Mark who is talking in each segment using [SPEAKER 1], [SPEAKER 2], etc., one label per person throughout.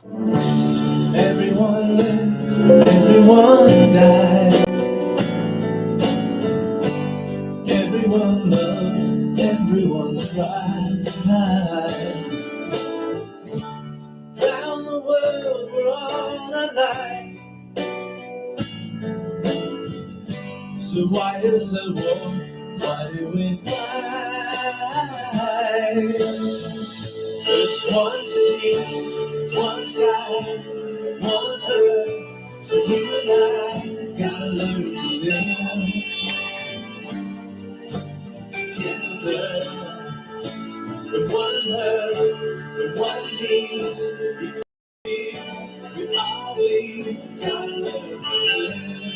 [SPEAKER 1] Everyone lived, everyone died. Everyone loved, everyone cried. Round the world we're all alike. So why is there war? Why do we fight? There's one sea, one sky, one earth. So you and I gotta learn to live together. When one hurts, when one needs, we always gotta learn to live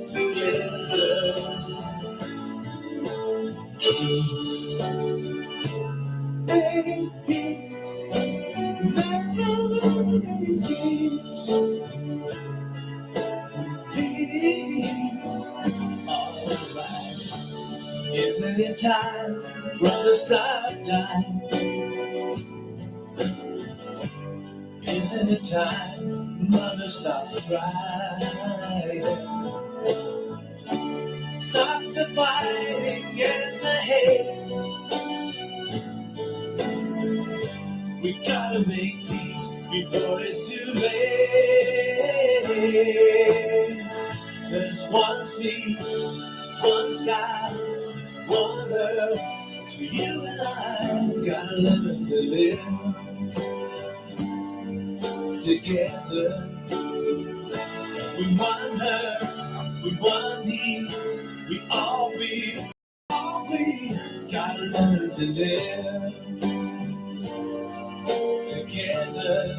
[SPEAKER 1] together. Peace, make peace, make peace, peace. Alright, isn't it time, brother, stop dying? Isn't it time, mother, stop crying? Stop the fighting and the hate. We gotta make peace before it's too late. There's one sea, one sky, one earth. So you and I gotta learn to live together. With one hurts, with one needs, we all we gotta learn to live together.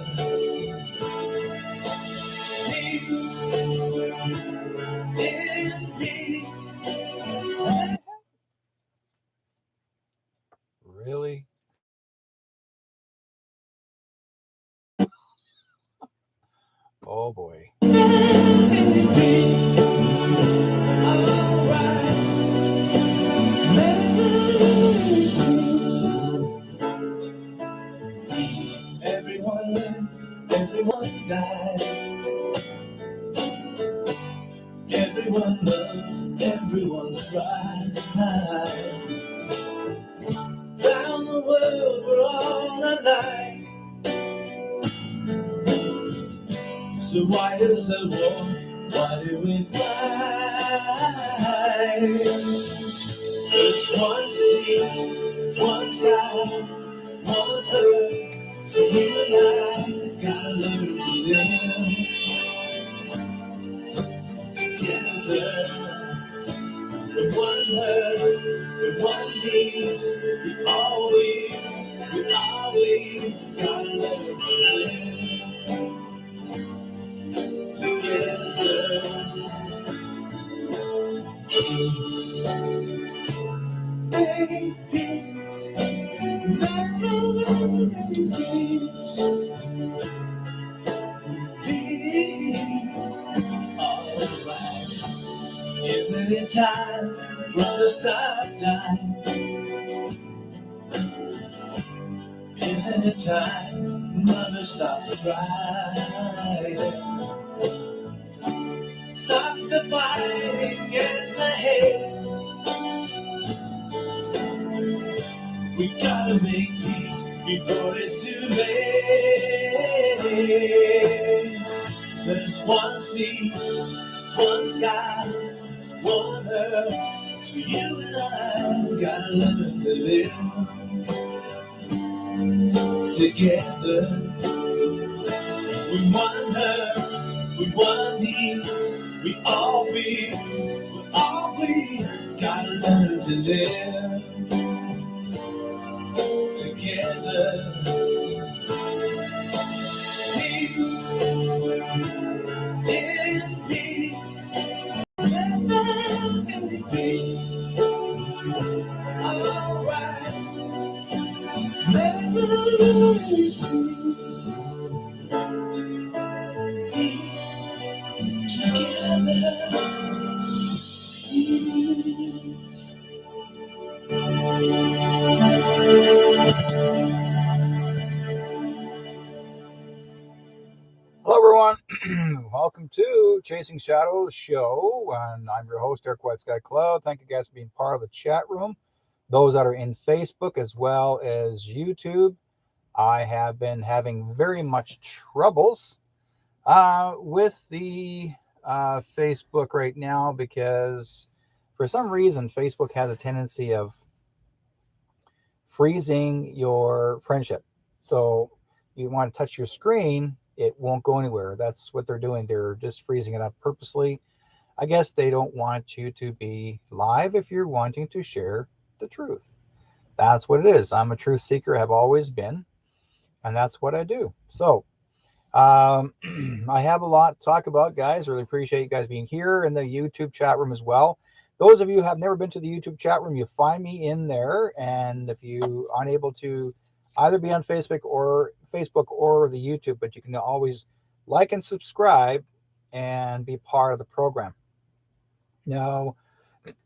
[SPEAKER 1] Peace, in peace.
[SPEAKER 2] Really? Oh boy.
[SPEAKER 1] Everyone lives, everyone dies. Everyone loves, everyone cries. Round the world we're all alike. So why is there war? Why do we fight? There's one sea, one sky, one earth. So you and I gotta learn to live together. When one hurts, when one needs, we always gotta learn to live together. Peace, make peace, make peace, peace. Alright, isn't it time, brother, stop dying? Isn't it time, mother, stop crying? Stop the fighting and the hate. We gotta make peace before it's too late. There's one sea, one sky, one earth. So you and I gotta learn to live together. When one hurts, when one needs, we gotta learn to live together. Peace, in peace, in peace. Alright, peace, peace, together.
[SPEAKER 2] welcome to Chasing Shadows show. And I'm your host, Eric White Sky Cloud. Thank you guys for being part of the chat room. Those that are in Facebook as well as YouTube. I have been having very much troubles with the Facebook right now because for some reason Facebook has a tendency of freezing your friendship. So you want to touch your screen, it won't go anywhere. That's what they're doing. They're just freezing it up purposely. I guess they don't want you to be live if you're wanting to share the truth. That's what it is. I'm a truth seeker, have always been, and that's what I do. So I have a lot to talk about, guys. Really appreciate you guys being here in the YouTube chat room as well. Those of you who have never been to the YouTube chat room, you find me in there. And if you aren't able to either be on Facebook or the YouTube, but you can always like and subscribe and be part of the program. Now,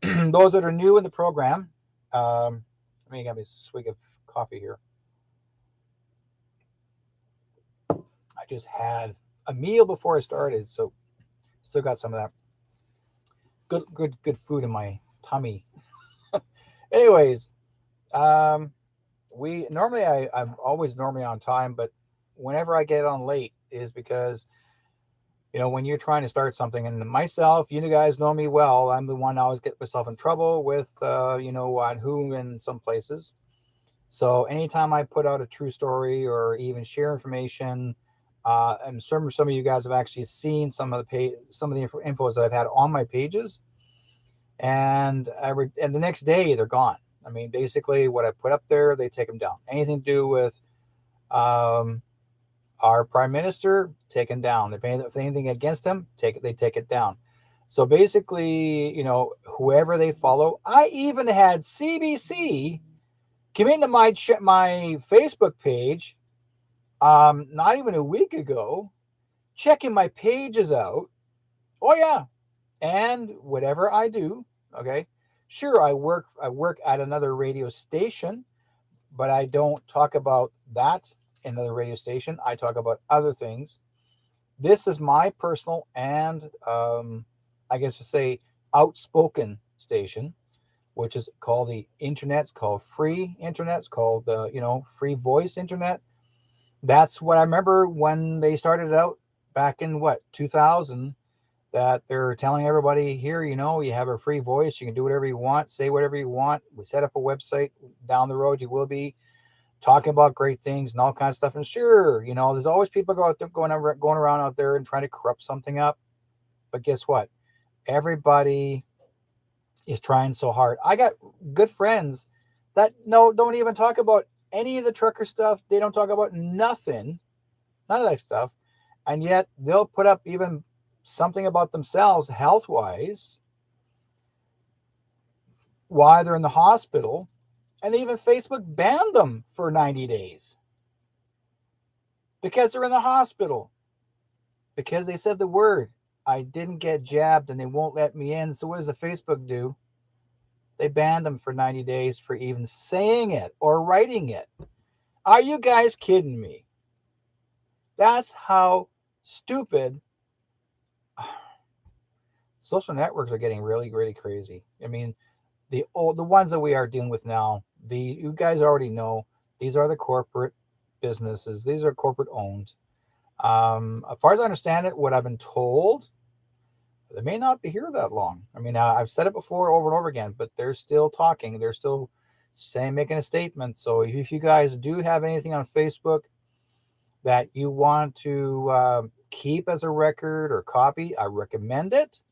[SPEAKER 2] those that are new in the program, let me get me a swig of coffee here. I just had a meal before I started, so still got some of that good food in my tummy. Anyways, I'm always normally on time, but whenever I get on late is because, when you're trying to start something, and myself, you guys know me well, I'm the one I always get myself in trouble with, who in some places. So anytime I put out a true story or even share information, and some of you guys have actually seen some of the infos that I've had on my pages, and the next day they're gone. I mean, basically what I put up there, they take them down. Anything to do with our prime minister, taken down. If anything against him, they take it down. So basically, whoever they follow, I even had CBC come into my Facebook page, not even a week ago, checking my pages out. Oh yeah, and whatever I do, okay. Sure, I work at another radio station, but I don't talk about that in another radio station. I talk about other things. This is my personal and I guess to say outspoken station, which is called the internet. It's called free internet. It's called free voice internet. That's what I remember when they started out back in 2000. That they're telling everybody here, you have a free voice. You can do whatever you want, say whatever you want. We set up a website. Down the road, you will be talking about great things and all kinds of stuff. And sure, there's always people going around out there and trying to corrupt something up. But guess what? Everybody is trying so hard. I got good friends that don't even talk about any of the trucker stuff. They don't talk about nothing, none of that stuff. And yet they'll put up even something about themselves health-wise while they're in the hospital, and even Facebook banned them for 90 days because they're in the hospital, because they said the word, I didn't get jabbed and they won't let me in. So what does the Facebook do? They banned them for 90 days for even saying it or writing it. Are you guys kidding me? That's how stupid social networks are getting. Really, really crazy. I mean, the ones that we are dealing with now, you guys already know, these are the corporate businesses. These are corporate owned. As far as I understand it, what I've been told, they may not be here that long. I mean, I've said it before over and over again, but they're still talking. They're still making a statement. So if you guys do have anything on Facebook that you want to keep as a record or copy, I recommend it,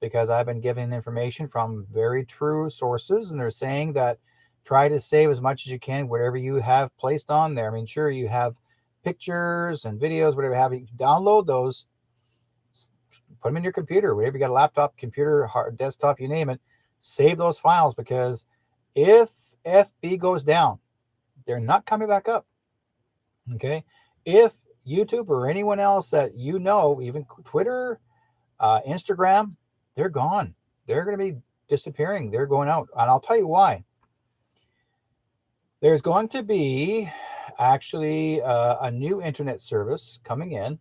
[SPEAKER 2] because I've been given information from very true sources, and they're saying that try to save as much as you can, whatever you have placed on there. I mean, sure, you have pictures and videos, whatever you have, you download those, put them in your computer, whatever you got, a laptop, computer, desktop, you name it, save those files, because if FB goes down, they're not coming back up. Okay. If YouTube or anyone else that even Twitter, Instagram, they're gone. They're going to be disappearing. They're going out. And I'll tell you why. There's going to be actually a new internet service coming in.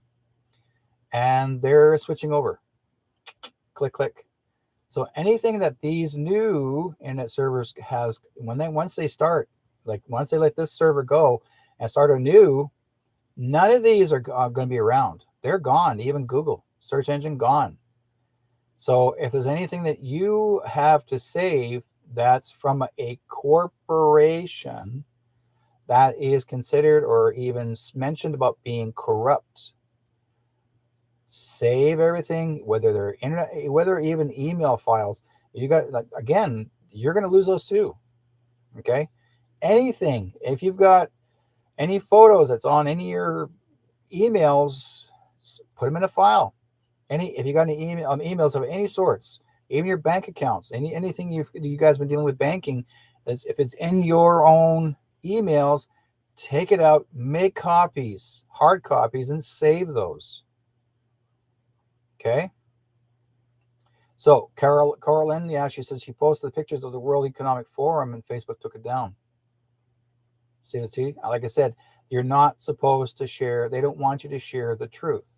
[SPEAKER 2] and they're switching over. Click, click. So anything that these new internet servers has, once they start, like once they let this server go and start anew, none of these are going to be around. They're gone. Even Google search engine gone. So if there's anything that you have to save that's from a corporation that is considered or even mentioned about being corrupt, save everything, whether they're internet, whether even email files. You got, like, again, you're going to lose those too. Okay, anything. If you've got any photos that's on any of your emails, put them in a file. If you got any emails of any sorts, even your bank accounts, anything you guys been dealing with banking, if it's in your own emails, take it out, make copies, hard copies, and save those. Okay. So Carolyn, yeah, she says she posted the pictures of the World Economic Forum and Facebook took it down. See, like I said, you're not supposed to share. They don't want you to share the truth.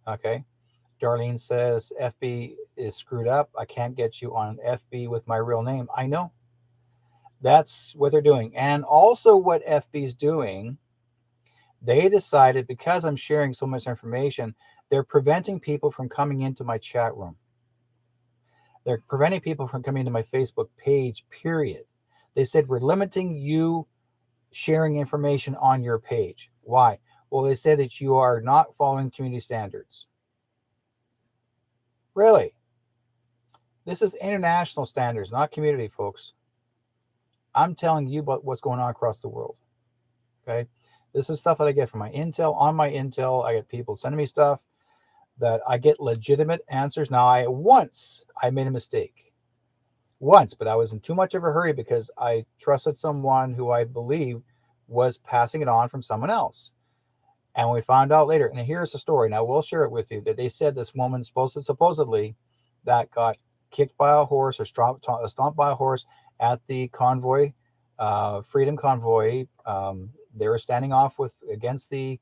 [SPEAKER 2] Okay. Darlene says FB is screwed up. I can't get you on FB with my real name. I know. That's what they're doing. And also what FB is doing, they decided, because I'm sharing so much information, they're preventing people from coming into my chat room. They're preventing people from coming into my Facebook page, period. They said, we're limiting you sharing information on your page. Why? Well, they said that you are not following community standards. Really? This is international standards, not community, folks. I'm telling you about what's going on across the world. Okay? This is stuff that I get from my intel. On my intel, I get people sending me stuff that I get legitimate answers. Now, I made a mistake. Once, but I was in too much of a hurry because I trusted someone who I believe was passing it on from someone else. And we found out later, and here's the story. Now, we'll share it with you, that they said this woman supposedly that got kicked by a horse or stomped by a horse at the convoy, Freedom Convoy. They were standing off against the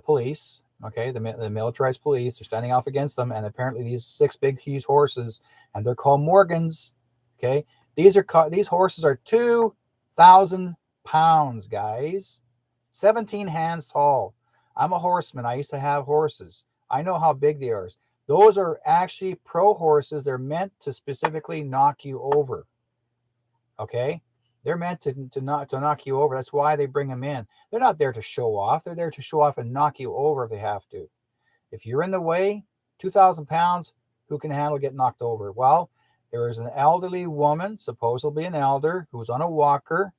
[SPEAKER 2] police. Okay, the militarized police are standing off against them, and apparently these 6 big, huge horses, and they're called Morgans. Okay, these horses are 2,000 pounds, guys, 17 hands tall. I'm a horseman. I used to have horses. I know how big they are. Those are actually pro horses. They're meant to specifically knock you over. Okay, they're meant to knock you over. That's why they bring them in. They're not there to show off. They're there to show off and knock you over if they have to. If you're in the way, 2,000 pounds, who can handle getting knocked over? Well, there was an elderly woman, supposedly an elder, who was on a walker,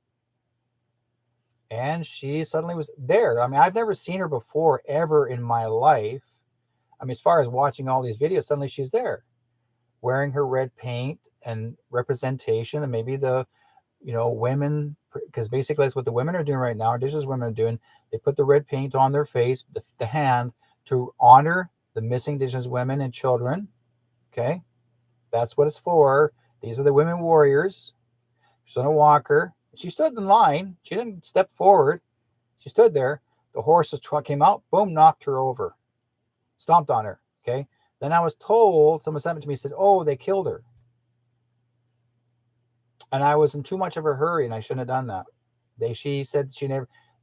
[SPEAKER 2] and she suddenly was there. I mean, I've never seen her before, ever in my life. I mean, as far as watching all these videos, suddenly she's there, wearing her red paint and representation, and maybe the, women, because basically that's what the women are doing right now. Indigenous women are doing. They put the red paint on their face, the hand, to honor the missing Indigenous women and children. Okay, that's what it's for. These are the women warriors. She's on a walker. She stood in line. She didn't step forward. She stood there. The horse's truck came out. Boom, knocked her over. Stomped on her. Okay. Then I was told, someone sent it to me, said, oh, they killed her. And I was in too much of a hurry, and I shouldn't have done that. She said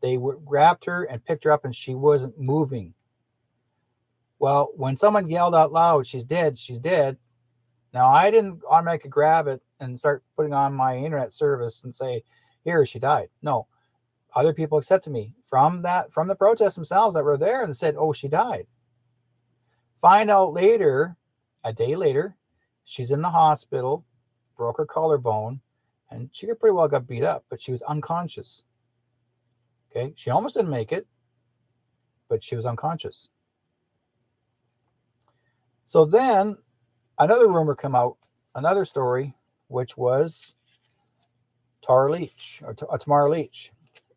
[SPEAKER 2] they grabbed her and picked her up, and she wasn't moving. Well, when someone yelled out loud, she's dead, she's dead. Now, I didn't automatically grab it and start putting on my internet service and say, here, she died. No, other people accepted me from the protests themselves that were there and said, oh, she died. Find out later, a day later, she's in the hospital, broke her collarbone, and she pretty well got beat up, but she was unconscious. Okay, she almost didn't make it, but she was unconscious. So then another rumor came out, another story, which was Tamara Lich.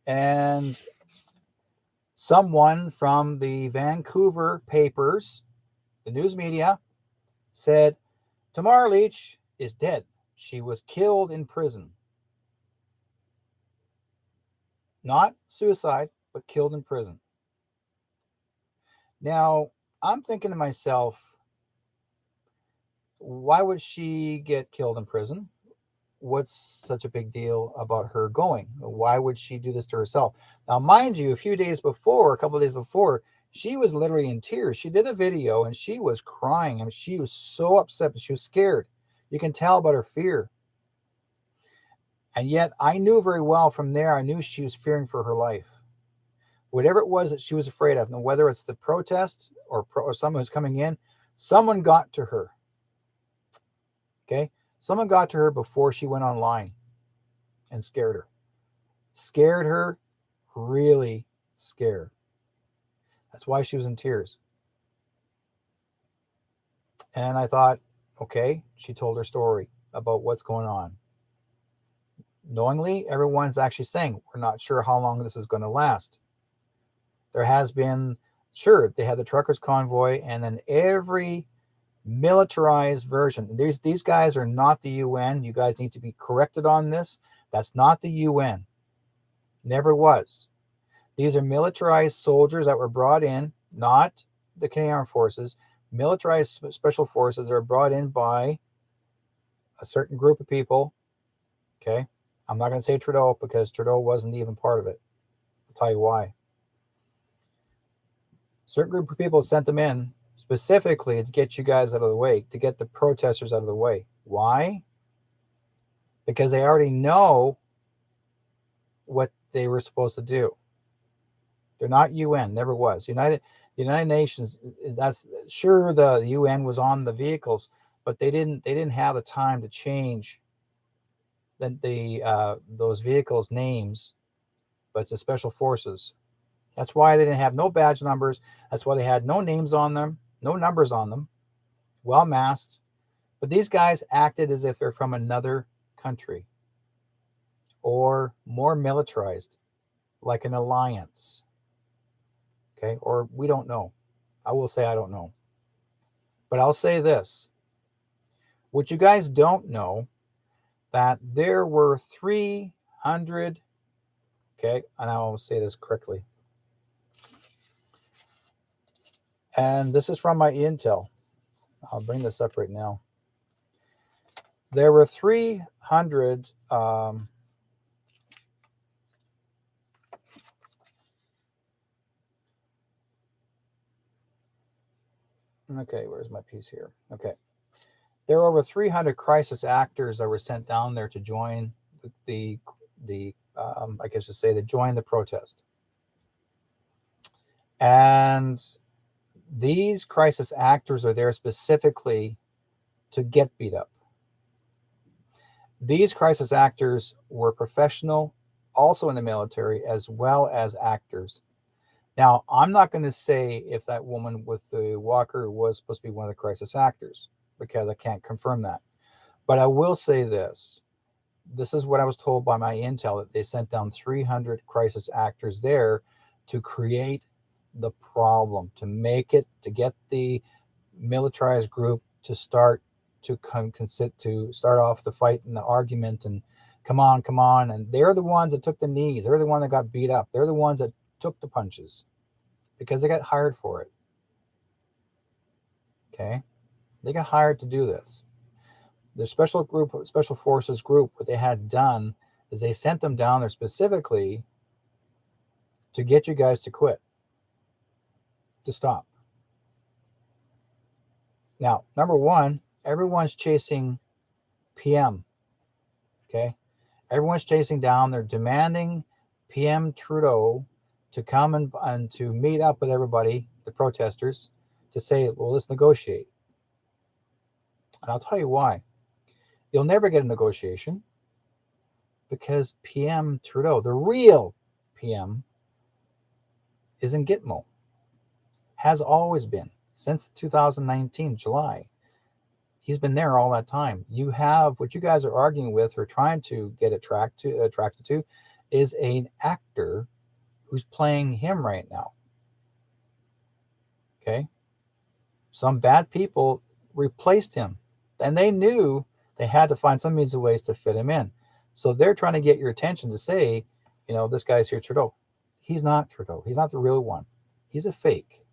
[SPEAKER 2] And someone from the Vancouver papers, the news media, said Tamara Lich is dead. She was killed in prison. Not suicide, but killed in prison. Now, I'm thinking to myself, why would she get killed in prison? What's such a big deal about her going? Why would she do this to herself? Now, mind you, a couple of days before, she was literally in tears. She did a video and she was crying. I mean, she was so upset, but she was scared. You can tell about her fear. And yet, I knew very well from there, I knew she was fearing for her life. Whatever it was that she was afraid of, and whether it's the protest or someone who's coming in, someone got to her. Okay? Someone got to her before she went online and scared her. Scared her, really scared. That's why she was in tears. And I thought, okay, she told her story about what's going on. Knowingly, everyone's actually saying, we're not sure how long this is going to last. There has been, sure, they had the truckers convoy, and then every militarized version. These guys are not the UN. You guys need to be corrected on this. That's not the UN. Never was. These are militarized soldiers that were brought in, not the Canadian Armed Forces, militarized special forces that are brought in by a certain group of people. Okay. I'm not going to say Trudeau because Trudeau wasn't even part of it. I'll tell you why. A certain group of people sent them in specifically to get you guys out of the way, to get the protesters out of the way. Why? Because they already know what they were supposed to do. They're not UN, never was. United Nations, that's sure the UN was on the vehicles, but they didn't have the time to change those vehicles' names, but it's the special forces. That's why they didn't have no badge numbers. That's why they had no names on them, no numbers on them, well masked. But these guys acted as if they're from another country or more militarized, like an alliance. Okay, or we don't know. I will say I don't know. But I'll say this. What you guys don't know, that there were 300, okay, and I will say this correctly. And this is from my intel. I'll bring this up right now. There were 300 okay, where's my piece here? Okay. There were over 300 crisis actors that were sent down there to join the I guess to say, to join the protest. And these crisis actors are there specifically to get beat up. These crisis actors were professional, also in the military, as well as actors. Now, I'm not going to say if that woman with the walker was supposed to be one of the crisis actors, because I can't confirm that. But I will say this. This is what I was told by my intel, that they sent down 300 crisis actors there to create the problem, to make it, to get the militarized group to start to start off the fight and the argument and come on. And they're the ones that took the knees. They're the ones that got beat up. They're the ones that took the punches because they got hired for it. Okay. They got hired to do this. The special forces group, what they had done is they sent them down there specifically to get you guys to quit, to stop. Now, number one, everyone's chasing PM. Okay. Everyone's chasing down. They're demanding PM Trudeau to come and to meet up with everybody, the protesters, to say, well, let's negotiate. And I'll tell you why. You'll never get a negotiation because PM Trudeau, the real PM, is in Gitmo. Has always been since 2019, July. He's been there all that time. You have what you guys are arguing with or trying to get attracted to is an actor who's playing him right now. Okay. Some bad people replaced him, and they knew they had to find some means of ways to fit him in. So they're trying to get your attention to say, this guy's here, Trudeau. He's not Trudeau. He's not the real one. He's a fake.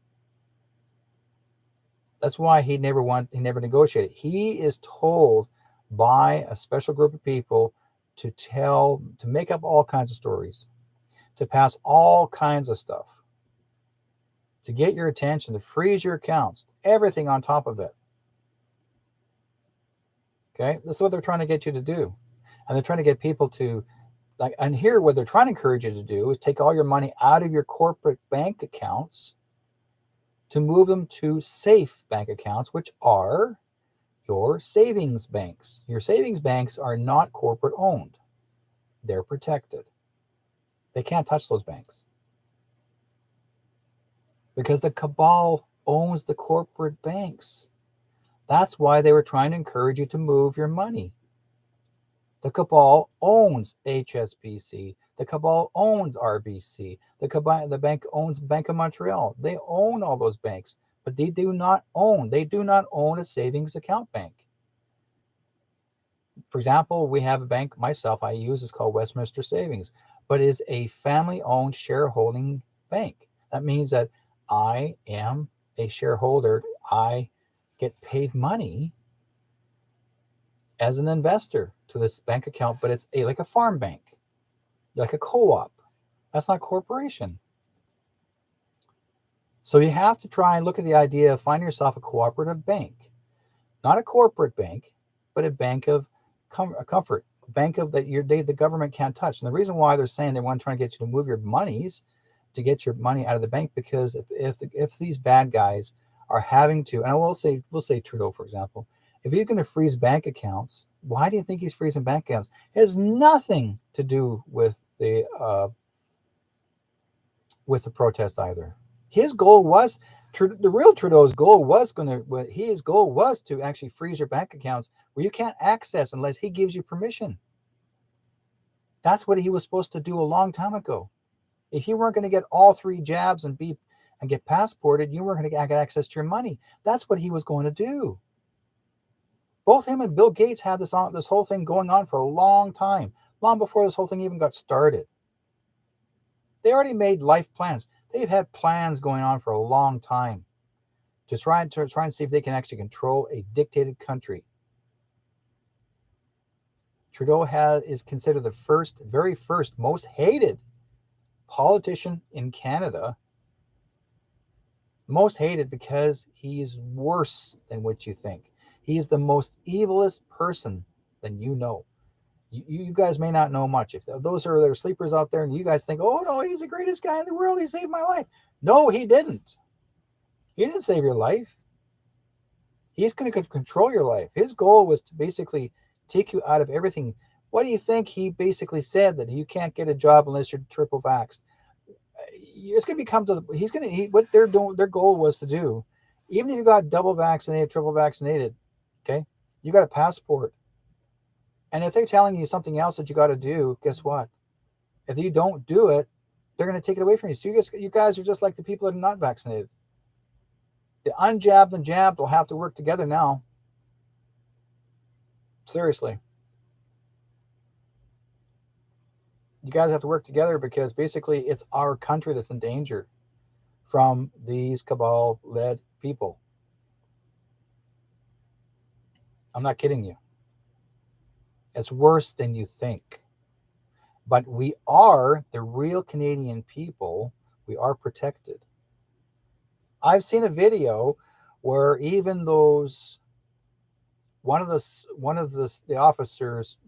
[SPEAKER 2] That's why he never negotiated. He is told by a special group of people to make up all kinds of stories, to pass all kinds of stuff, to get your attention, to freeze your accounts, everything on top of it. Okay, this is what they're trying to get you to do, and they're trying to get people to like. And here, what they're trying to encourage you to do is take all your money out of your corporate bank accounts to move them to safe bank accounts, which are your savings banks. Your savings banks are not corporate owned; they're protected. They can't touch those banks because the cabal owns the corporate banks. That's why they were trying to encourage you to move your money. The cabal owns HSBC. The cabal owns RBC. The bank owns Bank of Montreal. They own all those banks, but they do not own a savings account bank. For example, we have a bank myself I use. It's called Westminster Savings, but it is a family-owned shareholding bank. That means that I am a shareholder. I get paid money as an investor to this bank account, but it's like a farm bank, like a co-op. That's not corporation. So you have to try and look at the idea of finding yourself a cooperative bank, not a corporate bank, but a bank of comfort, a bank of the government can't touch. And the reason why they're saying they want to try and get you to move your monies, to get your money out of the bank, because if these bad guys are having to, and we'll say Trudeau, for example, if he's going to freeze bank accounts, why do you think he's freezing bank accounts? It has nothing to do with the protest either. His goal was the real Trudeau's goal was to actually freeze your bank accounts where you can't access unless he gives you permission. That's what he was supposed to do a long time ago. If you weren't going to get all 3 jabs and get passported, you weren't going to get access to your money. That's what he was going to do. Both him and Bill Gates had this whole thing going on for a long time, long before this whole thing even got started. They already made life plans. They've had plans going on for a long time to try and see if they can actually control a dictated country. Trudeau is considered the very first most hated politician in Canada. Most hated because he's worse than what you think. He's the most evilest person than you know. You guys may not know much. If those are their sleepers out there and you guys think, oh no, he's the greatest guy in the world, he saved my life. No, he didn't. He didn't save your life. He's going to control your life. His goal was to basically take you out of everything. What do you think he basically said? That you can't get a job unless you're triple vaxxed. It's going to become what they're doing. Their goal was to do, even if you got double vaccinated, triple vaccinated, okay, you got a passport. And if they're telling you something else that you got to do, guess what? If you don't do it, they're going to take it away from you. So you guys are just like the people that are not vaccinated. The unjabbed and jabbed will have to work together now. Seriously. You guys have to work together because basically it's our country that's in danger from these cabal-led people. I'm not kidding you. It's worse than you think. But we are the real Canadian people. We are protected. I've seen a video where even one of the officers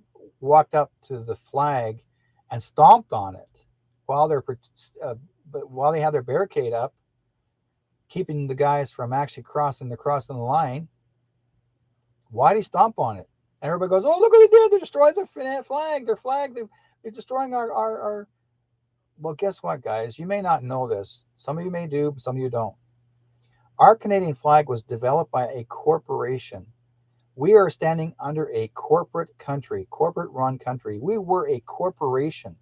[SPEAKER 2] walked up to the flag and stomped on it while they had their barricade up, keeping the guys from actually crossing the line. Why did he stomp on it? And everybody goes, oh, look what they did. They destroyed the flag. Their flag. They're destroying our... Well, guess what, guys? You may not know this. Some of you may do, but some of you don't. Our Canadian flag was developed by a corporation. We are standing under a corporate run country. We were a corporation.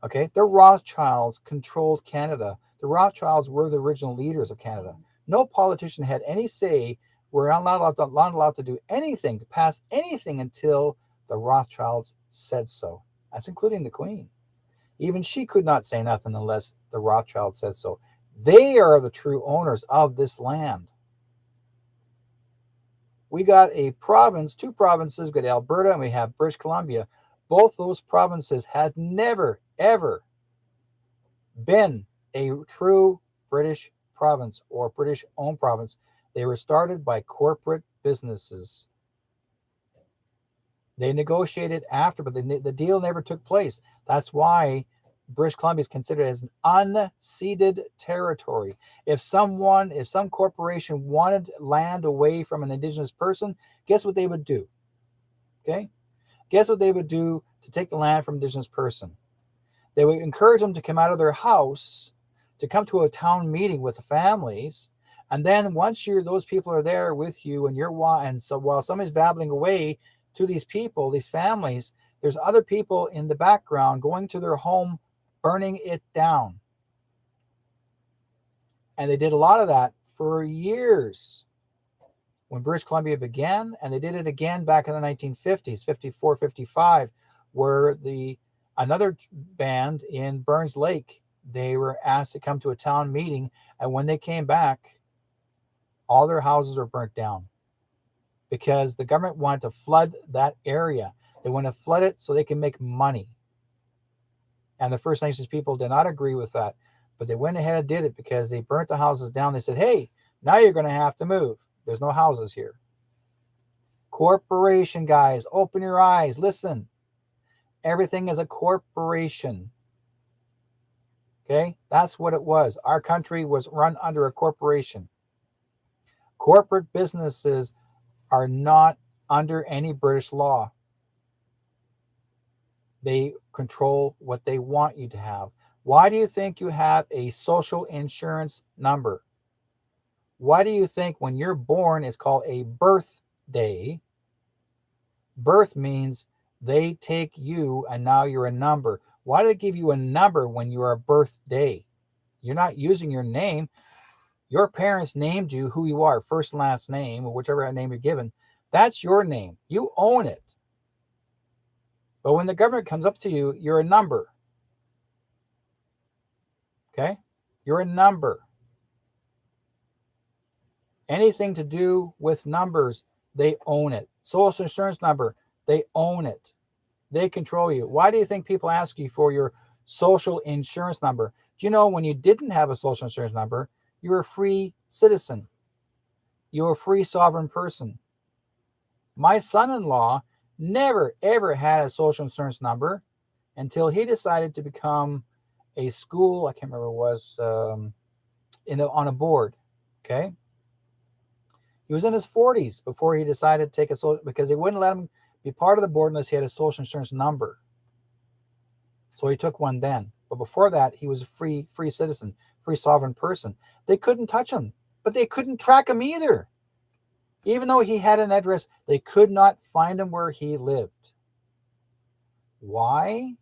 [SPEAKER 2] Okay? The Rothschilds controlled Canada. The Rothschilds were the original leaders of Canada. No politician had any say. We're not allowed to do anything, to pass anything until the Rothschilds said so. That's including the Queen. Even she could not say nothing unless the Rothschild said so. They are the true owners of this land. We got a province, two provinces, we got Alberta and we have British Columbia. Both those provinces had never, ever been a true British province or British owned province. They were started by corporate businesses. They negotiated after, but the deal never took place. That's why British Columbia is considered as an unceded territory. If some corporation wanted land away from an Indigenous person, guess what they would do? Okay? Guess what they would do to take the land from an Indigenous person? They would encourage them to come out of their house, to come to a town meeting with the families. And then once those people are there with you and so while somebody's babbling away to these people, these families, there's other people in the background going to their home, burning it down. And they did a lot of that for years when British Columbia began, and they did it again back in the 1950s, 54, 55, where another band in Burns Lake, they were asked to come to a town meeting, and when they came back, all their houses were burnt down because the government wanted to flood that area. They want to flood it so they can make money. And the First Nations people did not agree with that, but they went ahead and did it because they burnt the houses down. They said, hey, now you're going to have to move. There's no houses here. Corporation, guys, open your eyes. Listen. Everything is a corporation. Okay? That's what it was. Our country was run under a corporation. Corporate businesses are not under any British law. They control what they want you to have. Why do you think you have a social insurance number? Why do you think when you're born it's called a birthday? Birth means they take you and now you're a number. Why do they give you a number when you're a birthday? You're not using your name. Your parents named you who you are, first and last name, or whichever name you're given. That's your name. You own it. But when the government comes up to you, you're a number. Okay? You're a number. Anything to do with numbers, they own it. Social insurance number, they own it. They control you. Why do you think people ask you for your social insurance number? Do you know when you didn't have a social insurance number, you were a free citizen? You were a free sovereign person. My son-in-law never, ever had a social insurance number until he decided to become a school, I can't remember what it was, on a board, okay? He was in his 40s before he decided to take because they wouldn't let him be part of the board unless he had a social insurance number. So he took one then. But before that, he was a free citizen, free sovereign person. They couldn't touch him, but they couldn't track him either. Even though he had an address, they could not find him where he lived. Why?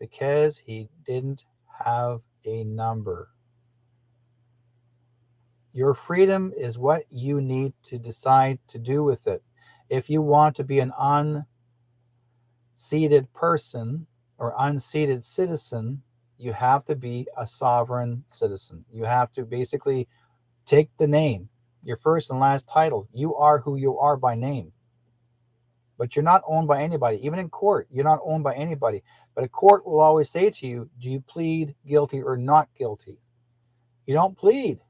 [SPEAKER 2] Because he didn't have a number. Your freedom is what you need to decide to do with it. If you want to be an unceded person or unceded citizen, you have to be a sovereign citizen. You have to basically take the name, your first and last title. You are who you are by name. But you're not owned by anybody. Even in court, you're not owned by anybody. But a court will always say to you, do you plead guilty or not guilty? You don't plead.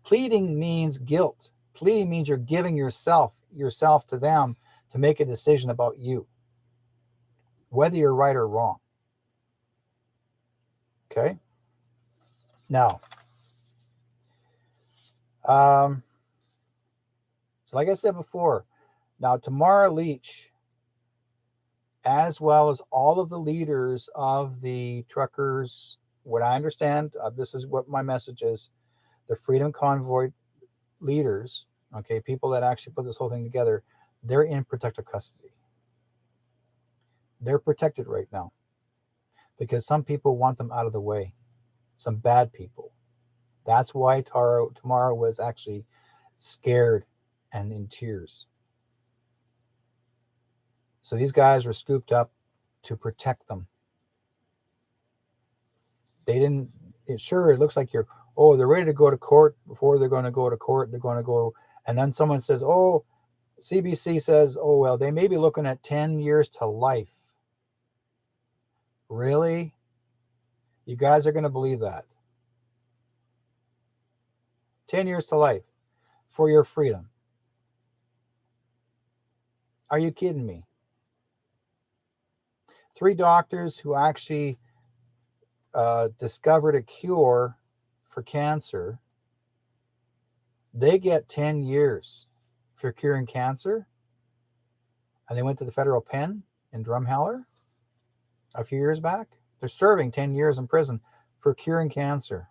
[SPEAKER 2] Pleading means guilt. Pleading means you're giving yourself to them to make a decision about you, whether you're right or wrong. Okay? Now, so like I said before, now Tamara Leach, as well as all of the leaders of the truckers, what I understand, this is what my message is, the Freedom Convoy leaders, okay, people that actually put this whole thing together, they're in protective custody. They're protected right now because some people want them out of the way, some bad people. That's why Tamara was actually scared and in tears. So these guys were scooped up to protect them. They didn't, it looks like they're ready to go to court. Before they're going to go to court, they're going to go, and then someone says, oh, CBC says, oh, well, they may be looking at 10 years to life. Really? You guys are going to believe that? 10 years to life for your freedom. Are you kidding me? 3 doctors who actually discovered a cure for cancer, they get 10 years for curing cancer. And they went to the federal pen in Drumheller a few years back. They're serving 10 years in prison for curing cancer.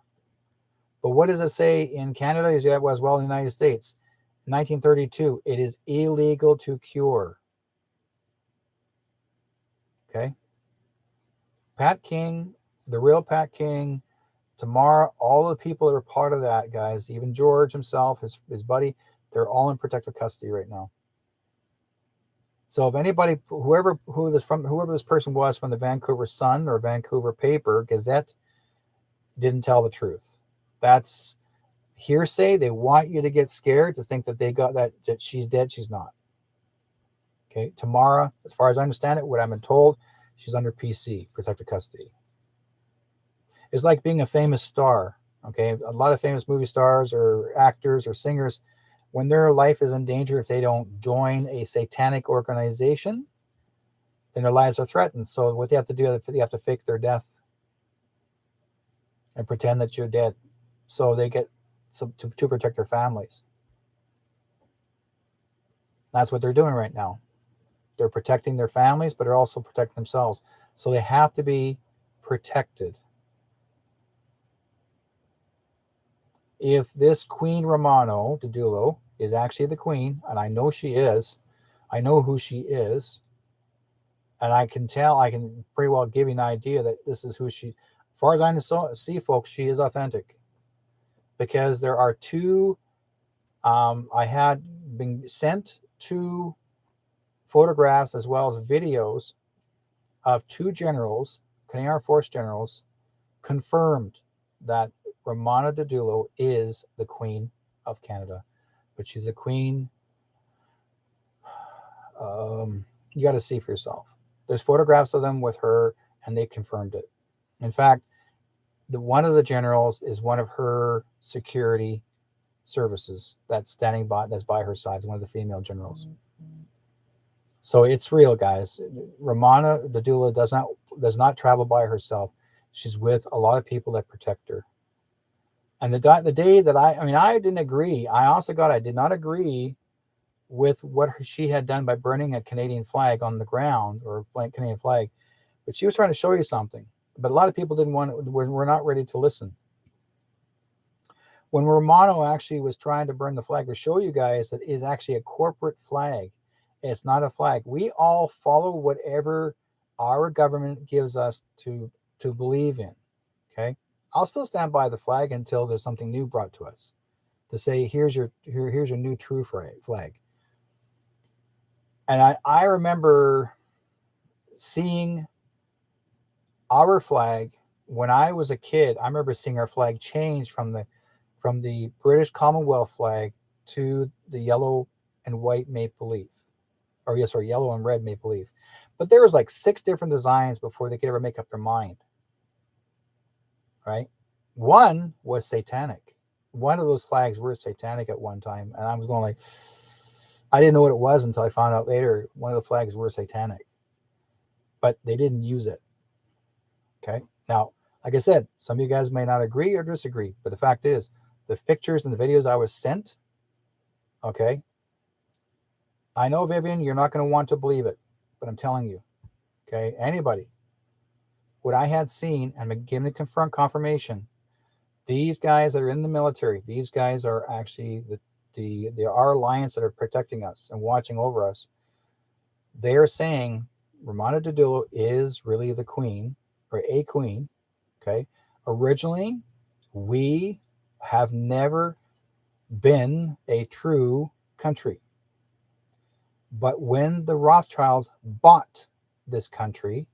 [SPEAKER 2] But what does it say in Canada as well in the United States? In 1932, it is illegal to cure. Okay? Pat King, the real Pat King, Tamara, all the people that are part of that, guys, even George himself, his buddy, they're all in protective custody right now. So if anybody, whoever this person was from the Vancouver Sun or Vancouver Paper Gazette, didn't tell the truth. That's hearsay. They want you to get scared, to think that they got that she's dead. She's not. Okay, Tamara, as far as I understand it, what I've been told, she's under PC, protective custody. It's like being a famous star. Okay, a lot of famous movie stars or actors or singers, when their life is in danger, if they don't join a satanic organization, then their lives are threatened. So what they have to do, they have to fake their death and pretend that you're dead, so they get to protect their families. That's what they're doing right now. They're protecting their families, but they're also protecting themselves. So they have to be protected. If this Queen Romano Didulo is actually the queen, and I know she is, I know who she is, and I can pretty well give you an idea that this is who she, as far as I see, folks, she is authentic. Because there are 2, I had been sent 2 photographs as well as videos of 2 generals, Canadian Air Force generals, confirmed that Romana Didulo is the Queen of Canada. But she's a queen. You got to see for yourself. There's photographs of them with her, and they confirmed it. In fact, one of the generals is one of her security services that's by her side, one of the female generals. So it's real, guys. Romana Didulo does not travel by herself. She's with a lot of people that protect her. And the day that I didn't agree. I did not agree with what she had done by burning a Canadian flag on the ground, or a Canadian flag. But she was trying to show you something. But a lot of people were not ready to listen. When Romano actually was trying to burn the flag, to show you guys that it is actually a corporate flag. It's not a flag. We all follow whatever our government gives us to believe in. Okay, I'll still stand by the flag until there's something new brought to us to say, here's your new true flag. And I remember seeing our flag when I was a kid. I remember seeing our flag change from the British Commonwealth flag to the yellow and white maple leaf. Yellow and red maple leaf. But there was like 6 different designs before they could ever make up their mind. Right? One was satanic. One of those flags were satanic at one time. And I was going like, I didn't know what it was until I found out later. One of the flags were satanic. But they didn't use it. Okay? Now, like I said, some of you guys may not agree or disagree. But the fact is, the pictures and the videos I was sent, okay, I know, Vivian, you're not going to want to believe it, but I'm telling you, okay, anybody, what I had seen, and I'm giving confirmation, these guys that are in the military, these guys are actually our alliance that are protecting us and watching over us. They're saying Romana Didulo is really the queen, or a queen, okay? Originally, we have never been a true country. But when the Rothschilds bought this country,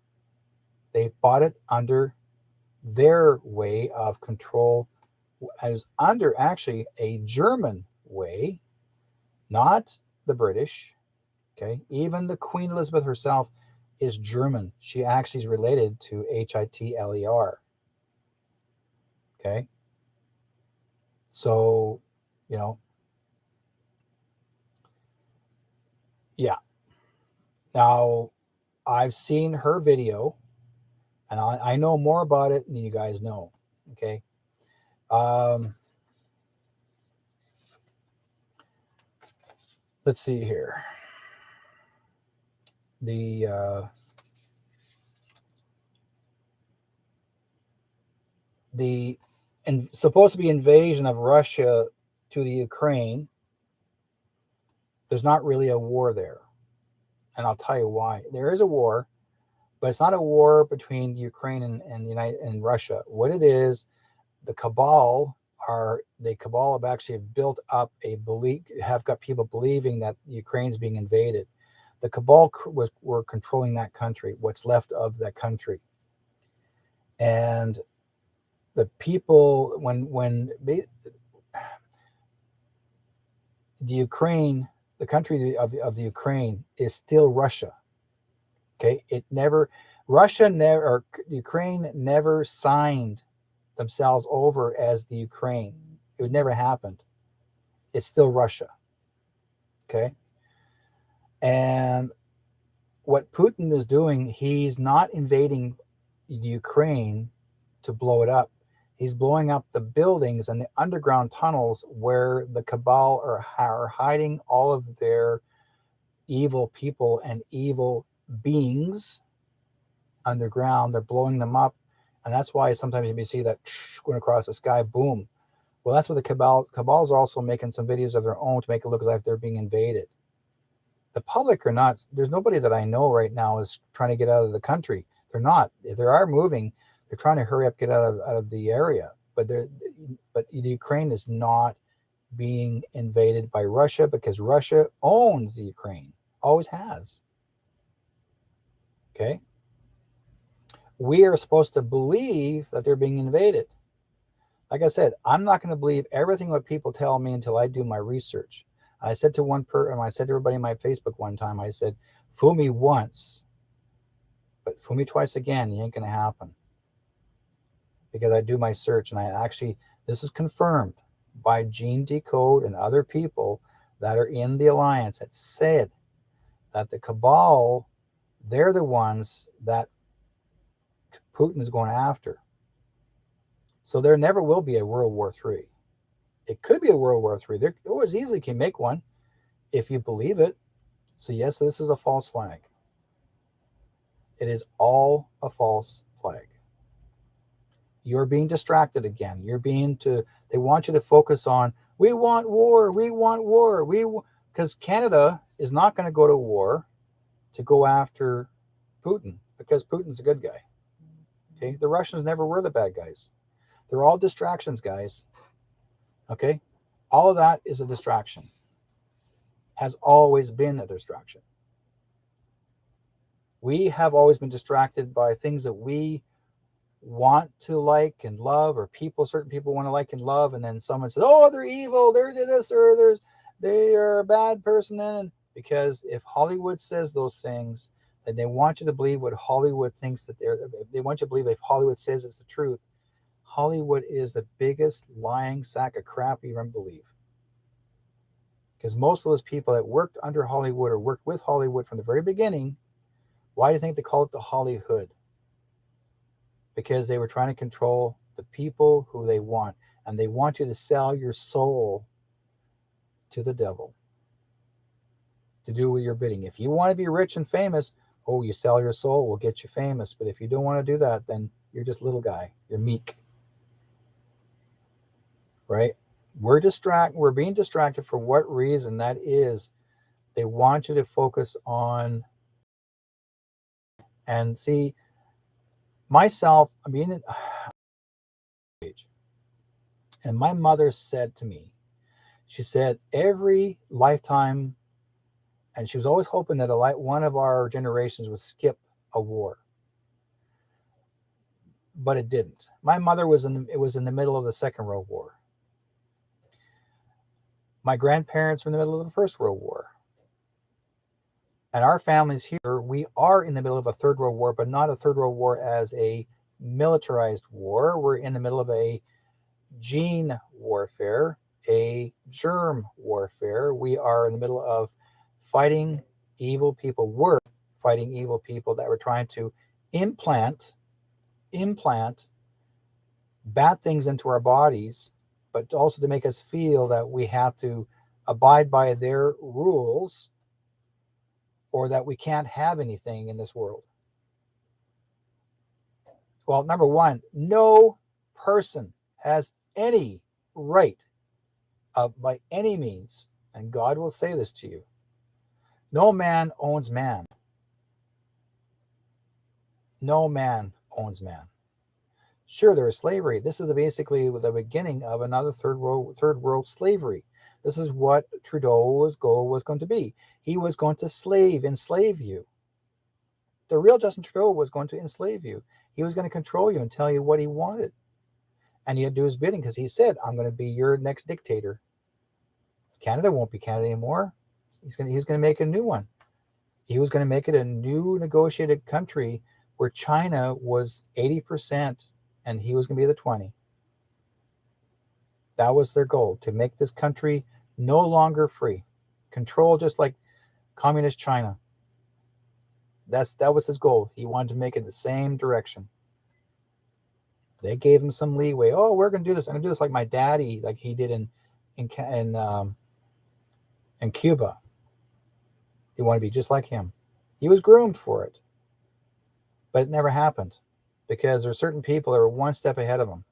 [SPEAKER 2] they bought it under their way of control. It was under actually a German way, not the British. Okay. Even the Queen Elizabeth herself is German. She actually is related to Hitler. Okay. So, you know, yeah. Now, I've seen her video, and I know more about it than you guys know. Okay. Let's see here. The supposed to be invasion of Russia to the Ukraine. There's not really a war there, and I'll tell you why. There is a war, but it's not a war between Ukraine and Russia. What it is, the cabal have actually built up a belief, have got people believing that Ukraine's being invaded. The cabal were controlling that country, what's left of that country, and the people when the Ukraine, the country of the Ukraine is still Russia. Okay, Ukraine never signed themselves over as the Ukraine. It would never happened. It's still Russia. Okay. And what Putin is doing, he's not invading the Ukraine to blow it up. He's blowing up the buildings and the underground tunnels where the cabal are hiding all of their evil people and evil beings underground. They're blowing them up. And that's why sometimes you see that going across the sky, boom. Well, that's what the cabals are also making some videos of their own to make it look as if they're being invaded. The public are not. There's nobody that I know right now is trying to get out of the country. They're not. If they are moving, they're trying to hurry up, get out of the area. But the Ukraine is not being invaded by Russia because Russia owns the Ukraine, always has. Okay. We are supposed to believe that they're being invaded. Like I said, I'm not going to believe everything what people tell me until I do my research. I said to I said to everybody in my Facebook one time, I said, fool me once, but fool me twice again, it ain't going to happen. Because I do my search, and this is confirmed by Gene Decode and other people that are in the alliance that said that the cabal, they're the ones that Putin is going after. So there never will be a World War III. It could be a World War III. There always easily can make one if you believe it. So yes, this is a false flag. It is all a false flag. You're being distracted again. They want you to focus on, we want war, because Canada is not going to go to war to go after Putin because Putin's a good guy. Okay, the Russians never were the bad guys. They're all distractions, guys. Okay, all of that is a distraction. Has always been a distraction. We have always been distracted by things that we want to like and love, or certain people want to like and love, and then someone says, "Oh, they're evil, they're this, or they are a bad person." And because if Hollywood says those things, then they want you to believe what Hollywood thinks that they want you to believe if Hollywood says it's the truth. Hollywood is the biggest lying sack of crap you even believe. Because most of those people that worked under Hollywood or worked with Hollywood from the very beginning, why do you think they call it the Hollyhood? Because they were trying to control the people who they want. And they want you to sell your soul to the devil to do with your bidding. If you want to be rich and famous, you sell your soul, we'll get you famous. But if you don't want to do that, then you're just a little guy. You're meek. Right? We're being distracted for what reason? That is, they want you to focus on and see myself. I mean, and my mother said to me, she said every lifetime, and she was always hoping that one of our generations would skip a war, but it didn't. My mother was in the middle of the Second World War. My grandparents were in the middle of the First World War. And our families here, we are in the middle of a third world war, but not a third world war as a militarized war. We're in the middle of a gene warfare, a germ warfare. We are in the middle of fighting evil people. We're fighting evil people that were trying to implant bad things into our bodies, but also to make us feel that we have to abide by their rules or that we can't have anything in this world. Well, number one, no person has any right by any means, and God will say this to you, no man owns man. No man owns man. Sure, there is slavery. This is basically the beginning of another third world slavery. This is what Trudeau's goal was going to be. He was going to enslave you. The real Justin Trudeau was going to enslave you. He was going to control you and tell you what he wanted. And he had to do his bidding because he said, I'm going to be your next dictator. Canada won't be Canada anymore. He's going to make a new one. He was going to make it a new negotiated country where China was 80% and he was going to be the 20. That was their goal, to make this country no longer free. Control just like communist China. That was his goal. He wanted to make it the same direction. They gave him some leeway. Oh, we're going to do this. I'm going to do this like my daddy, like he did in Cuba. He wanted to be just like him. He was groomed for it. But it never happened because there are certain people that were one step ahead of him.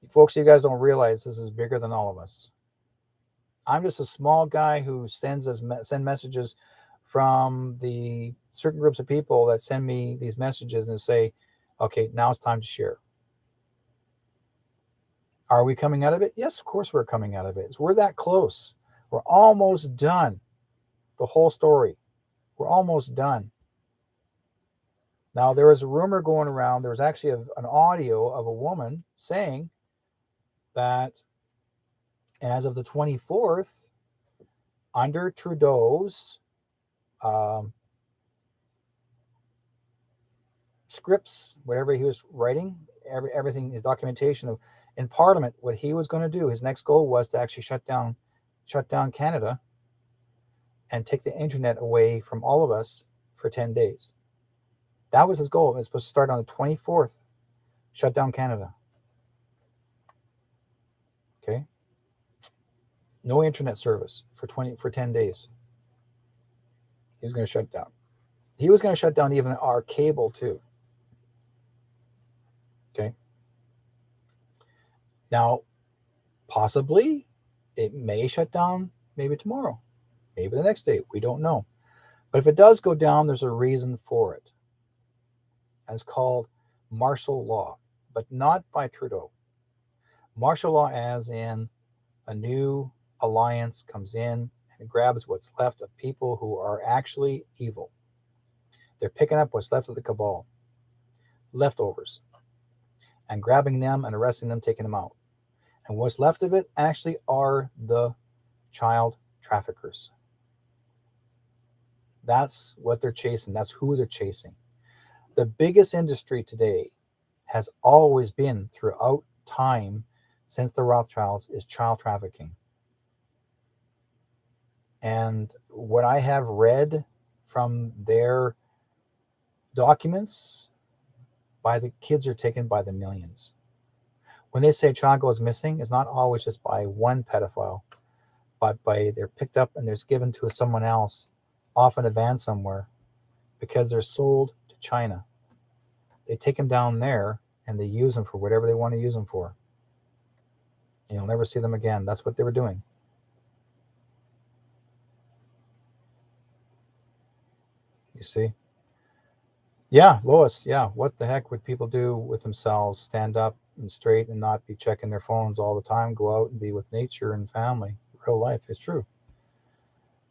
[SPEAKER 2] Folks, you guys don't realize this is bigger than all of us. I'm just a small guy who send messages from the certain groups of people that send me these messages and say, okay, now it's time to share. Are we coming out of it? Yes, of course we're coming out of it. We're that close. We're almost done. The whole story. We're almost done. Now, there was a rumor going around. There was actually an audio of a woman saying that as of the 24th, under Trudeau's scripts, whatever he was writing, everything, his documentation of in Parliament, what he was going to do, his next goal was to actually shut down Canada and take the internet away from all of us for 10 days. That was his goal. It was supposed to start on the 24th, shut down Canada. Okay? No internet service for 10 days. He was going to shut down. He was going to shut down even our cable too. Okay? Now, possibly it may shut down maybe tomorrow, maybe the next day. We don't know. But if it does go down, there's a reason for it. It's called martial law, but not by Trudeau. Martial law as in a new alliance comes in and grabs what's left of people who are actually evil. They're picking up what's left of the cabal, leftovers, and grabbing them and arresting them, taking them out. And what's left of it actually are the child traffickers. That's what they're chasing. That's who they're chasing. The biggest industry today has always been throughout time since the Rothschilds is child trafficking. And what I have read from their documents, by the kids are taken by the millions. When they say a child goes missing, it's not always just by one pedophile, but by they're picked up and they're given to someone else, often a van somewhere, because they're sold to China. They take them down there and they use them for whatever they want to use them for. And you'll never see them again. That's what they were doing. You see? Yeah, Lois, yeah. What the heck would people do with themselves? Stand up and straight and not be checking their phones all the time, go out and be with nature and family. Real life. It's true.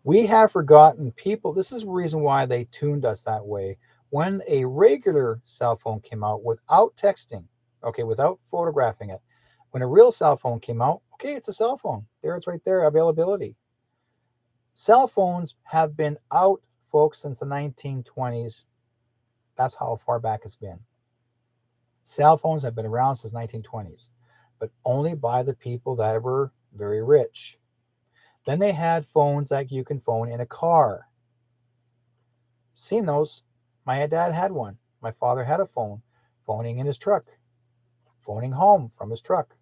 [SPEAKER 2] We have forgotten people. This is the reason why they tuned us that way. When a regular cell phone came out without texting, okay, without photographing it, when a real cell phone came out, okay, it's a cell phone. There, it's right there, availability. Cell phones have been out, folks, since the 1920s. That's how far back it's been. Cell phones have been around since 1920s, but only by the people that were very rich. Then they had phones that you can phone in a car. Seen those? My dad had one. My father had a phone, phoning in his truck, phoning home from his truck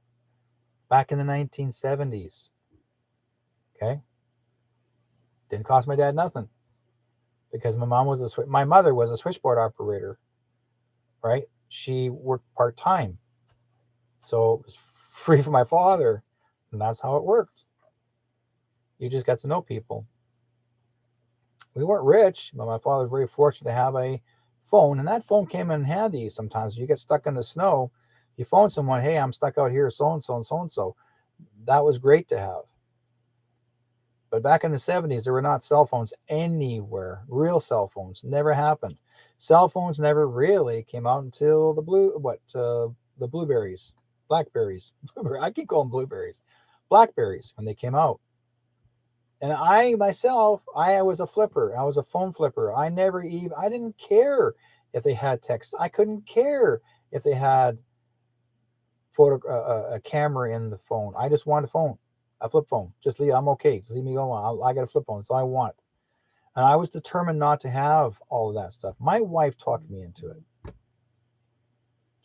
[SPEAKER 2] back in the 1970s. Okay? Didn't cost my dad nothing because my mother was a switchboard operator, right? She worked part-time. So it was free for my father, and that's how it worked. You just got to know people. We weren't rich, but my father was very fortunate to have a phone, and that phone came in handy sometimes. You get stuck in the snow, you phone someone, hey, I'm stuck out here, so and so and so and so. That was great to have. But back in the 70s, there were not cell phones anywhere. Real cell phones never happened. Cell phones never really came out until the blueberries, blackberries. I keep calling them blueberries, blackberries when they came out. And I myself, I was a flipper. I was a phone flipper. I didn't care if they had text. I couldn't care if they had a camera in the phone. I just wanted a phone, a flip phone. I'm okay. Just leave me alone. I got a flip phone. That's all I want. And I was determined not to have all of that stuff. My wife talked me into it.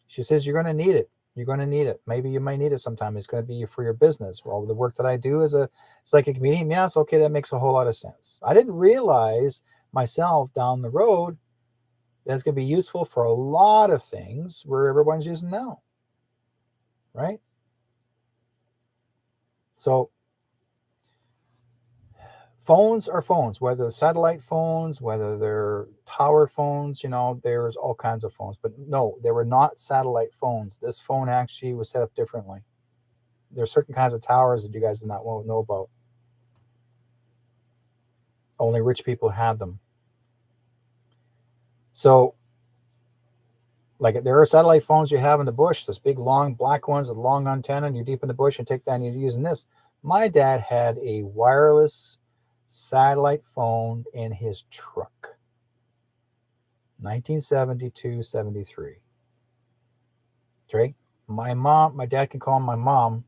[SPEAKER 2] She says, you're going to need it. You're going to need it. Maybe you might need it sometime. It's going to be for your business. Well, the work that I do as a psychic medium, yes, okay, that makes a whole lot of sense. I didn't realize myself down the road that's going to be useful for a lot of things where everyone's using now, right? So phones are phones, whether they're satellite phones, whether they're tower phones, there's all kinds of phones. But no, they were not satellite phones. This phone actually was set up differently. There are certain kinds of towers that you guys did not know about. Only rich people had them. So, like, there are satellite phones you have in the bush, those big, long, black ones with long antenna, and you're deep in the bush and take that and you're using this. My dad had a wireless satellite phone in his truck. 1972, 73. Okay? My dad can call my mom,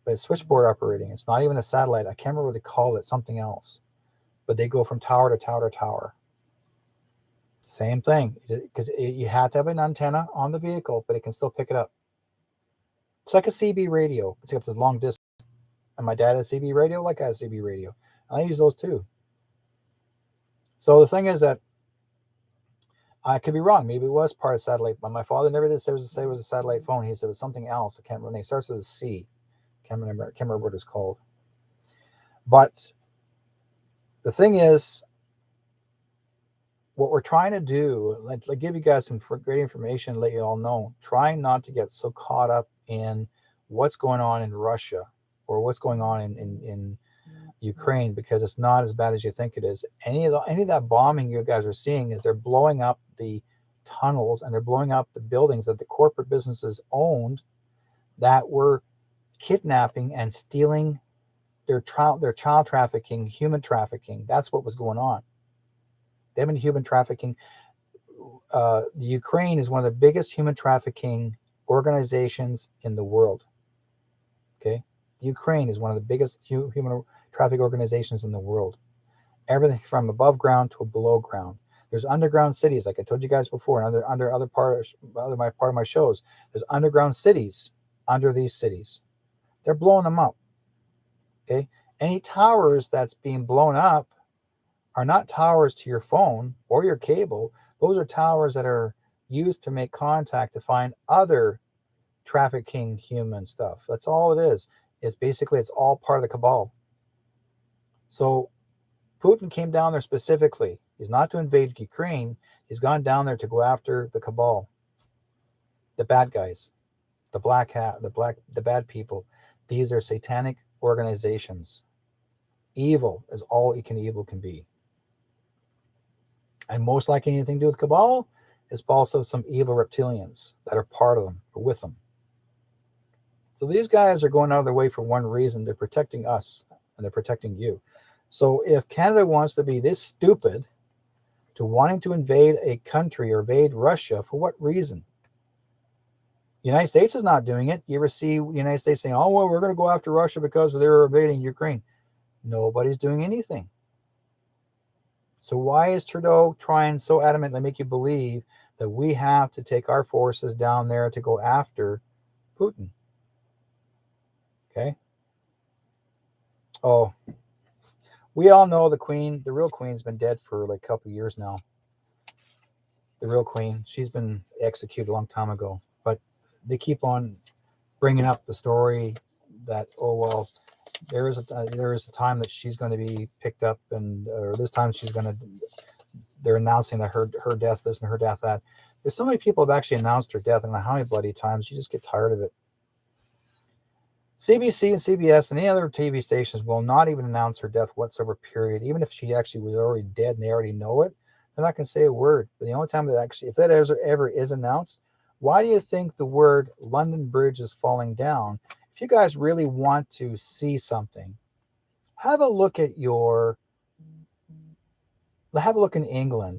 [SPEAKER 2] but it's switchboard operating. It's not even a satellite. I can't remember what they call it, something else. But they go from tower to tower to tower. Same thing, because you have to have an antenna on the vehicle, but it can still pick it up. It's like a CB radio, except it's long distance. And my dad has CB radio, like I have CB radio. I use those too. So the thing is that I could be wrong. Maybe it was part of satellite, but my father never did say it was a satellite phone. He said it was something else. I can't remember. It starts with a C. Can't remember what it's called. But the thing is, what we're trying to do, like give you guys some great information, let you all know, trying not to get so caught up in what's going on in Russia or what's going on in Ukraine, because it's not as bad as you think it is. Any of that bombing you guys are seeing is they're blowing up the tunnels and they're blowing up the buildings that the corporate businesses owned that were kidnapping and stealing their child trafficking, human trafficking. That's what was going on. They've been human trafficking. The Ukraine is one of the biggest human trafficking organizations in the world. Okay, the Ukraine is one of the biggest human traffic organizations in the world. Everything from above ground to below ground. There's underground cities, like I told you guys before, and under other part of my shows. There's underground cities under these cities. They're blowing them up. Okay, any towers that's being blown up are not towers to your phone or your cable. Those are towers that are used to make contact to find other trafficking human stuff. That's all it is. It's all part of the cabal. So Putin came down there specifically. He's not to invade Ukraine. He's gone down there to go after the cabal, the bad guys, the black hat, the bad people. These are satanic organizations. Evil is all evil can be. And most likely anything to do with cabal is also some evil reptilians that are part of them or with them. So these guys are going out of their way for one reason. They're protecting us and they're protecting you. So if Canada wants to be this stupid to wanting to invade a country or invade Russia, for what reason? The United States is not doing it. You ever see the United States saying, oh, well, we're going to go after Russia because they're invading Ukraine? Nobody's doing anything. So why is Trudeau trying so adamantly to make you believe that we have to take our forces down there to go after Putin? Okay. Oh, we all know the queen, the real queen's been dead for like a couple of years now. The real queen, she's been executed a long time ago. But they keep on bringing up the story that, oh, well, there is a time that she's going to be picked up, and or this time they're announcing that her death this and her death that. There's so many people have actually announced her death, and how many bloody times you just get tired of it. CBC and CBS and any other TV stations will not even announce her death whatsoever, period. Even if she actually was already dead and they already know it, they're not going to say a word. But the only time that actually, if that ever is announced, why do you think the word London Bridge is falling down? If you guys really want to see something, have a look in England.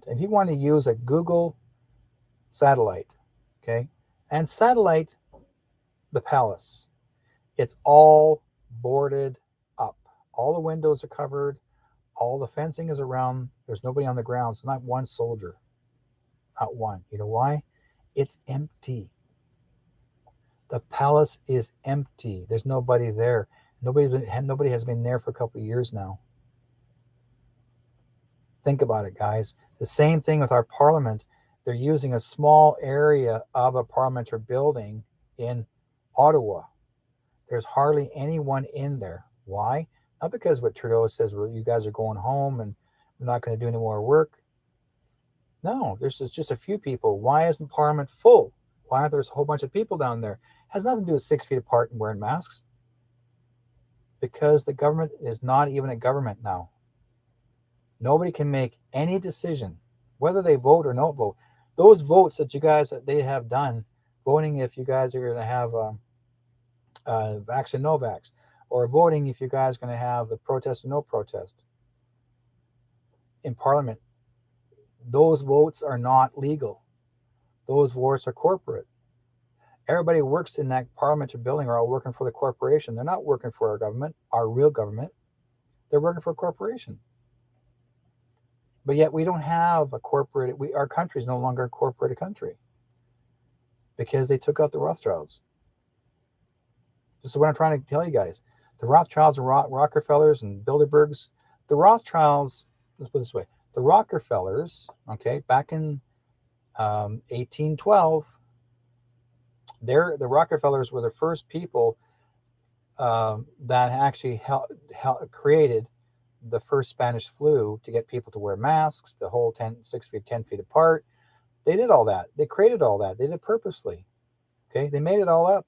[SPEAKER 2] If you want to use a Google satellite, okay, and satellite the palace, it's all boarded up. All the windows are covered. All the fencing is around. There's nobody on the ground. So not one soldier. Not one. You know why? It's empty. The palace is empty. There's nobody there. Nobody has been there for a couple of years now. Think about it, guys. The same thing with our parliament. They're using a small area of a parliamentary building in Ottawa. There's hardly anyone in there. Why? Not because what Trudeau says, well, you guys are going home and we're not going to do any more work. No, there's just a few people. Why isn't Parliament full? Why aren't there a whole bunch of people down there? It has nothing to do with 6 feet apart and wearing masks. Because the government is not even a government now. Nobody can make any decision, whether they vote or not vote. Those votes that you guys, they have done, voting if you guys are going to have vax and no vax, or voting if you guys are going to have the protest or no protest in Parliament, those votes are not legal. Those votes are corporate. Everybody works in that parliamentary building are all working for the corporation. They're not working for our government, our real government. They're working for a corporation. But yet we don't have a corporate, our country is no longer a corporate country because they took out the Rothschilds. This is what I'm trying to tell you guys. The Rothschilds and Rockefellers and Bilderbergs, the Rothschilds, let's put it this way, the Rockefellers, okay, back in 1812, the Rockefellers were the first people that actually created the first Spanish flu to get people to wear masks, the whole 6 feet, 10 feet apart. They did all that. They created all that. They did it purposely. Okay, they made it all up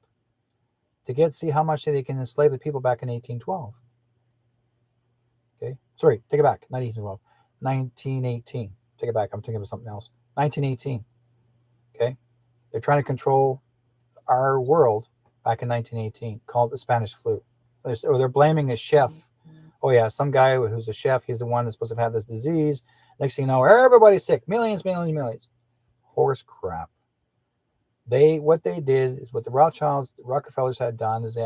[SPEAKER 2] to see how much they can enslave the people back in 1812. Okay, sorry, take it back, not 1812, 1918. Take it back, I'm thinking of something else. 1918. Okay, they're trying to control our world back in 1918, called the Spanish flu. They're blaming a chef. Oh yeah, some guy who's a chef, he's the one that's supposed to have this disease. Next thing you know, everybody's sick. Millions. Horse crap. What they did is what the Rothschilds, the Rockefellers had done is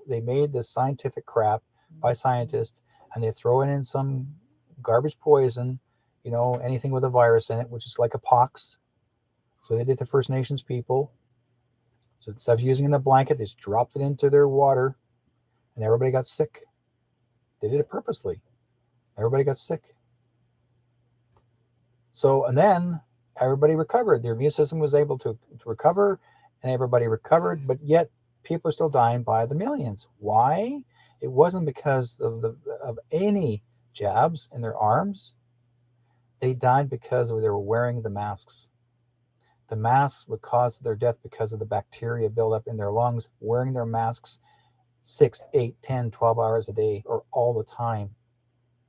[SPEAKER 2] they made this scientific crap by scientists, and they throw it in some garbage poison, anything with a virus in it, which is like a pox. So they did to First Nations people. So instead of using it in the blanket, they just dropped it into their water, and everybody got sick. They did it purposely. Everybody got sick. So, and then everybody recovered. Their immune system was able to recover, and everybody recovered, but yet people are still dying by the millions. Why? It wasn't because of any jabs in their arms. They died because they were wearing the masks. The masks would cause their death because of the bacteria buildup in their lungs, wearing their masks 6, 8, 10, 12 hours a day or all the time.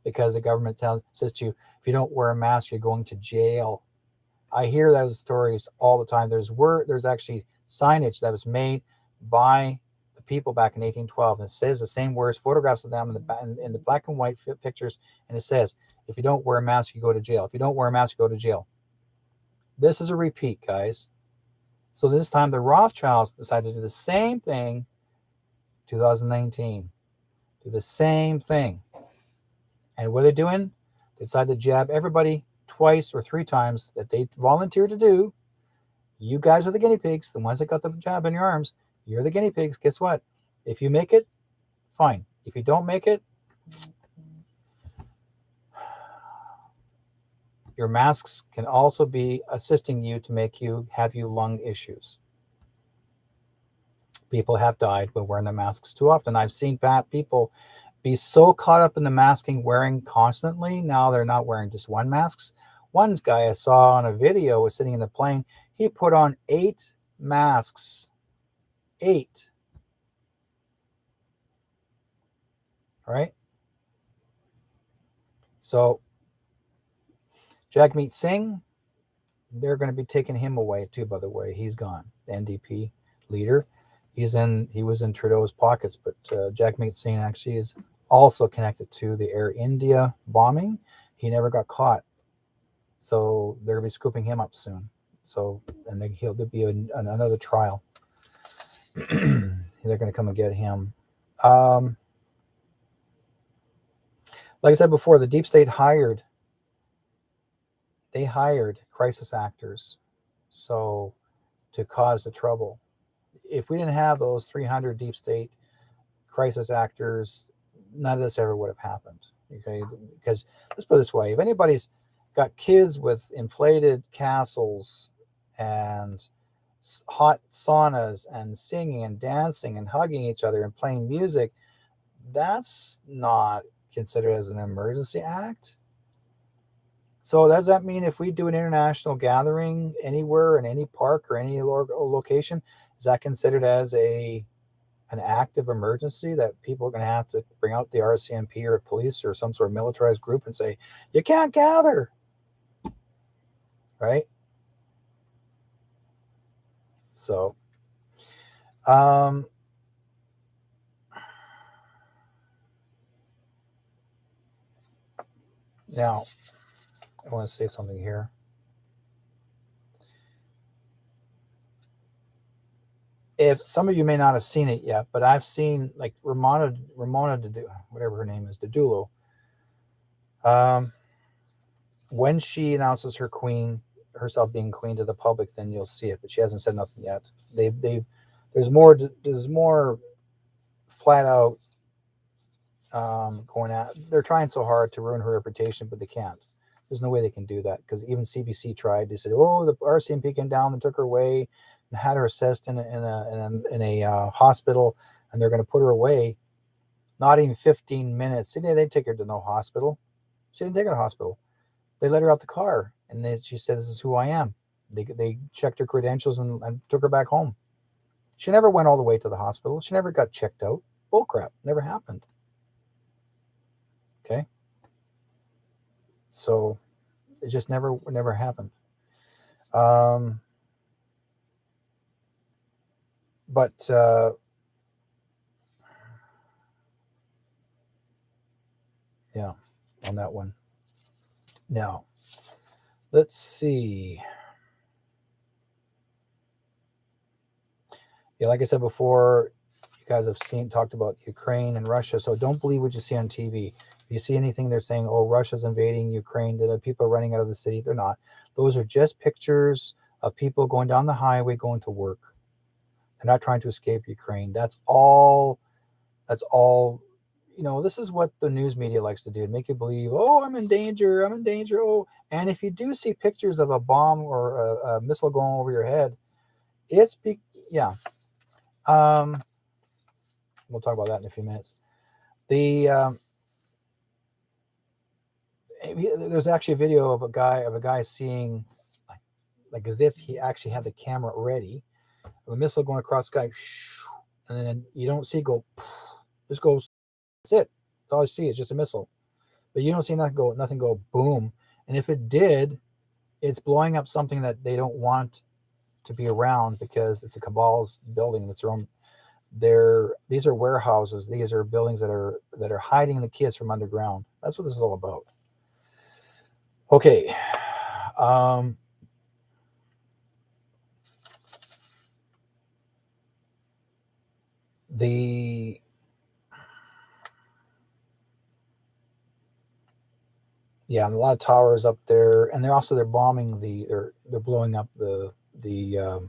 [SPEAKER 2] Because the government says to you, if you don't wear a mask, you're going to jail. I hear those stories all the time. There's actually signage that was made by the people back in 1812, and it says the same words, photographs of them in the black and white pictures, and it says, if you don't wear a mask, you go to jail. If you don't wear a mask, you go to jail. This is a repeat, guys. So this time the Rothschilds decided to do the same thing, 2019. Do the same thing. And what are they doing? They decided to jab everybody twice or 3 times that they volunteered to do. You guys are the guinea pigs, the ones that got the jab in your arms. You're the guinea pigs. Guess what? If you make it, fine. If you don't make it, your masks can also be assisting you to make you have lung issues. People have died by wearing the masks too often. I've seen people be so caught up in the masking, wearing constantly. Now they're not wearing just one mask. One guy I saw on a video was sitting in the plane. He put on 8 masks. 8. Right? So Jagmeet Singh, they're going to be taking him away too, by the way. He's gone. The NDP leader. He was in Trudeau's pockets, but Jagmeet Singh actually is also connected to the Air India bombing. He never got caught. So they're going to be scooping him up soon. So, and then there'll be another trial. They're going to come and get him. Like I said before, the deep state hired crisis actors so to cause the trouble. If we didn't have those 300 deep state crisis actors, none of this ever would have happened. Okay, because let's put it this way: if anybody's got kids with inflated castles and hot saunas and singing and dancing and hugging each other and playing music, that's not considered as an emergency act. So does that mean if we do an international gathering anywhere in any park or any location, is that considered as an act of emergency that people are going to have to bring out the RCMP or police or some sort of militarized group and say, you can't gather, right? So, now I want to say something here. If some of you may not have seen it yet, but I've seen like Ramona, whatever her name is, Didulo. When she announces herself being queen to the public, then you'll see it. But she hasn't said nothing yet. There's more flat out going at. They're trying so hard to ruin her reputation, but they can't. There's no way they can do that because even CBC tried. They said, "Oh, the RCMP came down and took her away and had her assessed in a hospital, and they're going to put her away." Not even 15 minutes. They didn't take her to no hospital. She didn't take her to hospital. They let her out the car, and she said, "This is who I am." They checked her credentials and took her back home. She never went all the way to the hospital. She never got checked out. Bullcrap. Never happened. Okay. So it just never happened. But yeah, on that one. Now, let's see. Yeah, like I said before, you guys have talked about Ukraine and Russia. So don't believe what you see on TV. If you see anything, they're saying, "Oh, Russia's invading Ukraine. The people are running out of the city." They're not. Those are just pictures of people going down the highway going to work. They're not trying to escape Ukraine. That's all. This is what the news media likes to do, make you believe, "Oh, I'm in danger. I'm in danger." Oh, and if you do see pictures of a bomb or a missile going over your head, yeah. We'll talk about that in a few minutes. There's actually a video of a guy seeing like as if he actually had the camera ready, a missile going across the sky, and then you don't see it go, just goes. That's it. That's all you see. It's just a missile, but you don't see nothing go boom. And if it did, it's blowing up something that they don't want to be around because it's a cabal's building. That's their own. These are warehouses. These are buildings that are hiding the kids from underground. That's what this is all about. Okay. Um, the yeah, and a lot of towers up there, and they're bombing they're blowing up the the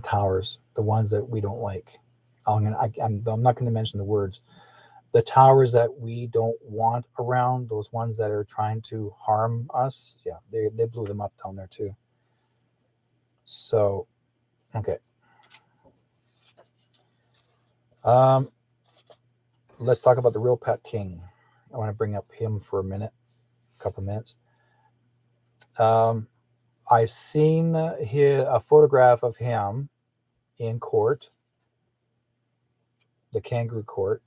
[SPEAKER 2] towers, the ones that we don't like. I'm not going to mention the words. The towers that we don't want around, those ones that are trying to harm us, yeah, they blew them up down there too. So, okay. Um, let's talk about the real Pet King. I want to bring up him for a minute, a couple minutes. Um, I've seen a photograph of him in court, the kangaroo court.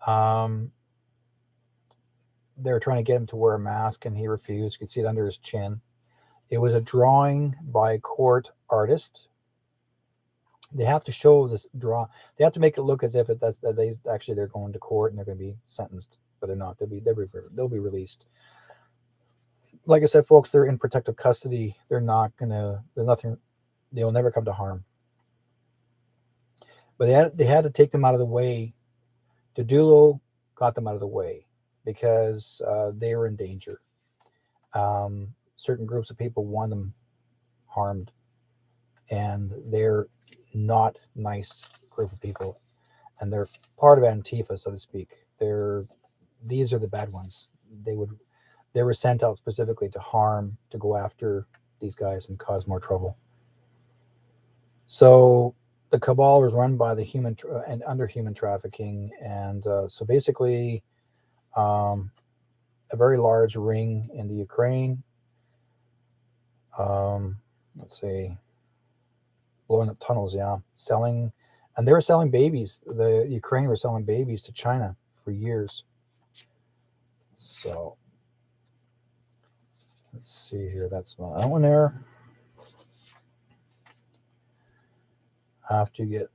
[SPEAKER 2] Um, they were trying to get him to wear a mask, and he refused. You could see it under his chin. It was a drawing by a court artist. They have to show this draw. They have to make it look as if they're going to court and they're going to be sentenced, but they're not. They'll be released. Like I said, folks, they're in protective custody. They're not gonna. There's nothing. They will never come to harm. But they had to take them out of the way. Dedulo got them out of the way because they were in danger. Certain groups of people want them harmed, and they're not nice group of people, and they're part of Antifa, so to speak. These are the bad ones. They were sent out specifically to harm, to go after these guys and cause more trouble. So the cabal was run by the human and under human trafficking, and so basically, a very large ring in the Ukraine. Let's see, blowing up tunnels, yeah, selling, and they were selling babies. The Ukraine were selling babies to China for years. So let's see here. That's that one there. After you get,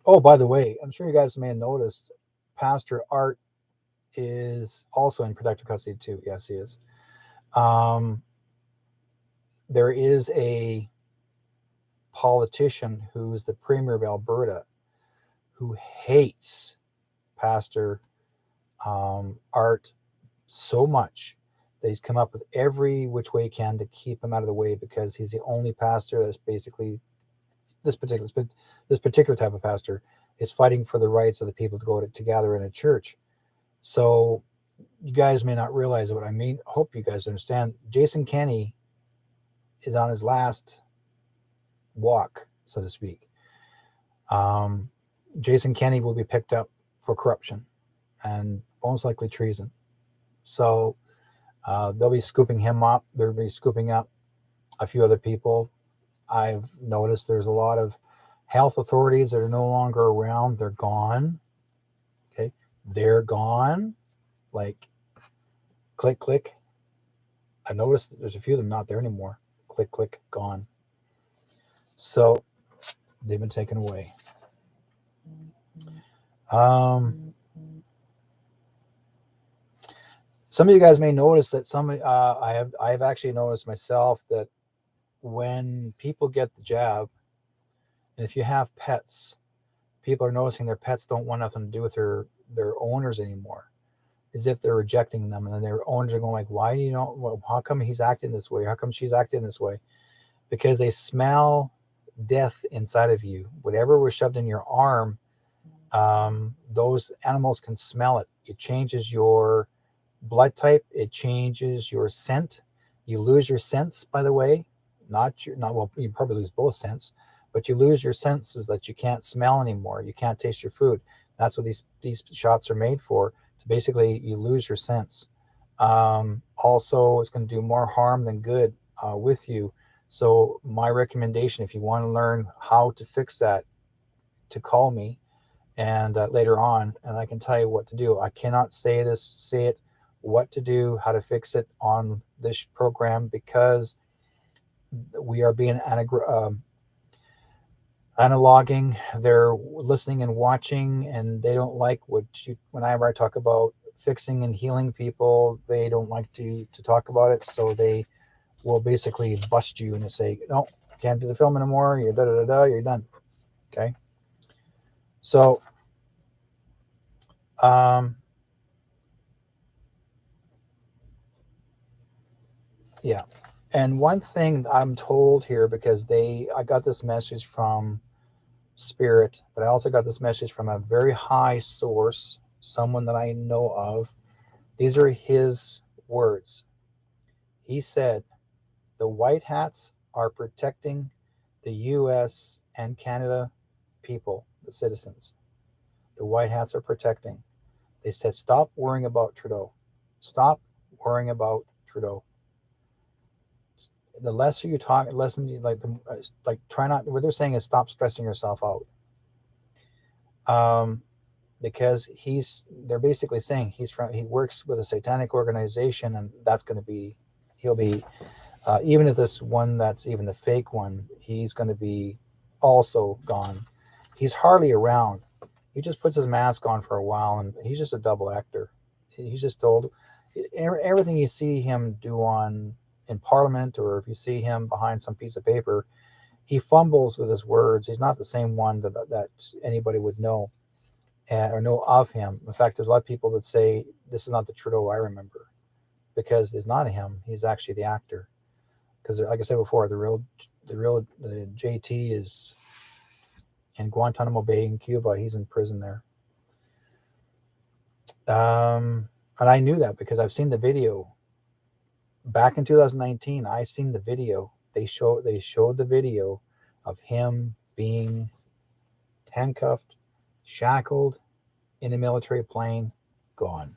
[SPEAKER 2] oh, by the way, I'm sure you guys may have noticed, Pastor Art is also in protective custody too. Yes, he is. There is a politician who's the premier of Alberta who hates Pastor Art so much that he's come up with every which way he can to keep him out of the way, because he's the only pastor that's basically this particular type of pastor is fighting for the rights of the people to go to gather in a church. So you guys may not realize what I mean. Hope you guys understand. Jason Kenney is on his last walk, so to speak. Jason Kenney will be picked up for corruption and most likely treason. So they'll be scooping him up. They'll be scooping up a few other people. I've noticed there's a lot of health authorities that are no longer around. They're gone. Okay. They're gone. Like, click, click. I noticed that there's a few of them not there anymore. Click, click, gone. So they've been taken away. Some of you guys may notice that I have actually noticed myself that when people get the jab, and if you have pets, people are noticing their pets don't want nothing to do with their owners anymore, as if they're rejecting them, and then their owners are going like, why do you know? Well, how come he's acting this way? How come she's acting this way? Because they smell death inside of you. Whatever was shoved in your arm, those animals can smell it. It changes your blood type. It changes your scent. You lose your sense, by the way. Not well. You probably lose both scents, but you lose your senses that you can't smell anymore. You can't taste your food. That's what these shots are made for. To basically, you lose your sense. Also, it's going to do more harm than good with you. So my recommendation, if you want to learn how to fix that, to call me and later on, and I can tell you what to do. I cannot say it, what to do, how to fix it on this program, because we are being analoging. They're listening and watching, and they don't like whenever I talk about fixing and healing people, they don't like to talk about it. So they will basically bust you and say, no, can't do the film anymore. You're you're done. Okay. So, um, yeah. And one thing I'm told here, because I got this message from Spirit, but I also got this message from a very high source, someone that I know of. These are his words. He said, the white hats are protecting the US and Canada people, the citizens. The white hats are protecting. They said, stop worrying about Trudeau. Stop worrying about Trudeau. The lesser you talk, like try not. What they're saying is stop stressing yourself out. Because they're basically saying he works with a satanic organization, and that's going to be, he'll be, even if this one that's even the fake one, he's going to be also gone. He's hardly around. He just puts his mask on for a while, and he's just a double actor. He's just told everything you see him do in Parliament, or if you see him behind some piece of paper, he fumbles with his words. He's not the same one that anybody would know or know of him. In fact, there's a lot of people that say this is not the Trudeau I remember, because it's not him. He's actually the actor. Because, like I said before, the JT is in Guantanamo Bay in Cuba. He's in prison there. And I knew that because I've seen the video. Back in 2019, I seen the video. They showed the video of him being handcuffed, shackled, in a military plane, gone.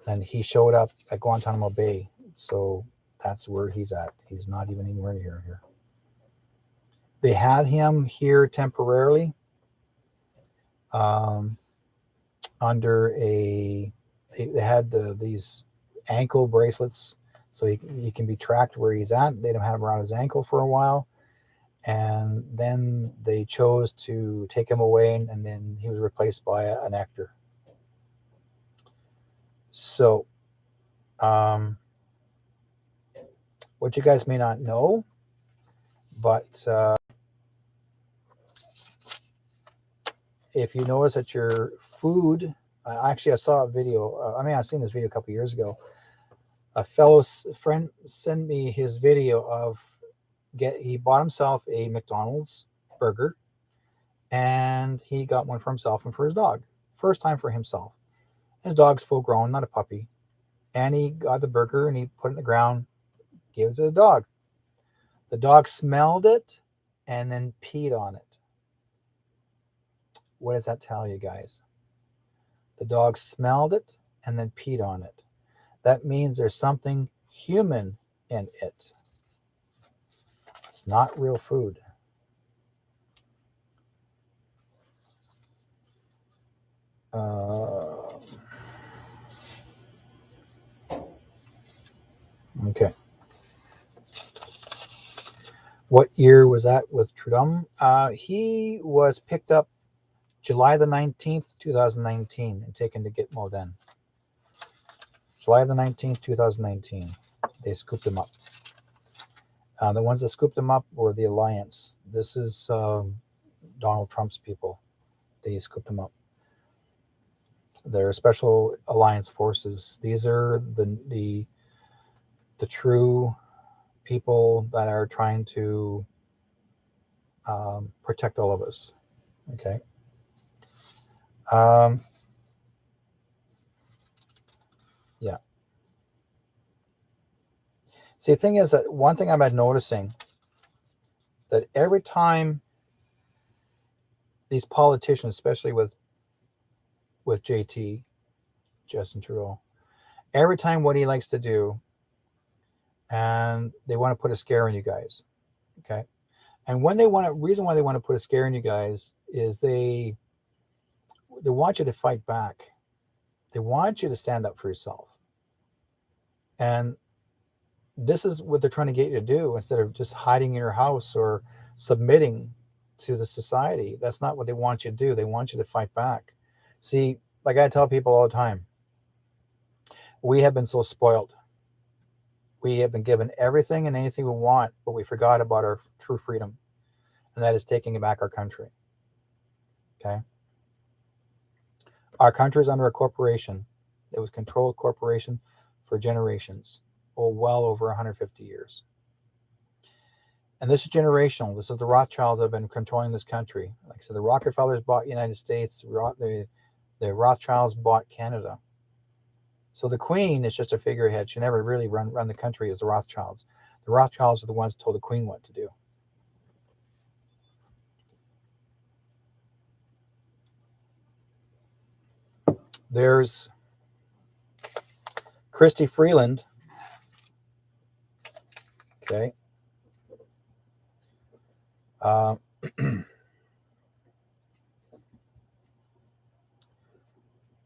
[SPEAKER 2] And he showed up at Guantanamo Bay. So that's where he's at. He's not even anywhere near here. They had him here temporarily, under they had these ankle bracelets, so he can be tracked where he's at. They don't have him around his ankle for a while. And then they chose to take him away, and then he was replaced by an actor. So, what you guys may not know, but if you notice that your food, actually, I saw a video. I've seen this video a couple years ago. A fellow friend sent me his video of he bought himself a McDonald's burger, and he got one for himself and for his dog. First time for himself. His dog's full grown, not a puppy. And he got the burger and he put it in the ground, gave it to the dog. The dog smelled it and then peed on it. What does that tell you guys? The dog smelled it and then peed on it. That means there's something human in it. It's not real food. Okay. What year was that with Trudeau? He was picked up July the 19th, 2019, and taken to Gitmo then. July the 19th, 2019. They scooped him up. The ones that scooped him up were the Alliance. This is Donald Trump's people. They scooped him up. They're special alliance forces. These are the true people that are trying to protect all of us. Okay. Yeah. See, the thing is that one thing I've been noticing, that every time these politicians, especially with JT, Justin Trudeau, every time what he likes to do, and they want to put a scare in you guys. Okay. And when reason why they want to put a scare in you guys is they want you to fight back. They want you to stand up for yourself. And This is what they're trying to get you to do instead of just hiding in your house or submitting to the society. That's not what they want you to do. They want you to fight back. See, like I tell people all the time, we have been so spoiled. We have been given everything and anything we want, but we forgot about our true freedom, and that is taking back our country. Okay? Our country is under a corporation. It was controlled corporation for generations, well over 150 years. And this is generational. This is the Rothschilds that have been controlling this country. Like I said, the Rockefellers bought the United States. The Rothschilds bought Canada. So the Queen is just a figurehead. She never really run the country as the Rothschilds. The Rothschilds are the ones that told the Queen what to do. There's Christy Freeland. Okay.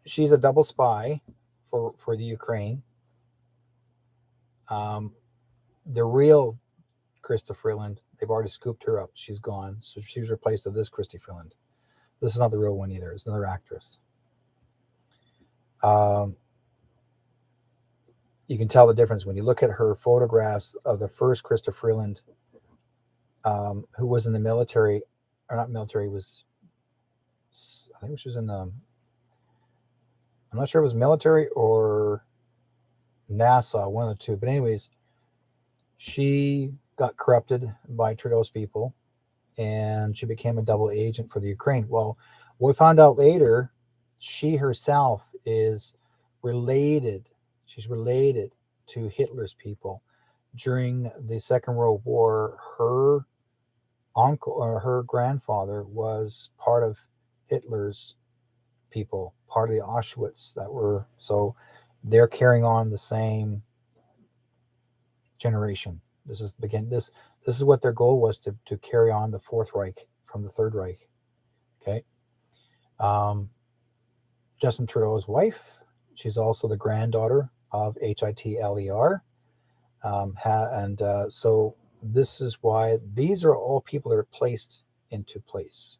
[SPEAKER 2] She's a double spy for the Ukraine. The real Krista Freeland, they've already scooped her up. She's gone. So she was replaced with this Christy Freeland. This is not the real one either. It's another actress. You can tell the difference when you look at her photographs of the first Krista Freeland, who was in the military, or not military, was, I think she was in the, I'm not sure if it was military or NASA, one of the two. But anyways, she got corrupted by Trudeau's people, and she became a double agent for the Ukraine. Well, we found out later, she herself is related. She's related to Hitler's people. During the Second World War, her uncle or her grandfather was part of Hitler's people, part of the Auschwitz that were, so they're carrying on the same generation. This is what their goal was, to carry on the Fourth Reich from the Third Reich. Okay. Justin Trudeau's wife, she's also the granddaughter of Hitler. So this is why these are all people that are placed into place.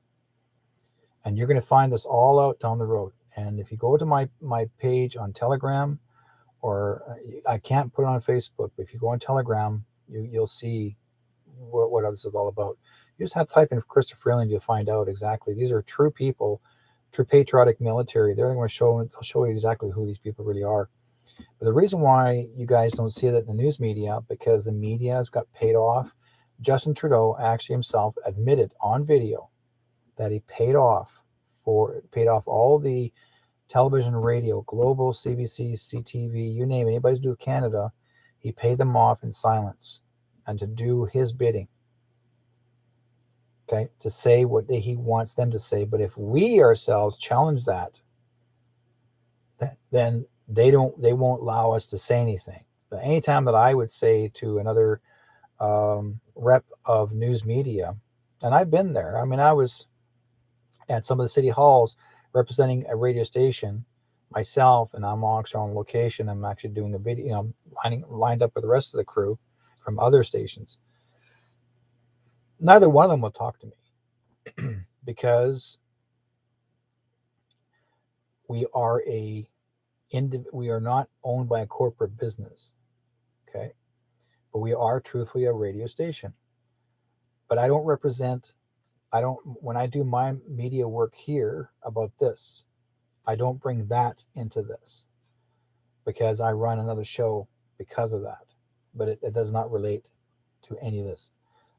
[SPEAKER 2] And you're going to find this all out down the road. And if you go to my page on Telegram, or I can't put it on Facebook, but if you go on Telegram, you'll see what this is all about. You just have to type in Christopher Freeland, you'll find out exactly. These are true people, true patriotic military. They're going to they'll show you exactly who these people really are. But the reason why you guys don't see that in the news media, because the media has got paid off. Justin Trudeau actually himself admitted on video that he paid off all the television, radio, Global, CBC, CTV, you name it, anybody to do with Canada, he paid them off in silence and to do his bidding. Okay, to say what he wants them to say. But if we ourselves challenge that, then they won't allow us to say anything. But anytime that I would say to another rep of news media, and I've been there. I mean, I was at some of the city halls representing a radio station myself, and I'm actually on location. I'm actually doing a video, lined up with the rest of the crew from other stations. Neither one of them will talk to me because we are not owned by a corporate business, okay? But we are truthfully a radio station. But I don't represent. When I do my media work here about this, I don't bring that into this because I run another show because of that. But it does not relate to any of this.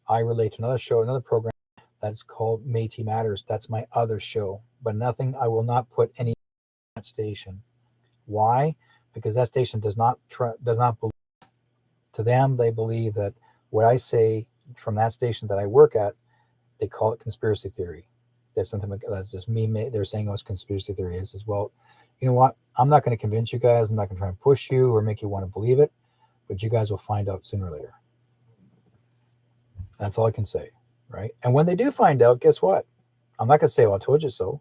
[SPEAKER 2] I relate to another show, another program that's called Métis Matters. That's my other show. But nothing, I will not put any on that station. Why? Because that station does not believe. To them, they believe that what I say from that station that I work at, they call it conspiracy theory. That's something that's just me. They're saying, oh, it's conspiracy theory. Is as well. You know what? I'm not going to convince you guys. I'm not going to try and push you or make you want to believe it. But you guys will find out sooner or later. That's all I can say, right? And when they do find out, guess what? I'm not going to say, well, I told you so.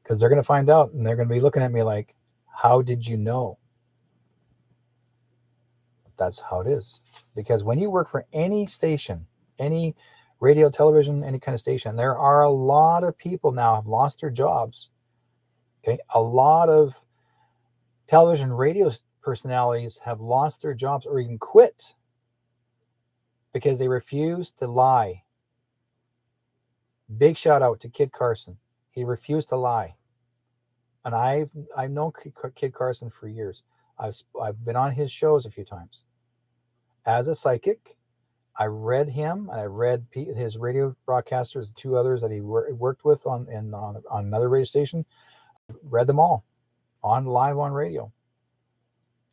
[SPEAKER 2] Because they're going to find out, and they're going to be looking at me like, how did you know? That's how it is. Because when you work for any station, any radio, television, any kind of station, there are a lot of people now have lost their jobs. Okay. A lot of television, radio personalities have lost their jobs or even quit because they refuse to lie. Big shout out to Kid Carson. He refused to lie. And I've known Kid Carson for years. I've been on his shows a few times. As a psychic, I read him and I read his radio broadcasters, two others that he worked with on another radio station. Read them all live on radio.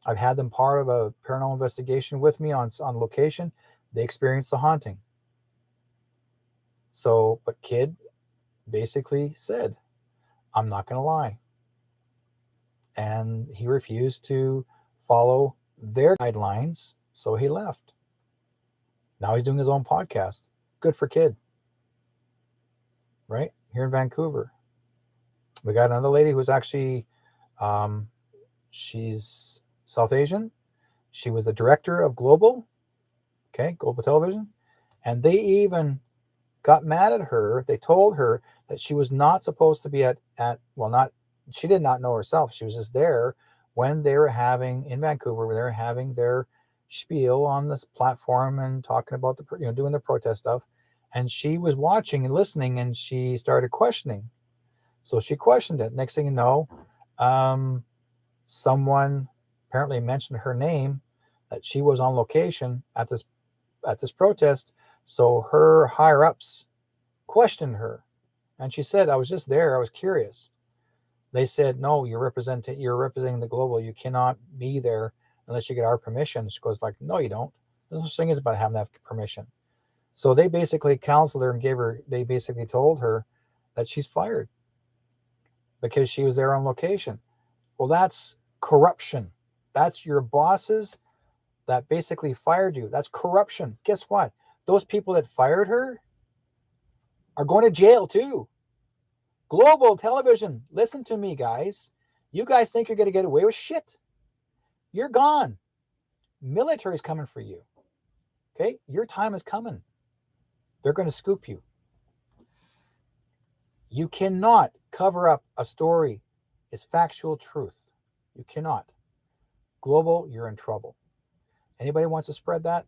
[SPEAKER 2] I've had them part of a paranormal investigation with me on location. They experienced the haunting. So, but Kid basically said, I'm not going to lie. And he refused to follow their guidelines, so he left. Now he's doing his own podcast. Good for Kid. Right? Here in Vancouver. We got another lady who's actually, she's South Asian. She was the director of Global Television. And they even got mad at her. They told her that she was not supposed to be she did not know herself. She was just there when they were having, in Vancouver, they were having their spiel on this platform and talking about doing the protest stuff. And she was watching and listening, and she started questioning. So she questioned it. Next thing you know, someone apparently mentioned her name, that she was on location at this protest. So her higher ups questioned her, and she said, "I was just there. I was curious." They said, "No, you're representing the Global. You cannot be there unless you get our permission." She goes like, "No, you don't. There's no such thing as about having to have permission." So they basically counseled her and they basically told her that she's fired because she was there on location. Well, that's corruption. That's your bosses that basically fired you. That's corruption. Guess what? Those people that fired her are going to jail too. Global television, listen to me, guys. You guys think you're going to get away with shit? You're gone. Military's coming for you. Okay? Your time is coming. They're going to scoop you. You cannot cover up a story. It's factual truth. You cannot. Global, you're in trouble. Anybody wants to spread that?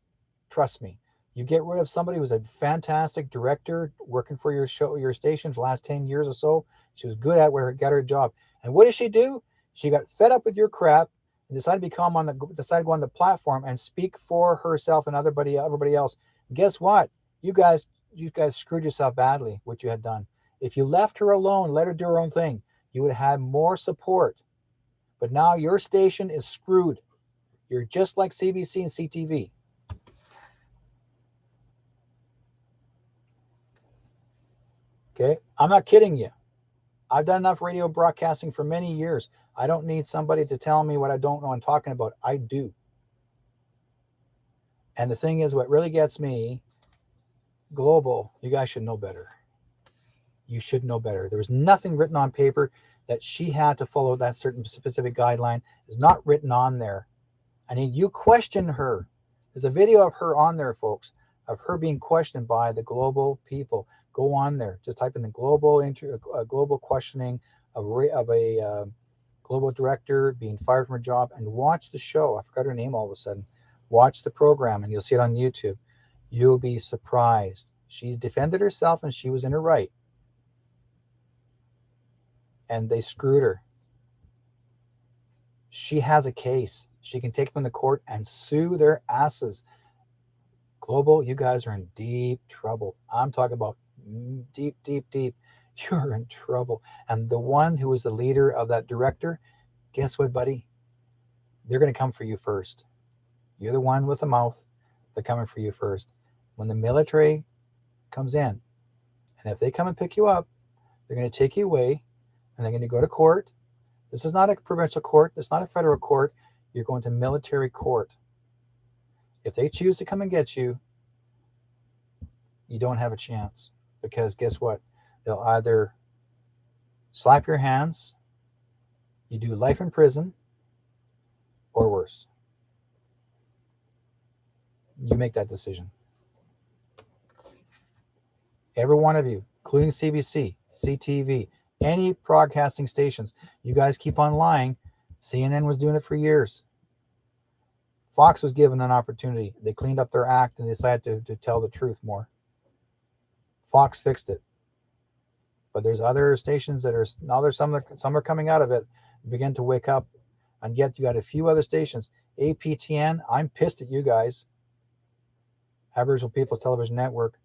[SPEAKER 2] Trust me. You get rid of somebody who's a fantastic director working for your show, your station for the last 10 years or so. She was good at where got her job. And what did she do? She got fed up with your crap and decided to go on the platform and speak for herself and everybody else. And guess what? You guys screwed yourself badly, what you had done. If you left her alone, let her do her own thing, you would have had more support. But now your station is screwed. You're just like CBC and CTV. Okay, I'm not kidding you. I've done enough radio broadcasting for many years. I don't need somebody to tell me what I don't know I'm talking about. I do. And the thing is, what really gets me, Global, you guys should know better. You should know better. There was nothing written on paper that she had to follow that certain specific guideline. It's not written on there. I mean, you question her. There's a video of her on there, folks, of her being questioned by the Global people. Go on there. Just type in the global questioning of a global director being fired from her job, and watch the show. I forgot her name all of a sudden. Watch the program, and you'll see it on YouTube. You'll be surprised. She defended herself, and she was in her right. And they screwed her. She has a case. She can take them to court and sue their asses. Global, you guys are in deep trouble. I'm talking about deep. You're in trouble. And the one who was the leader of that director, guess what, buddy? They're going to come for you first. You're the one with the mouth. They're coming for you first. When the military comes in, and if they come and pick you up, they're going to take you away, and they're going to go to court. This is not a provincial court. It's not a federal court. You're going to military court. If they choose to come and get you, you don't have a chance. Because guess what? They'll either slap your hands, you do life in prison, or worse. You make that decision. Every one of you, including CBC, CTV, any broadcasting stations, you guys keep on lying. CNN was doing it for years. Fox was given an opportunity. They cleaned up their act and decided to tell the truth more. Fox fixed it. But there's other stations that are, now there's some are coming out of it, begin to wake up. And yet you got a few other stations. APTN, I'm pissed at you guys. Aboriginal People's Television Network.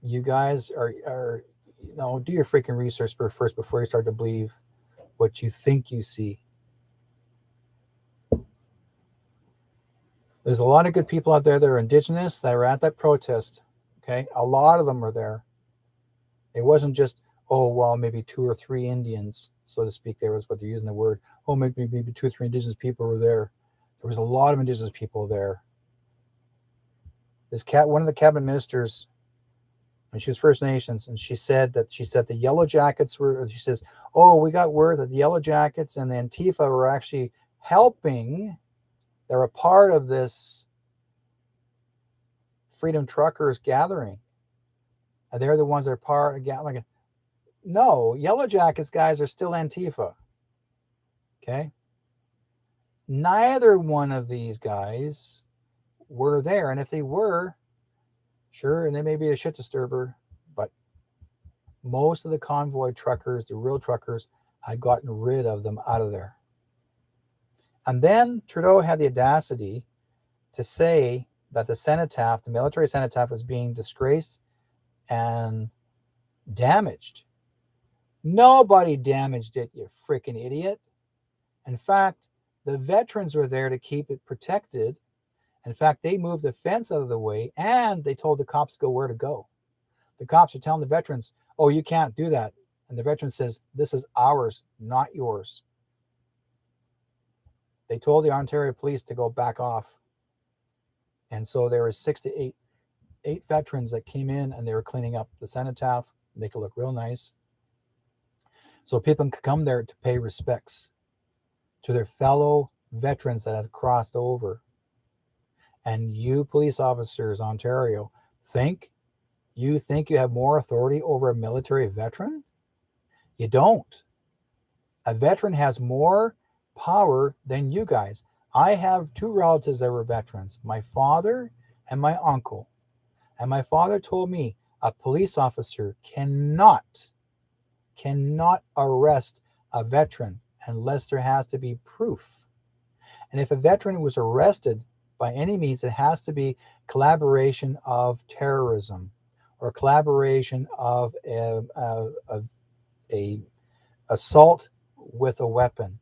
[SPEAKER 2] You guys are do your freaking research first before you start to believe what you think you see. There's a lot of good people out there that are Indigenous that are at that protest. Okay, a lot of them are there. It wasn't just, oh, well, maybe 2 or 3 Indians, so to speak. There was what they're using the word. Oh, maybe 2 or 3 Indigenous people were there. There was a lot of Indigenous people there. One of the cabinet ministers, and she was First Nations, and she said the Yellow Jackets were, she says, oh, we got word that the Yellow Jackets and the Antifa were actually helping. They're a part of this Freedom Truckers gathering. And they're the ones that are part of gathering. No, Yellow Jackets guys are still Antifa. Okay? Neither one of these guys were there. And if they were, sure, and they may be a shit disturber, but most of the convoy truckers, the real truckers, had gotten rid of them out of there. And then Trudeau had the audacity to say that the cenotaph, the military cenotaph, was being disgraced and damaged. Nobody damaged it, you freaking idiot. In fact, the veterans were there to keep it protected. In fact, they moved the fence out of the way and they told the cops to go where to go. The cops are telling the veterans, oh, you can't do that. And the veteran says, this is ours, not yours. They told the Ontario police to go back off. And so there were 6 to 8 veterans that came in and they were cleaning up the cenotaph, make it look real nice. So people could come there to pay respects to their fellow veterans that had crossed over. And you police officers, Ontario, think you have more authority over a military veteran? You don't. A veteran has more power than you guys. I have 2 relatives that were veterans, my father and my uncle. And my father told me a police officer cannot arrest a veteran unless there has to be proof. And if a veteran was arrested by any means, it has to be collaboration of terrorism or collaboration of a assault with a weapon.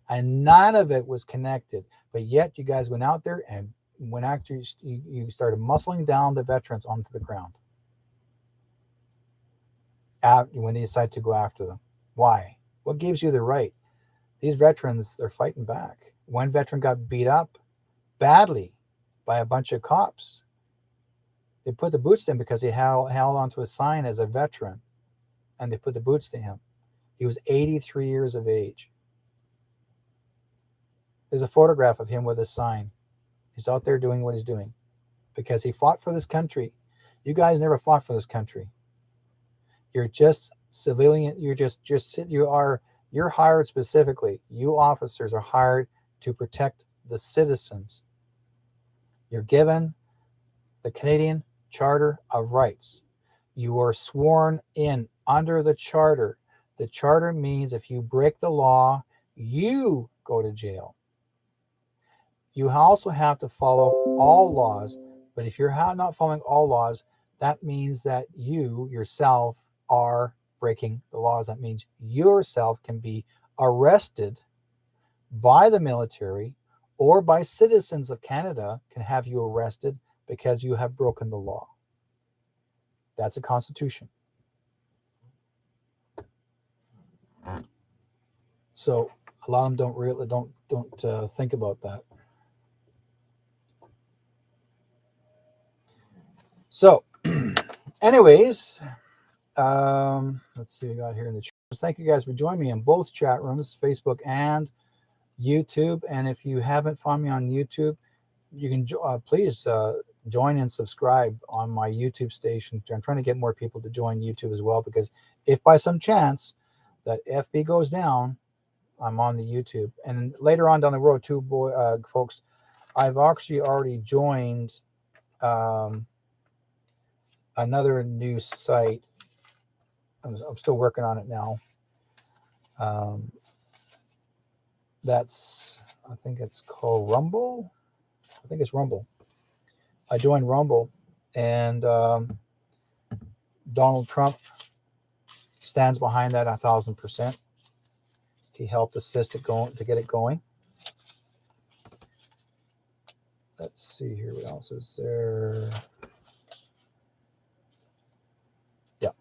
[SPEAKER 2] And none of it was connected. But yet you guys went out there and went after, you started muscling down the veterans onto the ground when they decided to go after them. Why? What gives you the right? These veterans, they're fighting back. One veteran got beat up badly by a bunch of cops. They put the boots to him because he held onto a sign as a veteran, and they put the boots to him. He was 83 years of age. There's a photograph of him with a sign. He's out there doing what he's doing because he fought for this country. You guys never fought for this country. You're just civilian. You're hired specifically. You officers are hired to protect the citizens. You're given the Canadian Charter of Rights. You are sworn in under the Charter. The Charter means if you break the law, you go to jail. You also have to follow all laws, but if you're not following all laws, that means that you yourself are breaking the laws. That means yourself can be arrested by the military or by citizens of Canada can have you arrested because you have broken the law. That's a constitution. So a lot of them don't think about that. So, anyways, let's see what we got here in the chat. Thank you guys for joining me in both chat rooms, Facebook and YouTube. And if you haven't found me on YouTube, you can please join and subscribe on my YouTube station. I'm trying to get more people to join YouTube as well, because if by some chance that FB goes down, I'm on the YouTube. And later on down the road too, folks, I've actually already joined another new site. I'm still working on it now. I think it's called Rumble. I think it's Rumble. I joined Rumble, and Donald Trump stands behind that 1,000%. He helped assist it going to get it going. Let's see here. What else is there? Yeah.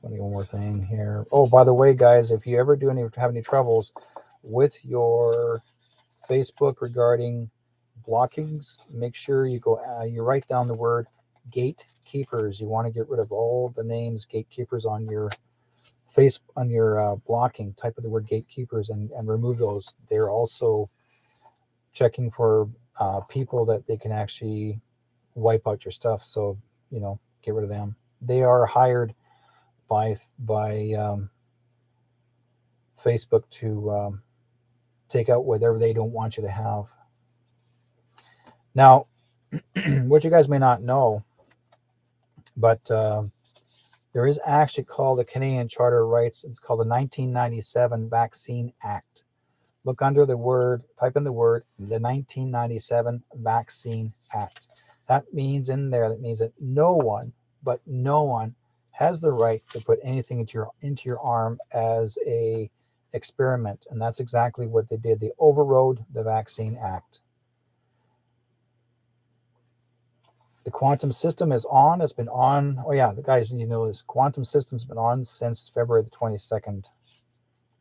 [SPEAKER 2] One more thing here. Oh, by the way, guys, if you ever have any troubles with your Facebook regarding blockings, make sure you you write down the word gatekeepers. You want to get rid of all the names gatekeepers on your blocking. Type of the word gatekeepers and remove those. They're also checking for people that they can actually wipe out your stuff. So get rid of them. They are hired by Facebook to take out whatever they don't want you to have. Now, what you guys may not know, but there is actually called the Canadian Charter of Rights. It's called the 1997 Vaccine Act. Look under the word, type in the word, the 1997 Vaccine Act. That means that no one has the right to put anything into your arm as a experiment. And that's exactly what they did. They overrode the Vaccine Act. The quantum system is on. It's been on. Oh yeah, the guys, this quantum system's been on since February the 22nd.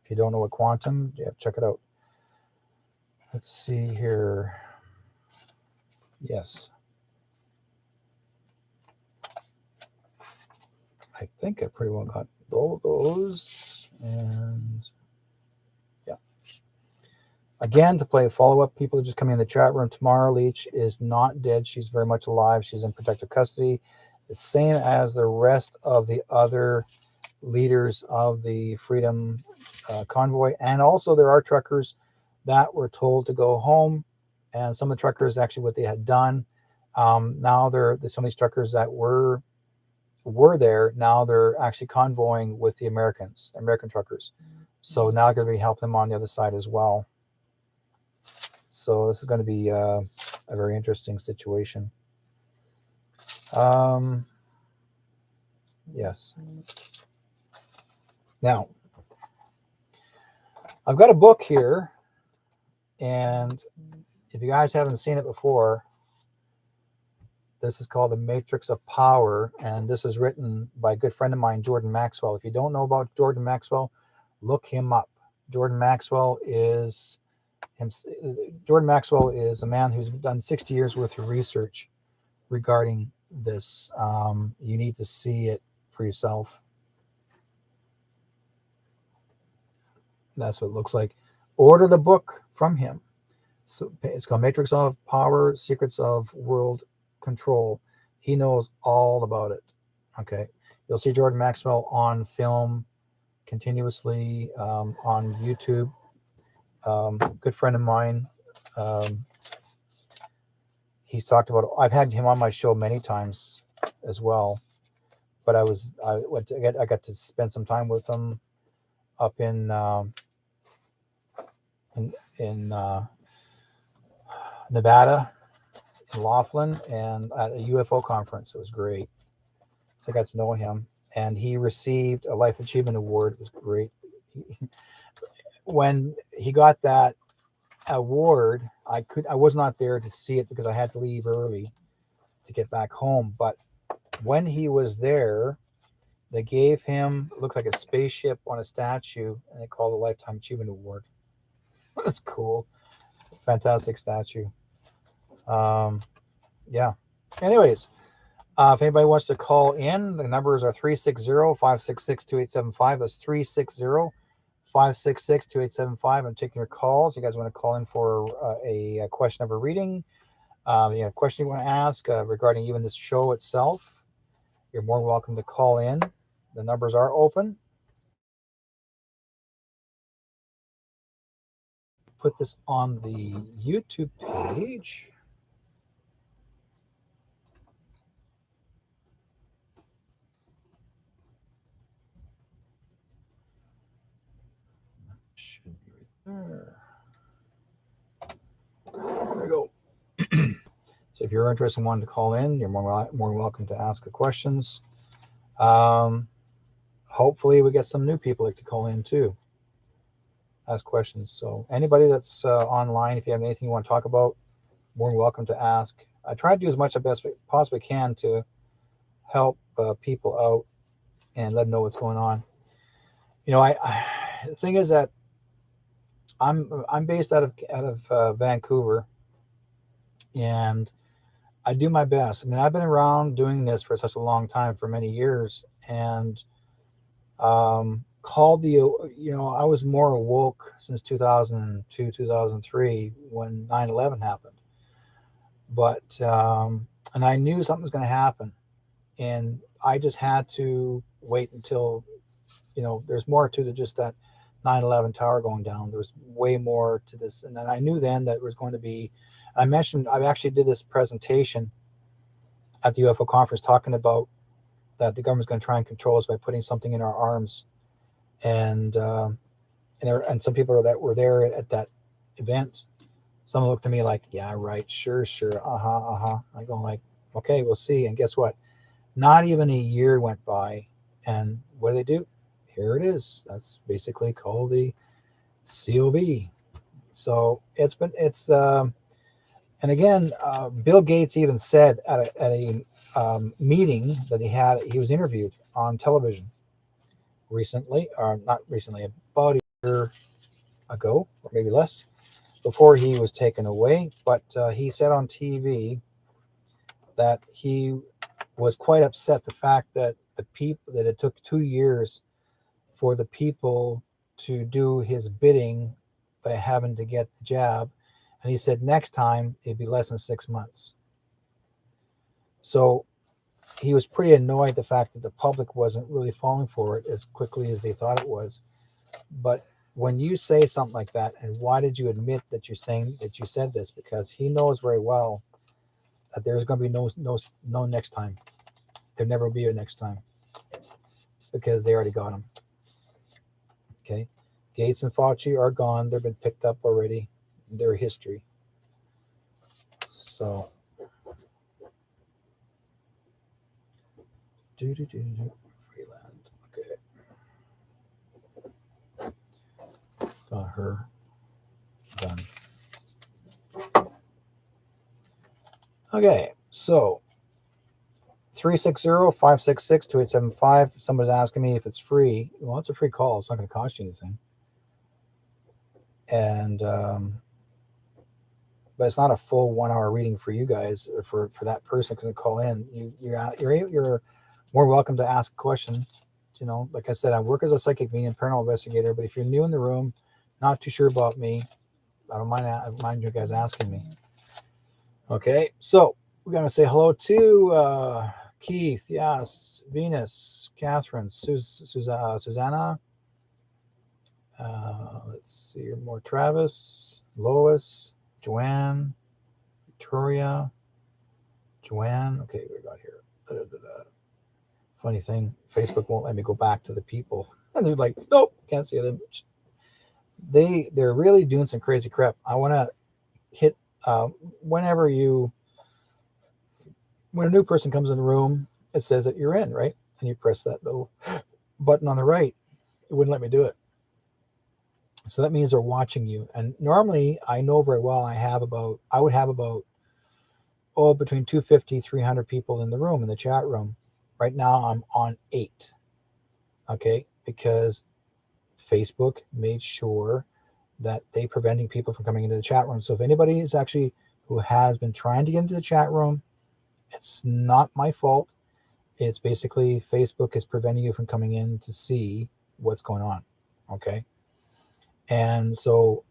[SPEAKER 2] If you don't know what quantum, check it out. Let's see here. Yes. I think I pretty well got all those. And yeah. Again, to play a follow-up, people are just coming in the chat room. Tamara Leach is not dead. She's very much alive. She's in protective custody, the same as the rest of the other leaders of the Freedom Convoy. And also there are truckers that were told to go home. And some of the truckers, actually what they had done, now there's some of these truckers that were there. Now they're actually convoying with the American truckers. So now they're going to be helping them on the other side as well. So this is going to be a very interesting situation. Yes. Now, I've got a book here, and if you guys haven't seen it before, this is called The Matrix of Power, and this is written by a good friend of mine, Jordan Maxwell. If you don't know about Jordan Maxwell, look him up. Jordan Maxwell is a man who's done 60 years worth of research regarding this. You need to see it for yourself. That's what it looks like. Order the book from him. So it's called Matrix of Power, Secrets of World Control. He knows all about it. Okay. You'll see Jordan Maxwell on film continuously on YouTube. Good friend of mine. He's talked about, I've had him on my show many times as well, but I got to spend some time with him up in Nevada, in Laughlin, and at a UFO conference. It was great. So I got to know him, and he received a Life Achievement Award. It was great. When he got that award, I was not there to see it because I had to leave early to get back home. But when he was there, they gave him, it looked like a spaceship on a statue, and they called it a Lifetime Achievement Award. That's cool. Fantastic statue. Yeah. Anyways, If anybody wants to call in, the numbers are 360-566-2875. That's 360-566-2875. I'm taking your calls. You guys want to call in for a question of a reading, a question you want to ask regarding even this show itself, you're more welcome to call in. The numbers are open. Put this on the YouTube page. Should be right there. There we go. So if you're interested in wanting to call in, you're more welcome to ask the questions. Hopefully we get some new people like to call in too, ask questions. So anybody that's online, if you have anything you want to talk about, more than welcome to ask. I try to do as much as I best possibly can to help people out and let them know what's going on. You know, the thing is that I'm based out of Vancouver, and I do my best. I mean, I've been around doing this for such a long time, for many years, and called the, I was more awoke since 2002, 2003 when 9/11 happened. But, and I knew something was going to happen, and I just had to wait until, there's more to just that 9/11 tower going down. There's way more to this. And then I knew then that it was going to be, I actually did this presentation at the UFO conference talking about that the government's going to try and control us by putting something in our arms. And some people that were there at that event, someone looked at me like, yeah, right, sure, I go like, okay, we'll see. And guess what? Not even a year went by, and what do? Here it is. That's basically called the COV. So and again, Bill Gates even said at a meeting that he was interviewed on television recently, or not recently, about a year ago, or maybe less, before he was taken away. But he said on TV that he was quite upset the fact that it took 2 years for the people to do his bidding by having to get the jab. And he said next time it'd be less than 6 months. So he was pretty annoyed the fact that the public wasn't really falling for it as quickly as they thought it was. But when you say something like that, and why did you admit that you said this? Because he knows very well that there's going to be no next time. There'll never be a next time, because they already got him. Okay, Gates and Fauci are gone. They've been picked up already. They're history. So, Freeland. Okay, got her done. Okay, so 360-566-2875. Somebody's asking me if it's free. Well, it's a free call. It's not going to cost you anything. And but it's not a full 1 hour reading for you guys, or for that person who's going to call in. You're more welcome to ask a question. Like I said, I work as a psychic medium, paranormal investigator. But if you're new in the room, not too sure about me, I don't mind you guys asking me. Okay, so we're going to say hello to Keith, yes, Venus, Catherine, Susanna. Let's see more. Travis, Lois, Joanne, Victoria, Joanne. Okay, we got here. Funny thing, Facebook won't let me go back to the people. And they're like, nope, can't see them. They're really doing some crazy crap. I want to hit when a new person comes in the room, it says that you're in, right? And you press that little button on the right. It wouldn't let me do it. So that means they're watching you. And normally I know very well I would have about between 250, 300 people in the room, in the chat room. Right now I'm on 8. Okay, because Facebook made sure that they're preventing people from coming into the chat room. So if anybody is who has been trying to get into the chat room It's not my fault. It's basically Facebook is preventing you from coming in to see what's going on. Okay. And so,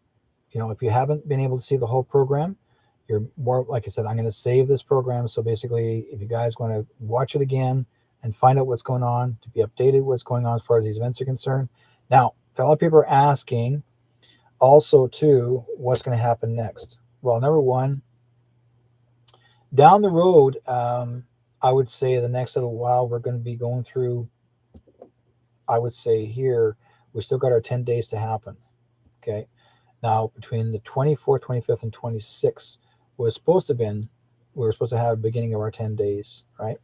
[SPEAKER 2] if you haven't been able to see the whole program, you're more, like I said, I'm going to save this program. So basically, if you guys want to watch it again and find out what's going on, to be updated what's going on as far as these events are concerned. Now, a lot of people are asking also too, what's going to happen next? Well, number one, down the road, I would say the next little while we're going to be going through, I would say here, we still got our 10 days to happen. Okay. Now, between the 24th, 25th, and 26th, we were supposed to have a beginning of our 10 days, right?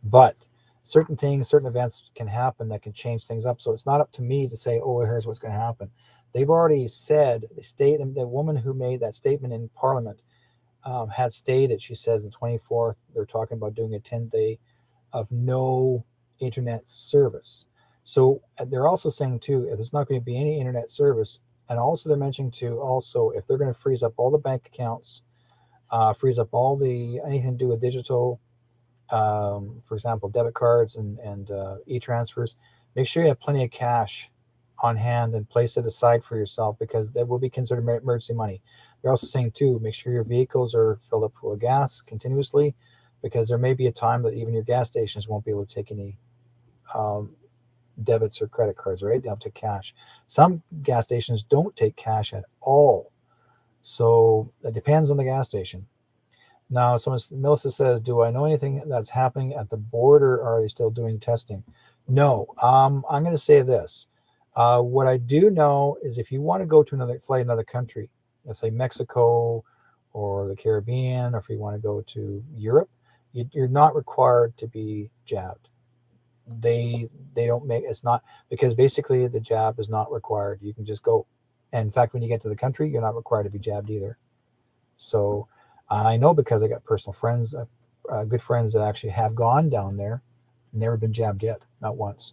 [SPEAKER 2] But certain things, certain events can happen that can change things up. So it's not up to me to say, oh, here's what's going to happen. They've already said, the woman who made that statement in Parliament had stated, she says the 24th, they're talking about doing a 10-day of no internet service. So they're also saying too, if there's not going to be any internet service, and also they're mentioning too, also if they're going to freeze up all the bank accounts, freeze up all the anything to do with digital, for example, debit cards and e-transfers, make sure you have plenty of cash on hand and place it aside for yourself, because that will be considered emergency money. They're also saying too, make sure your vehicles are filled up full of gas continuously, because there may be a time that even your gas stations won't be able to take any um, debits or credit cards, right? They'll take cash. Some gas stations don't take cash at all. So it depends on the gas station. Now, Melissa says, do I know anything that's happening at the border? Or are they still doing testing? No. I'm going to say this. What I do know is if you want to go to fly another country, let's say Mexico or the Caribbean, or if you want to go to Europe, you're not required to be jabbed. They don't make, it's not, because basically the jab is not required. You can just go. And in fact, when you get to the country, you're not required to be jabbed either. So I know, because I got personal friends, good friends that actually have gone down there, never been jabbed yet, not once.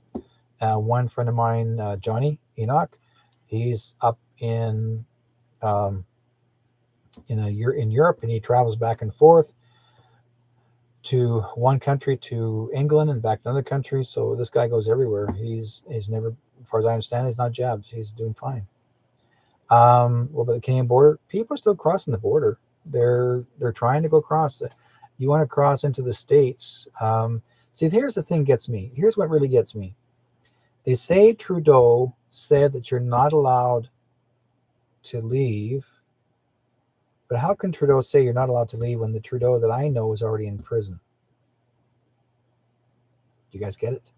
[SPEAKER 2] One friend of mine, Johnny Enoch, he's up um, in Europe, and he travels back and forth to one country, to England, and back to another country. So this guy goes everywhere. He's never, as far as I understand, he's not jabbed. He's doing fine. What about the Canadian border? People are still crossing the border. They're trying to go across. You want to cross into the States. See, here's the thing gets me. Here's what really gets me. They say Trudeau said that you're not allowed to leave. But how can Trudeau say you're not allowed to leave when the Trudeau that I know is already in prison? You guys get it?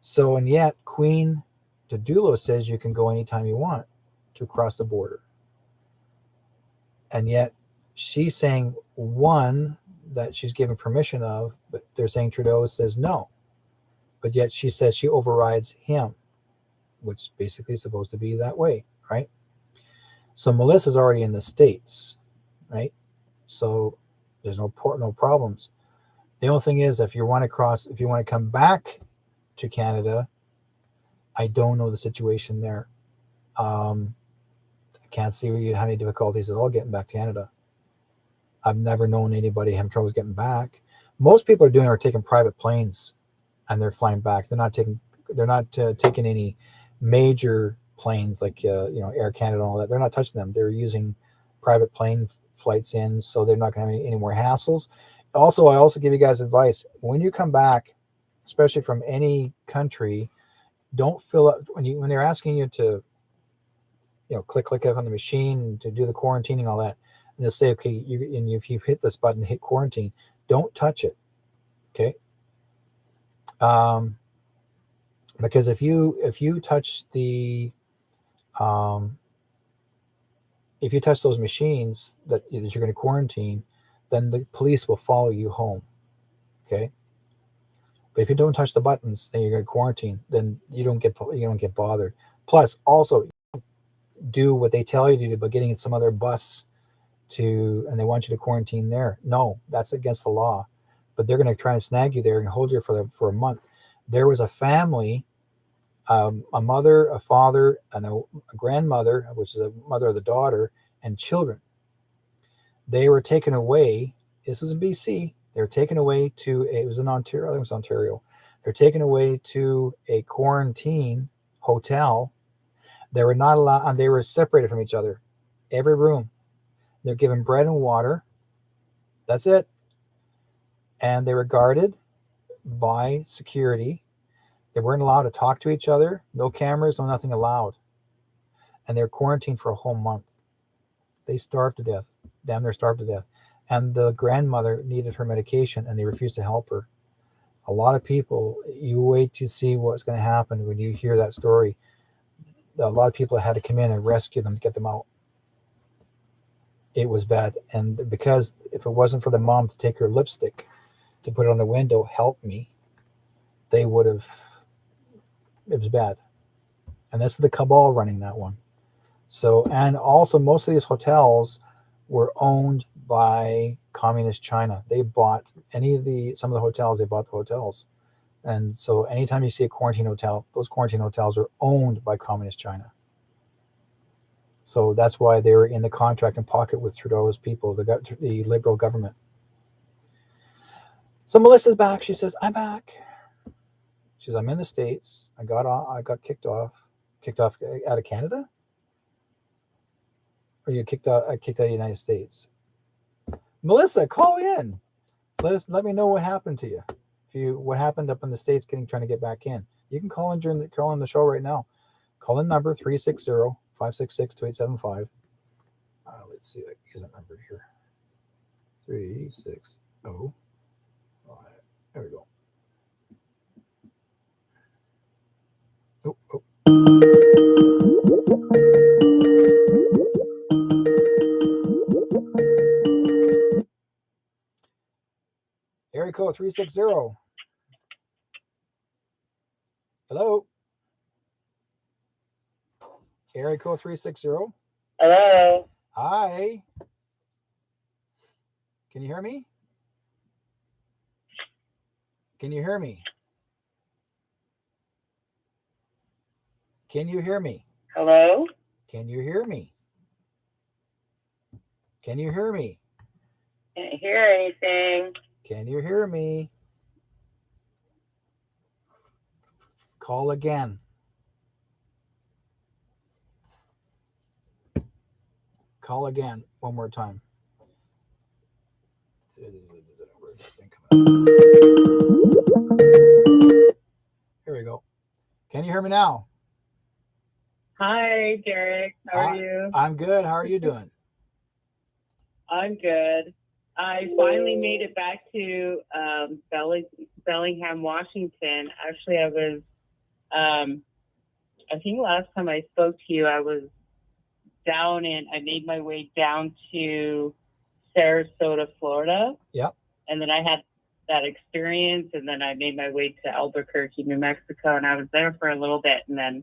[SPEAKER 2] So, and yet Queen Tadulo says you can go anytime you want to cross the border. And yet she's saying, one, that she's given permission of, but they're saying Trudeau says no. But yet she says she overrides him, which basically is supposed to be that way, right? So Melissa's already in the States, right? So there's no problems. The only thing is, if you want to come back to Canada, I don't know the situation there. I can't see you have any difficulties at all getting back to Canada. I've never known anybody having troubles getting back. Most people are taking private planes, and they're flying back. They're not taking any major planes like Air Canada and all that. They're not touching them. They're using private plane flights in, so they're not going to have any more hassles. Also, I also give you guys advice when you come back, especially from any country. Don't fill up when they're asking you to, click on the machine to do the quarantining, all that, and they'll say, okay, if you hit this button, hit quarantine, don't touch it, okay? Because if you touch the if you touch those machines that you're going to quarantine, then the police will follow you home, okay? But if you don't touch the buttons, then you're going to quarantine. Then you don't get bothered. Plus, also do what they tell you to do by getting in some other bus and they want you to quarantine there. No, that's against the law. But they're going to try and snag you there and hold you for a month. There was a family, a mother, a father, and a grandmother, which is a mother of the daughter, and children. They were taken away. This was in BC. They were taken away to it was in Ontario. I think it was Ontario. They're taken away to a quarantine hotel. They were not allowed, and they were separated from each other. Every room. They're given bread and water. That's it. And they were guarded by security. They weren't allowed to talk to each other. No cameras, no nothing allowed. And they're quarantined for a whole month. They starved to death. Damn near starved to death. And the grandmother needed her medication, and they refused to help her. A lot of people, you wait to see what's going to happen when you hear that story. A lot of people had to come in and rescue them to get them out. It was bad. And because if it wasn't for the mom to take her lipstick to put it on the window, help me, they would have, it was bad. And this is the cabal running that one. So, and also most of these hotels were owned by communist China. They bought some of the hotels, they bought the hotels. And so anytime you see a quarantine hotel, those quarantine hotels are owned by communist China. So that's why they were in the contract and pocket with Trudeau's people, the Liberal government. So Melissa's back. She says, I'm back. She says, I'm in the States. I got kicked off out of Canada? Or you kicked out of the United States? Melissa, call in. Let me know what happened to you. What happened up in the States trying to get back in. You can call in call the show right now. Call in number 360-566-2875. Let's see, here's a number here. 360. There we go. Oh. Area code 360. Hello. Area code 360.
[SPEAKER 3] Hello.
[SPEAKER 2] Hi. Can you hear me? Can you hear me? Can you hear me?
[SPEAKER 3] Hello?
[SPEAKER 2] Can you hear me? Can you hear me?
[SPEAKER 3] Can't hear anything.
[SPEAKER 2] Can you hear me? Call again. Call again one more time. Where's that thing coming up? Here we go. Can you hear me now?
[SPEAKER 3] Hi, Derek. How are you?
[SPEAKER 2] I'm good. How are you doing?
[SPEAKER 3] I'm good. I finally made it back to Bellingham, Washington. Actually, I was, I think last time I spoke to you, I was I made my way down to Sarasota, Florida.
[SPEAKER 2] Yep.
[SPEAKER 3] And then I had that experience, and then I made my way to Albuquerque, New Mexico, and I was there for a little bit, and then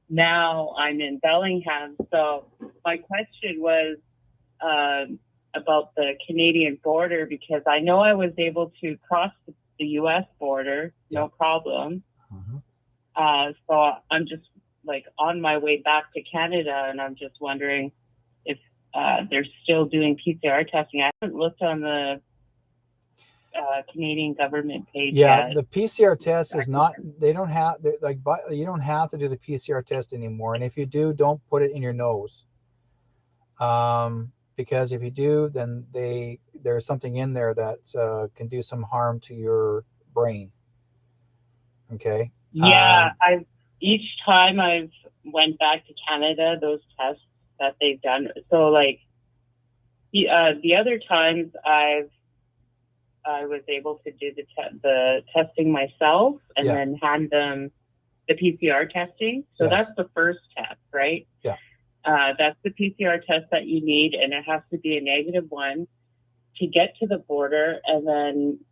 [SPEAKER 3] now I'm in Bellingham. So my question was about the Canadian border, because I know I was able to cross the U.S. border, no problem.
[SPEAKER 2] Mm-hmm.
[SPEAKER 3] So I'm just on my way back to Canada, and I'm just wondering if they're still doing PCR testing. I haven't looked on the Canadian government page yet.
[SPEAKER 2] The PCR test is not, you don't have to do the PCR test anymore. And if you do, don't put it in your nose. Because if you do, then there's something in there that can do some harm to your brain. Okay.
[SPEAKER 3] Yeah. Each time I've went back to Canada, those tests that they've done. So the other times I was able to do the testing myself and then hand them the PCR testing. So that's the first test, right?
[SPEAKER 2] Yeah.
[SPEAKER 3] That's the PCR test that you need, and it has to be a negative one to get to the border. And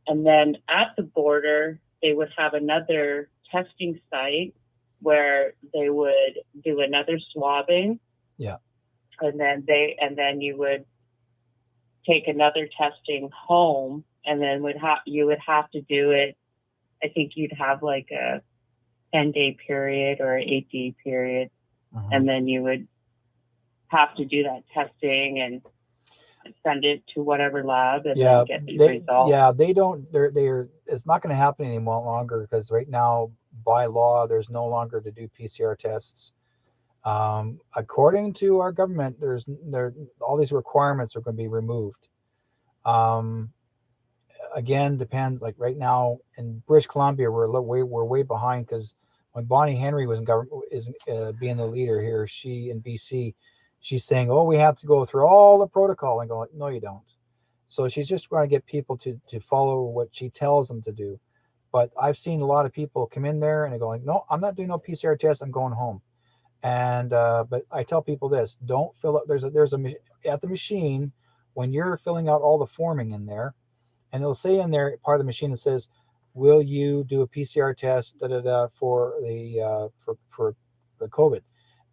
[SPEAKER 3] then at the border, they would have another testing site where they would do another swabbing.
[SPEAKER 2] Yeah. And
[SPEAKER 3] then you would take another testing home, and then you would have to do it. I think you'd have like a 10-day period or an 8-day period, and then you would have to do that testing. And send it to whatever lab and
[SPEAKER 2] Yeah,
[SPEAKER 3] then get the result?
[SPEAKER 2] they don't. They're. It's not going to happen anymore longer because right now, by law, there's no longer to do PCR tests. According to our government, all these requirements are going to be removed. Again, depends. Like right now in British Columbia, we're way behind because when Bonnie Henry was in government, being the leader here, she in BC, she's saying, "Oh, we have to go through all the protocol," and go, "No, you don't." So she's just going to get people to follow what she tells them to do. But I've seen a lot of people come in there and they're going, "No, I'm not doing no PCR test. I'm going home." And but I tell people this: don't fill up. There's a at the machine when you're filling out all the forming in there, and it'll say in there part of the machine that says, "Will you do a PCR test for the for the COVID?"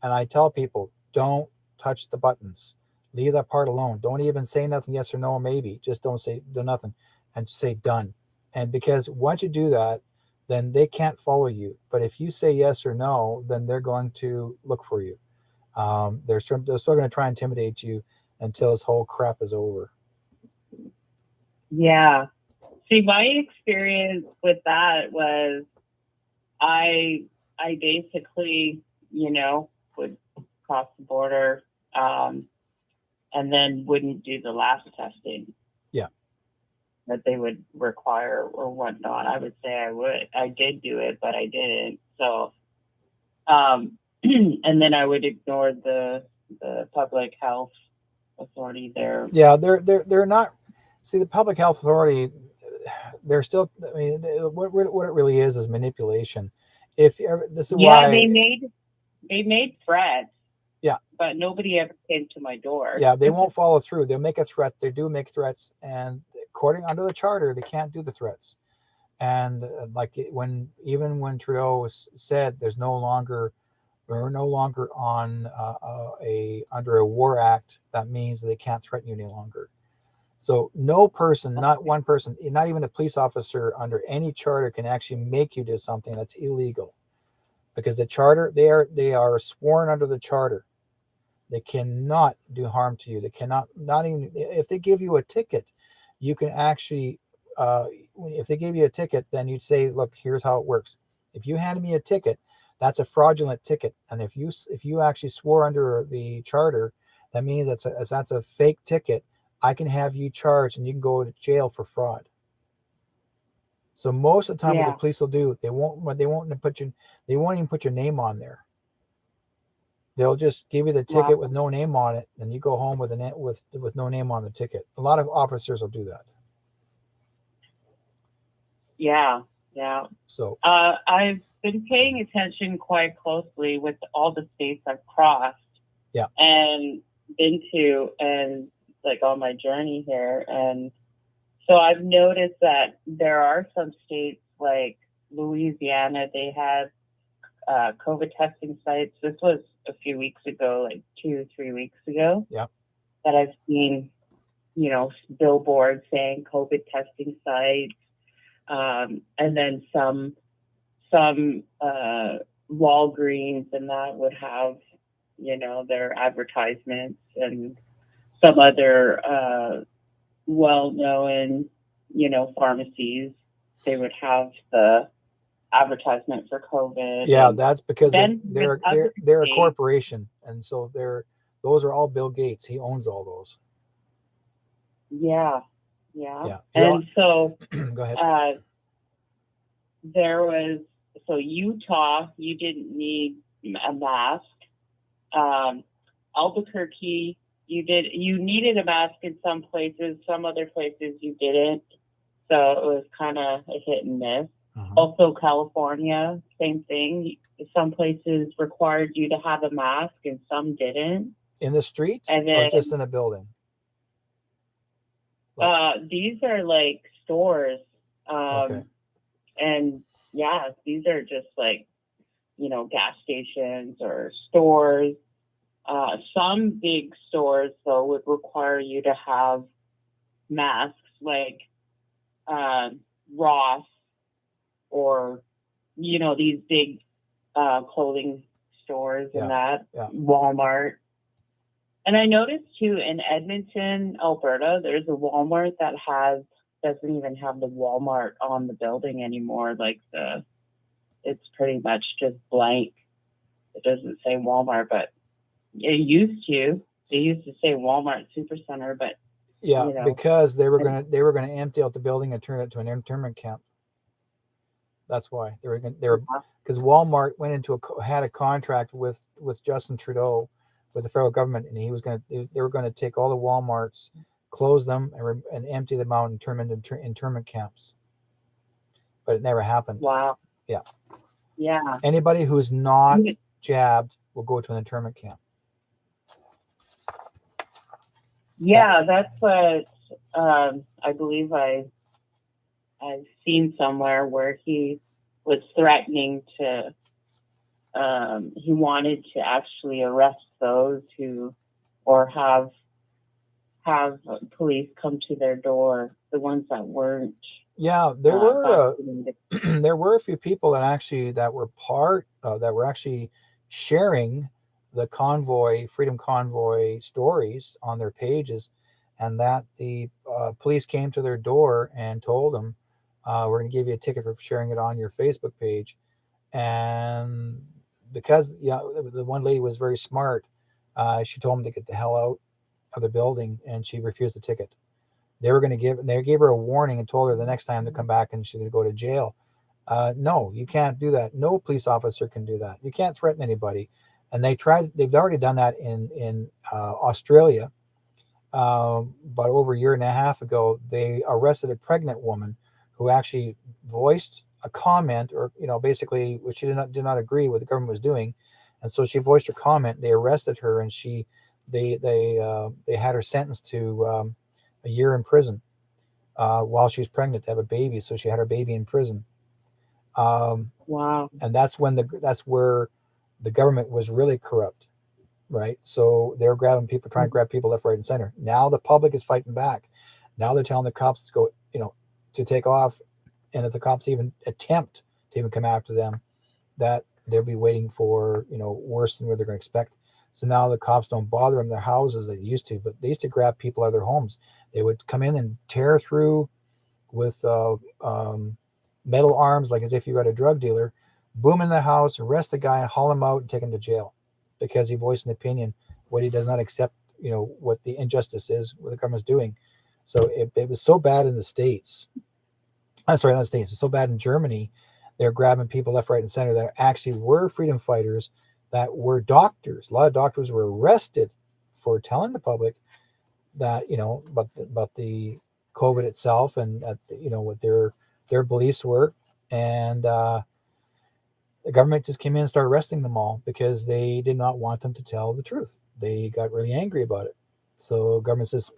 [SPEAKER 2] And I tell people, don't touch the buttons. Leave that part alone. Don't even say nothing, yes or no, or maybe. Just don't do nothing, and just say done. And because once you do that, then they can't follow you. But if you say yes or no, then they're going to look for you. They're still going to try and intimidate you until this whole crap is over.
[SPEAKER 3] Yeah. See, my experience with that was I basically, would cross the border and then wouldn't do the lab testing.
[SPEAKER 2] Yeah.
[SPEAKER 3] That they would require or whatnot. I would say I did do it, but I didn't. So, and then I would ignore the public health authority there.
[SPEAKER 2] Yeah, they're not. See, the public health authority, they're still. I mean, what it really is manipulation. This is why
[SPEAKER 3] they made threats.
[SPEAKER 2] Yeah,
[SPEAKER 3] but nobody ever came to my door.
[SPEAKER 2] Yeah, they won't follow through. They'll make a threat. They do make threats, and according under the charter, they can't do the threats. And when Trudeau said we're no longer on under a war act, that means they can't threaten you any longer. So no person, not one person, not even a police officer under any charter can actually make you do something that's illegal, because the charter, they are sworn under the charter. They cannot do harm to you. They cannot, not even if they give you a ticket, you can actually, if they give you a ticket, then you'd say, look, here's how it works. If you handed me a ticket, that's a fraudulent ticket. And if you actually swore under the charter, that means that's a fake ticket. I can have you charged and you can go to jail for fraud. So most of the time what the police will do, they won't even put your name on there. They'll just give you the ticket with no name on it, and you go home with no name on the ticket. A lot of officers will do that.
[SPEAKER 3] Yeah.
[SPEAKER 2] So
[SPEAKER 3] I've been paying attention quite closely with all the states I've crossed.
[SPEAKER 2] Yeah.
[SPEAKER 3] And been to, and like on my journey here, and so I've noticed that there are some states like Louisiana. They have COVID testing sites. This was a few weeks ago, like 2-3 weeks ago.
[SPEAKER 2] Yeah.
[SPEAKER 3] That I've seen, billboards saying COVID testing sites, and then some Walgreens and that would have, their advertisements, and some other well-known, pharmacies, they would have the advertisement for COVID.
[SPEAKER 2] Yeah, that's because they're a corporation, and so those are all Bill Gates. He owns all those.
[SPEAKER 3] Yeah. And so
[SPEAKER 2] go ahead.
[SPEAKER 3] There was Utah, you didn't need a mask. Albuquerque, you needed a mask in some places, some other places you didn't. So it was kind of a hit and miss. Also, California, same thing. Some places required you to have a mask and some didn't.
[SPEAKER 2] In the street, and then, or just in a building?
[SPEAKER 3] These are like stores.
[SPEAKER 2] Okay.
[SPEAKER 3] And yeah, these are just like, gas stations or stores. Some big stores, though, would require you to have masks, like Ross, or these big clothing stores and that.
[SPEAKER 2] Yeah.
[SPEAKER 3] Walmart. And I noticed too in Edmonton, Alberta, there's a Walmart that doesn't even have the Walmart on the building anymore. Like it's pretty much just blank. It doesn't say Walmart, but it used to. They used to say Walmart Supercenter, but
[SPEAKER 2] Yeah,
[SPEAKER 3] you know,
[SPEAKER 2] because they were gonna empty out the building and turn it to an internment camp. That's why they were because Walmart went into had a contract with Justin Trudeau, with the federal government, and they were going to take all the Walmarts, close them, and empty them out and turn them into internment camps. But it never happened.
[SPEAKER 3] Wow.
[SPEAKER 2] Yeah.
[SPEAKER 3] Yeah.
[SPEAKER 2] Anybody who's not jabbed will go to an internment camp.
[SPEAKER 3] Yeah, that's what I believe I've seen somewhere where he was threatening to. He wanted to actually arrest those who, or have police come to their door, the ones that weren't.
[SPEAKER 2] Yeah, there were a few people that were part of, that were actually sharing the Freedom Convoy stories on their pages, and that the police came to their door and told them, we're going to give you a ticket for sharing it on your Facebook page. And because the one lady was very smart, she told them to get the hell out of the building, and she refused the ticket. They gave her a warning and told her the next time to come back and she's going to go to jail. No, you can't do that. No police officer can do that. You can't threaten anybody. And they've already done that in Australia. But over a year and a half ago, they arrested a pregnant woman who actually voiced a comment, or basically, which she did not agree with the government was doing, and so she voiced her comment. They arrested her, and they had her sentenced to a year in prison while she was pregnant to have a baby. So she had her baby in prison.
[SPEAKER 3] Wow.
[SPEAKER 2] And that's where the government was really corrupt, right? So they're grabbing people, trying to grab people left, right, and center. Now the public is fighting back. Now they're telling the cops to go, to take off. And if the cops even attempt to even come after them, that they'll be waiting for, worse than what they're going to expect. So now the cops don't bother them in their houses like they used to, but they used to grab people out of their homes. They would come in and tear through with metal arms, like as if you were a drug dealer, boom in the house, arrest the guy, haul him out, and take him to jail because he voiced an opinion, what he does not accept, what the injustice is, what the government's doing. So it was so bad in the States. I'm sorry, not the States. It's so bad in Germany. They're grabbing people left, right, and center that actually were freedom fighters, that were doctors. A lot of doctors were arrested for telling the public that, about the COVID itself, and what their beliefs were. And the government just came in and started arresting them all because they did not want them to tell the truth. They got really angry about it. So government says,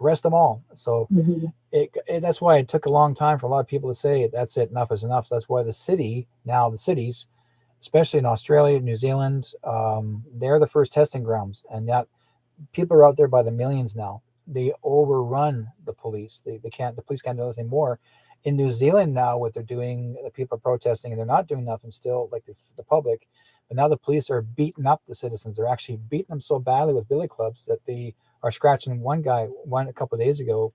[SPEAKER 2] arrest them all. So that's why it took a long time for a lot of people to say, that's it, enough is enough. That's why the cities, especially in Australia, New Zealand, they're the first testing grounds. And that people are out there by the millions now. They overrun the police. The police can't do anything more. In New Zealand now, what they're doing, the people are protesting and they're not doing nothing still, like the public. But now the police are beating up the citizens. They're actually beating them so badly with billy clubs that they are scratching one guy. A couple of days ago,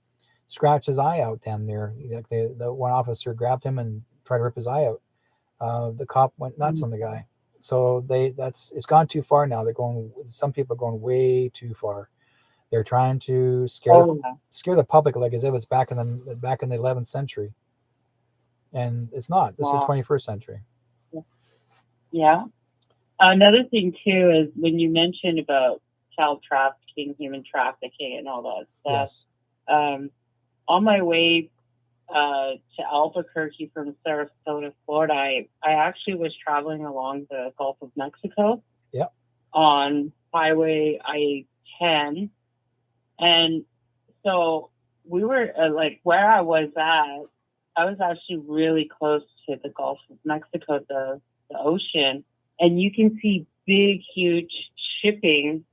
[SPEAKER 2] scratched his eye out down there. Like the one officer grabbed him and tried to rip his eye out. The cop went nuts on the guy. So it's gone too far now. Some people are going way too far. They're trying to scare the public like as if it's back in the 11th century, and it's not. This is the 21st century.
[SPEAKER 3] Yeah. Another thing too is when you mentioned about child trafficking, human trafficking, and all that stuff.
[SPEAKER 2] Yes.
[SPEAKER 3] On my way to Albuquerque from Sarasota, Florida, I actually was traveling along the Gulf of Mexico.
[SPEAKER 2] Yep.
[SPEAKER 3] On Highway I-10. And so we were where I was at, I was actually really close to the Gulf of Mexico, the ocean, and you can see big, huge shipping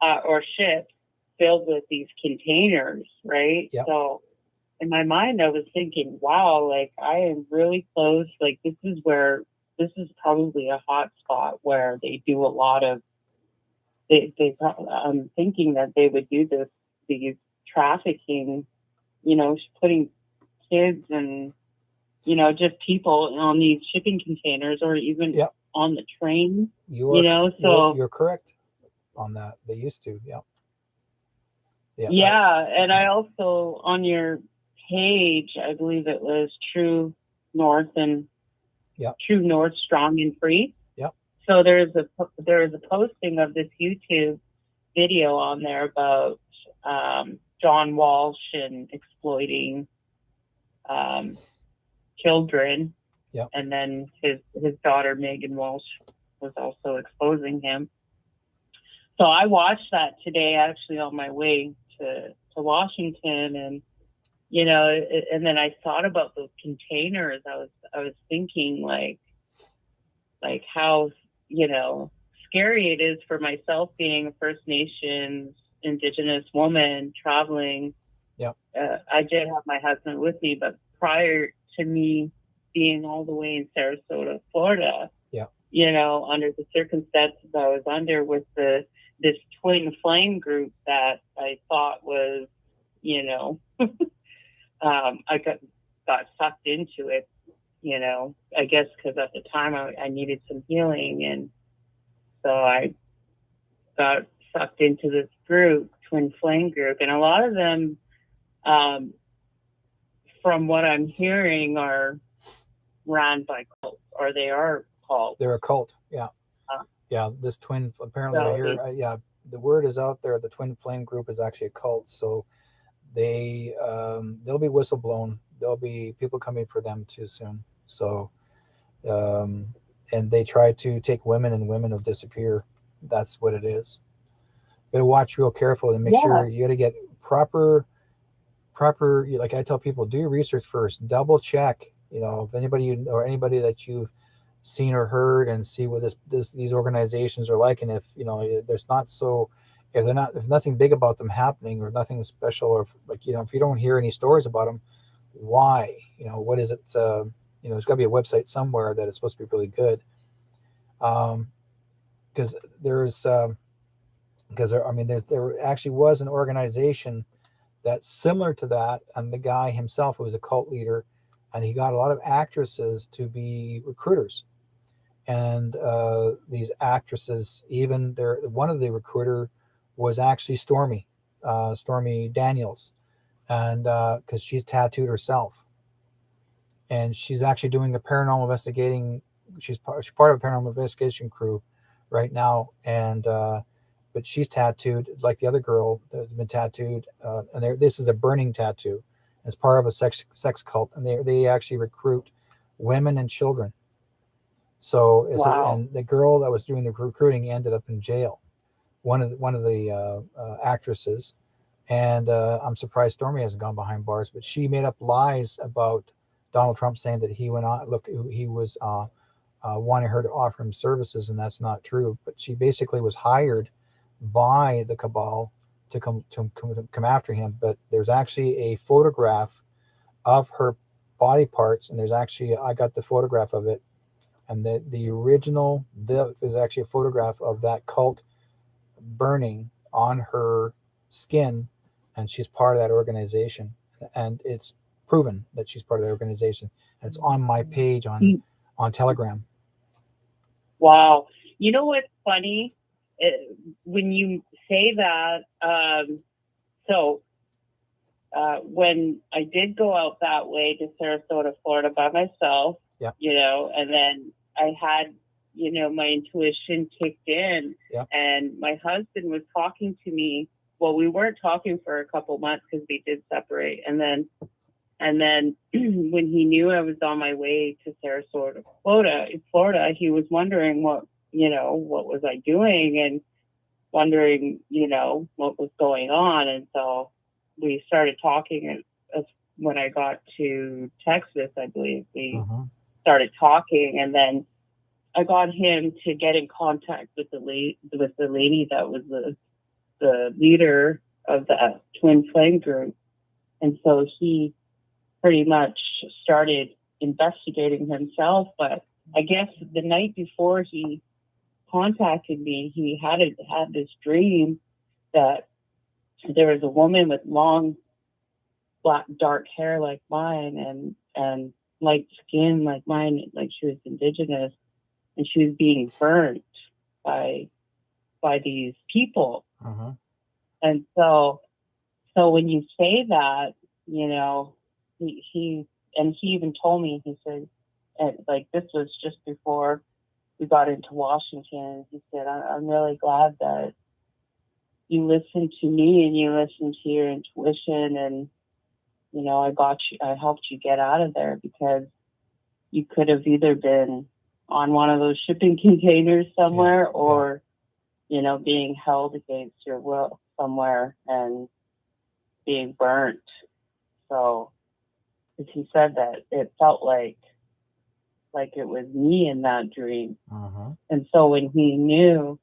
[SPEAKER 3] or ships filled with these containers, right?
[SPEAKER 2] Yep.
[SPEAKER 3] So in my mind, I was thinking, wow, I am really close. This is probably a hot spot where they do a lot of I'm thinking that they would do these trafficking, putting kids and, just people on these shipping containers or even
[SPEAKER 2] Yep.
[SPEAKER 3] on the train,
[SPEAKER 2] you're correct on that. They used to. Yeah.
[SPEAKER 3] Yeah. And I also, on your page, I believe it was True North and True North Strong and Free.
[SPEAKER 2] Yep.
[SPEAKER 3] So there is a posting of this YouTube video on there about John Walsh and exploiting children.
[SPEAKER 2] Yep.
[SPEAKER 3] And then his daughter Megan Walsh was also exposing him. So I watched that today, actually, on my way to Washington, and and then I thought about those containers. I was thinking like how scary it is for myself, being a First Nations Indigenous woman traveling.
[SPEAKER 2] Yeah.
[SPEAKER 3] I did have my husband with me, but prior to me being all the way in Sarasota, Florida, under the circumstances I was under with this twin flame group that I thought was, I got sucked into it, I guess because at the time I needed some healing, and so I got sucked into this group, twin flame group, and a lot of them, from what I'm hearing, are run by cults, or they are cults.
[SPEAKER 2] They're a cult. Yeah. This twin, apparently, the word is out there. The twin flame group is actually a cult. So they'll be whistleblown. There'll be people coming for them too soon. So, and they try to take women, and women will disappear. That's what it is. You gotta watch real careful and make sure you gotta get proper, like I tell people, do your research first, double check, if anybody that you've seen or heard, and see what these organizations are like. And if if nothing big about them happening, or nothing special, or if you don't hear any stories about them, why? What is it? There's got to be a website somewhere that is supposed to be really good. Because there actually was an organization that's similar to that, and the guy himself was a cult leader, and he got a lot of actresses to be recruiters. And these actresses, even one of the recruiter was actually Stormy Daniels, and because she's tattooed herself, and she's actually doing a paranormal investigating. She's part of a paranormal investigation crew right now, and but she's tattooed like the other girl that's been tattooed, and this is a burning tattoo as part of a sex cult, and they actually recruit women and children. So, and the girl that was doing the recruiting ended up in jail. One of the actresses, and I'm surprised Stormy hasn't gone behind bars. But she made up lies about Donald Trump, saying that he was wanting her to offer him services, and that's not true. But she basically was hired by the cabal to come after him. But there's actually a photograph of her body parts, and I got the photograph of it. And the original, there's actually a photograph of that cult burning on her skin, and she's part of that organization. And it's proven that she's part of the organization. And it's on my page on Telegram.
[SPEAKER 3] Wow. You know what's funny? When you say that, when I did go out that way to Sarasota, Florida by myself, and then I had, my intuition kicked in, and my husband was talking to me. Well, we weren't talking for a couple months because we did separate. And then when he knew I was on my way to Sarasota, Florida, he was wondering what was I doing, and wondering, what was going on. And so we started talking when I got to Texas, I believe we started talking, and then I got him to get in contact with the lady that was the leader of the twin flame group. And so he pretty much started investigating himself. But I guess the night before he contacted me, he had this dream that there was a woman with long black dark hair like mine and light skin like mine, like she was indigenous, and she was being burnt by these people. And so when you say that, you know, he even told me, he said, and like this was just before we got into Washington, he said, I'm really glad that you listened to me and you listened to your intuition, and you know, I helped you get out of there, because you could have either been on one of those shipping containers somewhere, or you know, being held against your will somewhere and being burnt. So, because he said that it felt like it was me in that dream. And so when he knew,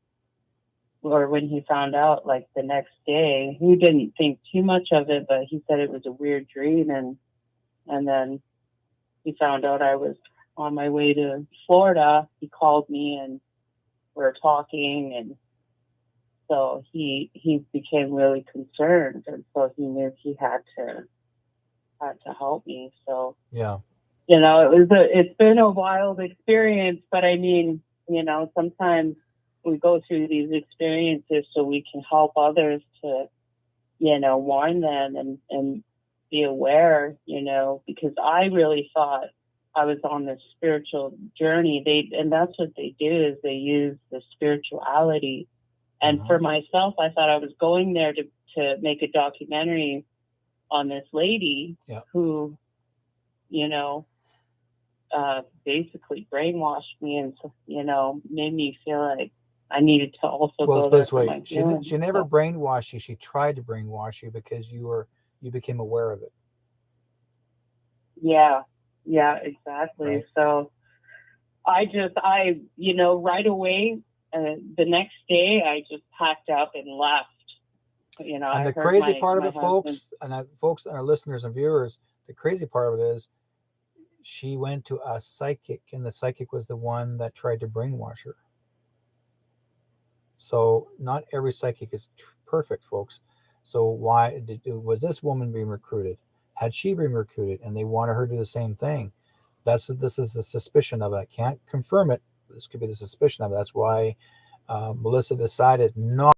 [SPEAKER 3] or when he found out, like the next day, he didn't think too much of it, but he said it was a weird dream. And then he found out I was on my way to Florida. He called me and we were talking, and so he became really concerned, and so he knew he had to help me. So
[SPEAKER 2] yeah,
[SPEAKER 3] you know, it's been a wild experience, but I mean, you know, sometimes we go through these experiences so we can help others to, you know, warn them and be aware, you know, because I really thought I was on this spiritual journey. And that's what they do, is they use the spirituality. And for myself, I thought I was going there to make a documentary on this lady who, you know, basically brainwashed me and, you know, made me feel like I needed to also go there for my healing.
[SPEAKER 2] She never brainwashed you. She tried to brainwash you because you became aware of it.
[SPEAKER 3] Yeah, exactly. Right. So I you know, right away, the next day, I just packed up and left. You know,
[SPEAKER 2] and the crazy part of it, folks, and our listeners and viewers, the crazy part of it is she went to a psychic, and the psychic was the one that tried to brainwash her. So not every psychic is perfect, folks. So why was this woman being recruited? Had she been recruited and they wanted her to do the same thing? This is the suspicion of it. I can't confirm it. This could be the suspicion of it. That's why Melissa decided not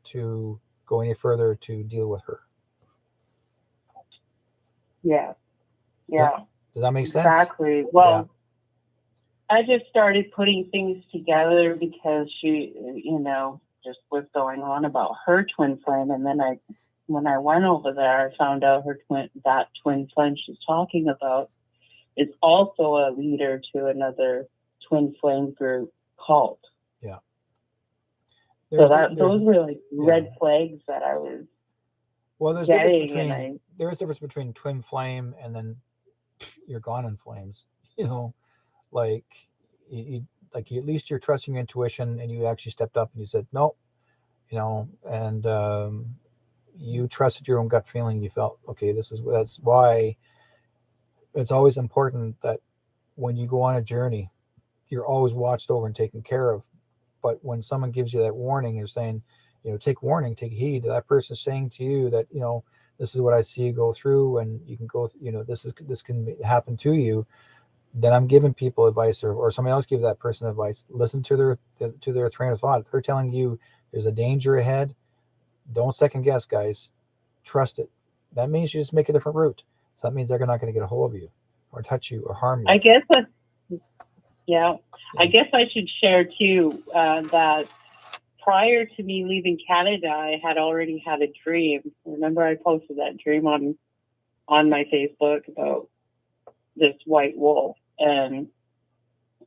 [SPEAKER 2] to go any further to deal with her.
[SPEAKER 3] Yeah.
[SPEAKER 2] Does that make sense?
[SPEAKER 3] Exactly. Well, I just started putting things together because she, you know, just was going on about her twin flame. And then when I went over there, I found out that twin flame she's talking about is also a leader to another twin flame group cult.
[SPEAKER 2] Yeah.
[SPEAKER 3] Those were like red flags that I was.
[SPEAKER 2] Well, there's a difference between twin flame and then you're gone in flames. You know, like at least you're trusting your intuition, and you actually stepped up and you said no, you know, and you trusted your own gut feeling. You felt okay. That's why it's always important that when you go on a journey, you're always watched over and taken care of. But when someone gives you that warning, you're saying, you know, take warning, take heed. That person saying to you that, you know, this is what I see you go through, and you can go, you know, this can happen to you. Then I'm giving people advice, or somebody else gives that person advice. Listen to their train of thought. If they're telling you there's a danger ahead, don't second guess, guys. Trust it. That means you just make a different route. So that means they're not going to get a hold of you or touch you or harm you.
[SPEAKER 3] I guess I guess I should share too that prior to me leaving Canada, I had already had a dream. Remember, I posted that dream on my Facebook about this white wolf, and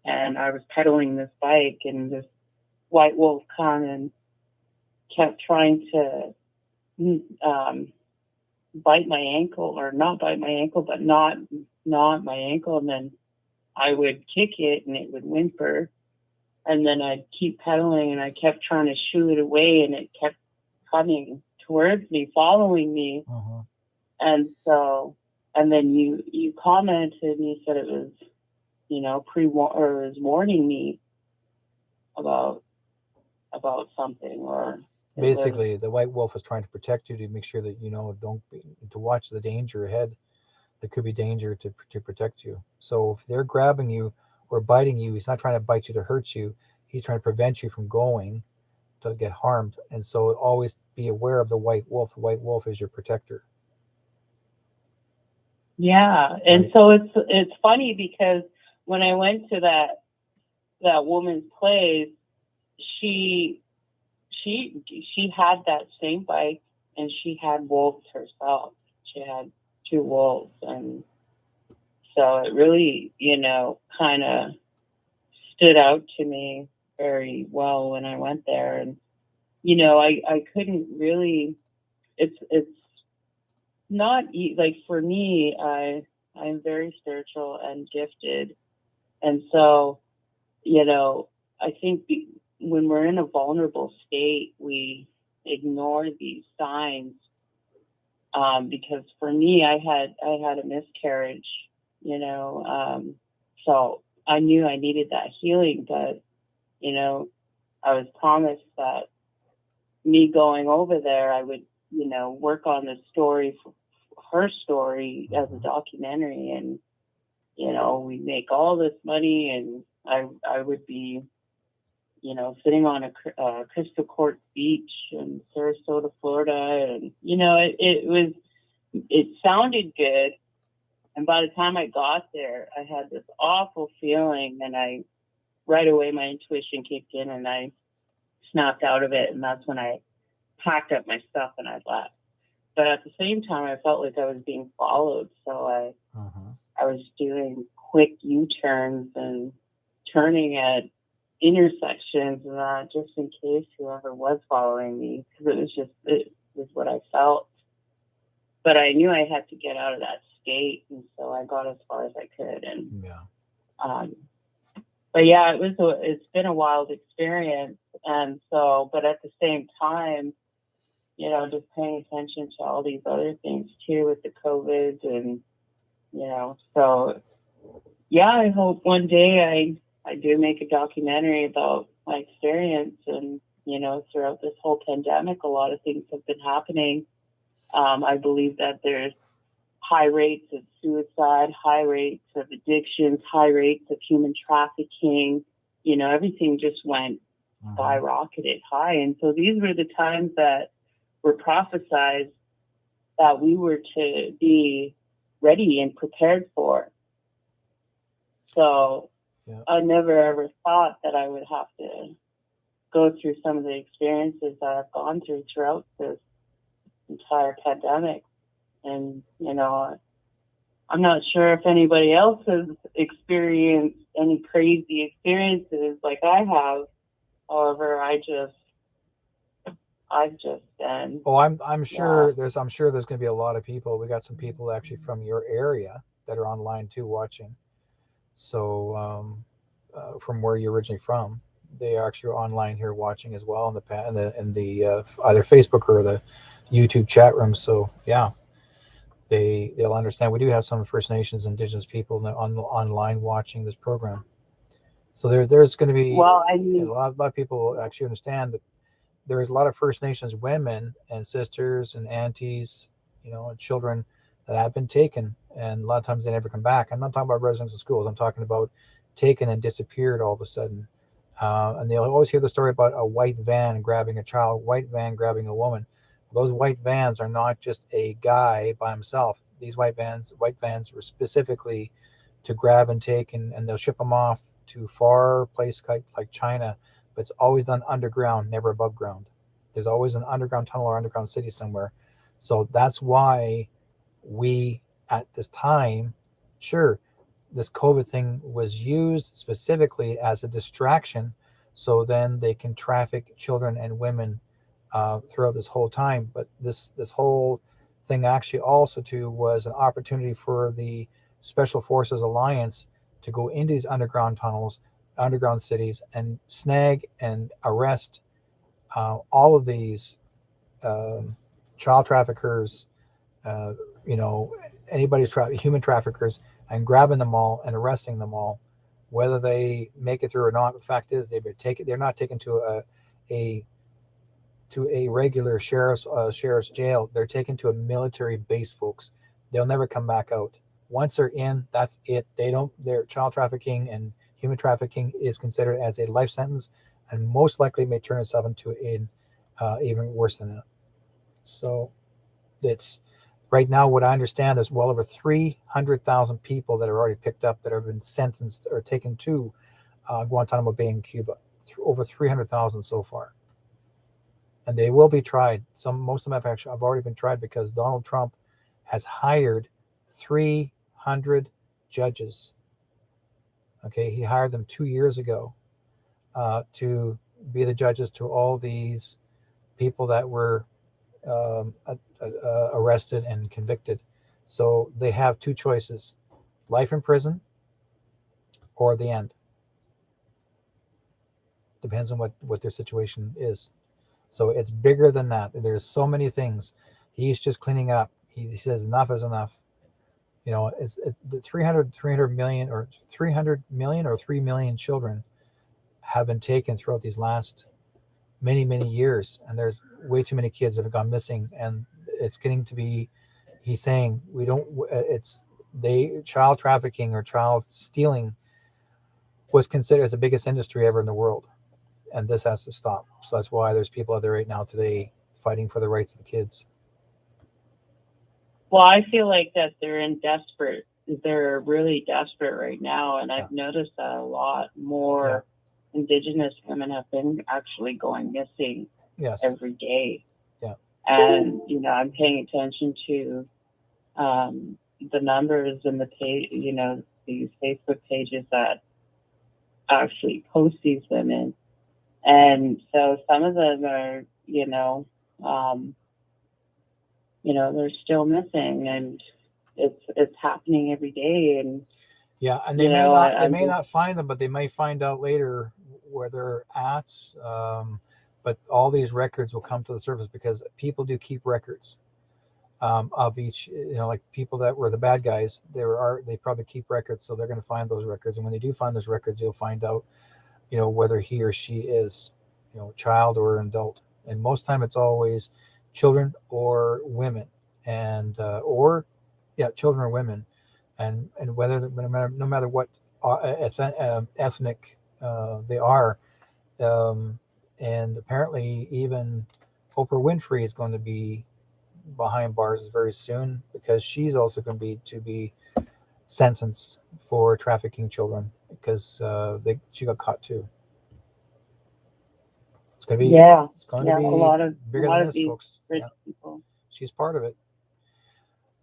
[SPEAKER 3] I was pedaling this bike, and this white wolf come and kept trying to bite my ankle, or not bite my ankle, but not my ankle, and then I would kick it and it would whimper, and then I'd keep pedaling, and I kept trying to shoo it away, and it kept coming towards me, following me. And so, and then you commented and you said it was, you know, it was warning me about about something, or
[SPEAKER 2] Basically, the white wolf is trying to protect you, to make sure that to watch the danger ahead. There could be danger to protect you. So if they're grabbing you or biting you, he's not trying to bite you to hurt you. He's trying to prevent you from going to get harmed. And so always be aware of the white wolf. The white wolf is your protector.
[SPEAKER 3] Yeah, and
[SPEAKER 2] Right.
[SPEAKER 3] so it's funny because when I went to that woman's place, she had that same bike, and she had wolves herself. She had 2 wolves, and so it really, kind of stood out to me very well when I went there. And I couldn't really. It's not like, for me. I'm very spiritual and gifted, and so I think when we're in a vulnerable state, we ignore these signs. Because for me, I had a miscarriage, so I knew I needed that healing, but I was promised that me going over there, I would work on the story, her story, as a documentary, and we'd make all this money, and I would be sitting on a crystal quartz beach in Sarasota, Florida, and it sounded good. And by the time I got there, I had this awful feeling, and right away my intuition kicked in, and I snapped out of it, and that's when I packed up my stuff and I left. But at the same time, I felt like I was being followed, so I was doing quick U-turns and turning at intersections and that, just in case whoever was following me, because it was what I felt. But I knew I had to get out of that state, and so I got as far as I could. And but yeah, it's been a wild experience. And so, but at the same time, just paying attention to all these other things too, with the COVID, and so yeah, I hope one day I do make a documentary about my experience. And throughout this whole pandemic, a lot of things have been happening. I believe that there's high rates of suicide, high rates of addictions, high rates of human trafficking. Everything just went skyrocketed high. And so these were the times that were prophesized that we were to be ready and prepared for. So I never ever thought that I would have to go through some of the experiences that I've gone through throughout this entire pandemic. And, I'm not sure if anybody else has experienced any crazy experiences like I have. However, I've just been.
[SPEAKER 2] Oh, I'm sure there's going to be a lot of people. We got some people actually from your area that are online too, watching. So from where you're originally from, they are actually online here watching as well in the either Facebook or the YouTube chat room. So yeah, they'll understand. We do have some First Nations, Indigenous people online watching this program. So there's going to be a lot of people actually understand that there's a lot of First Nations women and sisters and aunties, and children that have been taken, and a lot of times they never come back. I'm not talking about residential schools. I'm talking about taken and disappeared all of a sudden. And they'll always hear the story about a white van grabbing a child, white van grabbing a woman. Those white vans are not just a guy by himself. These white vans were specifically to grab and take, and they'll ship them off to far place like China, but it's always done underground, never above ground. There's always an underground tunnel or underground city somewhere. So that's why we, at this time, sure, this COVID thing was used specifically as a distraction, so then they can traffic children and women throughout this whole time. But this whole thing actually also too was an opportunity for the Special Forces Alliance to go into these underground tunnels, underground cities, and snag and arrest all of these child traffickers, anybody's human traffickers, and grabbing them all and arresting them all, whether they make it through or not. The fact is, they're not taken to a regular sheriff's jail. They're taken to a military base, folks. They'll never come back out. Once they're in, that's it. Their child trafficking and human trafficking is considered as a life sentence, and most likely may turn itself into even worse than that. So it's right now, what I understand, there's well over 300,000 people that are already picked up that have been sentenced or taken to Guantanamo Bay in Cuba. Over 300,000 so far. And they will be tried. Most of them have already been tried because Donald Trump has hired 300 judges. Okay, he hired them 2 years ago to be the judges to all these people that were arrested and convicted. So they have two choices: life in prison or the end. Depends on what their situation is. So it's bigger than that. There's so many things. He's just cleaning up. He says enough is enough. You know, it's the 300 million or 300 million or 3 million children have been taken throughout these last many years, and there's way too many kids that have gone missing, and it's getting to be, he's saying, child trafficking or child stealing was considered as the biggest industry ever in the world, and this has to stop. So that's why there's people out there right now today fighting for the rights of the kids.
[SPEAKER 3] Well, I feel like that they're really desperate right now, and I've noticed that a lot more Indigenous women have been actually going missing every day.
[SPEAKER 2] Yeah.
[SPEAKER 3] And, you know, I'm paying attention to the numbers and these Facebook pages that actually post these women. And so some of them are, they're still missing, and it's happening every day. And
[SPEAKER 2] and they may not find them, but they may find out later where they're at. But all these records will come to the surface because people do keep records of each. Like people that were the bad guys, they probably keep records, so they're going to find those records. And when they do find those records, you'll find out, whether he or she is, child or an adult. And most time it's always children or women, and children or women, and whether no matter what ethnic they are. And apparently even Oprah Winfrey is going to be behind bars very soon because she's also going to be sentenced for trafficking children because she got caught too. It's going to be a lot bigger than this, folks.
[SPEAKER 3] People.
[SPEAKER 2] She's part of it.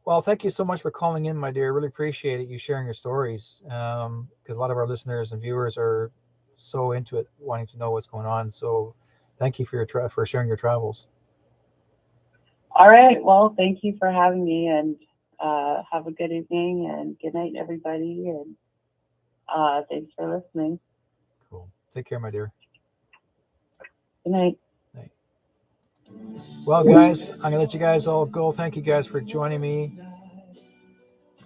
[SPEAKER 2] Well, thank you so much for calling in, my dear. Really appreciate it. You sharing your stories because a lot of our listeners and viewers are so into it, wanting to know what's going on. So thank you for for sharing your travels.
[SPEAKER 3] All right. Well, thank you for having me, and have a good evening and good night, everybody. And thanks for listening.
[SPEAKER 2] Cool. Take care, my dear.
[SPEAKER 3] Good night.
[SPEAKER 2] Night. Well, guys, I'm going to let you guys all go. Thank you guys for joining me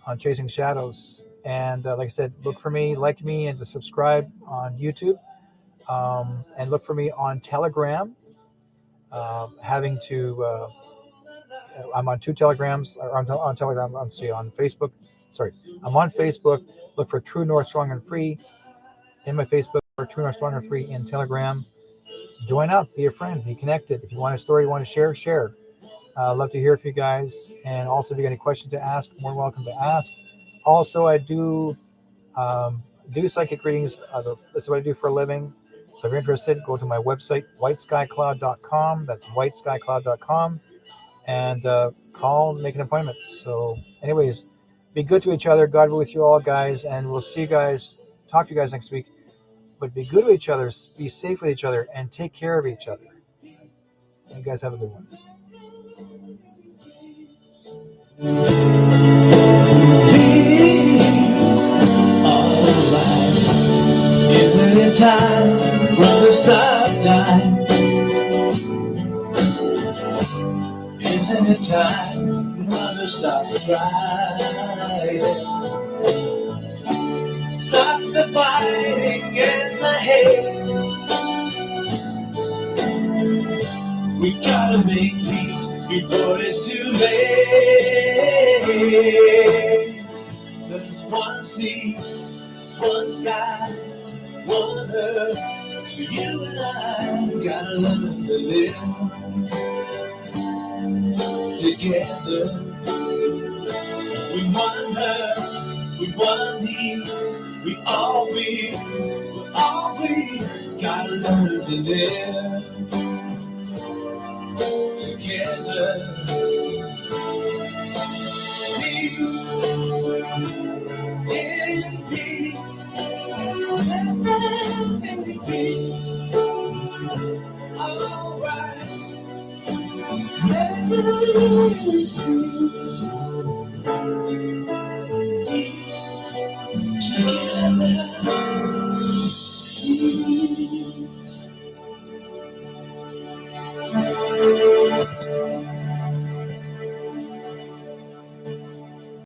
[SPEAKER 2] on Chasing Shadows. And like I said, look for me, like me, and to subscribe on YouTube. And look for me on Telegram. I'm on two Telegrams. On Telegram, on Facebook. Sorry, I'm on Facebook. Look for True North Strong and Free in my Facebook, or True North Strong and Free in Telegram. Join up, be a friend, be connected. If you want a story you want to share. I'd love to hear from you guys. And also, if you got any questions to ask, more welcome to ask. Also, I do psychic readings. This is what I do for a living. So if you're interested, go to my website, whiteskycloud.com. That's whiteskycloud.com. And call, make an appointment. So anyways, be good to each other. God be with you all, guys. And we'll see you guys, talk to you guys next week. But be good to each other, be safe with each other, and take care of each other. You guys have a good one.
[SPEAKER 1] Isn't it time, brother, stop time? Isn't it time, brother, stop crying? Stop the fighting and the hate. We gotta make peace before it's too late. There's one sea, one sky, one earth. So you and I gotta learn to live together. We one earth, we one needs, we all gotta learn to live together. Peace, in peace, in peace, alright.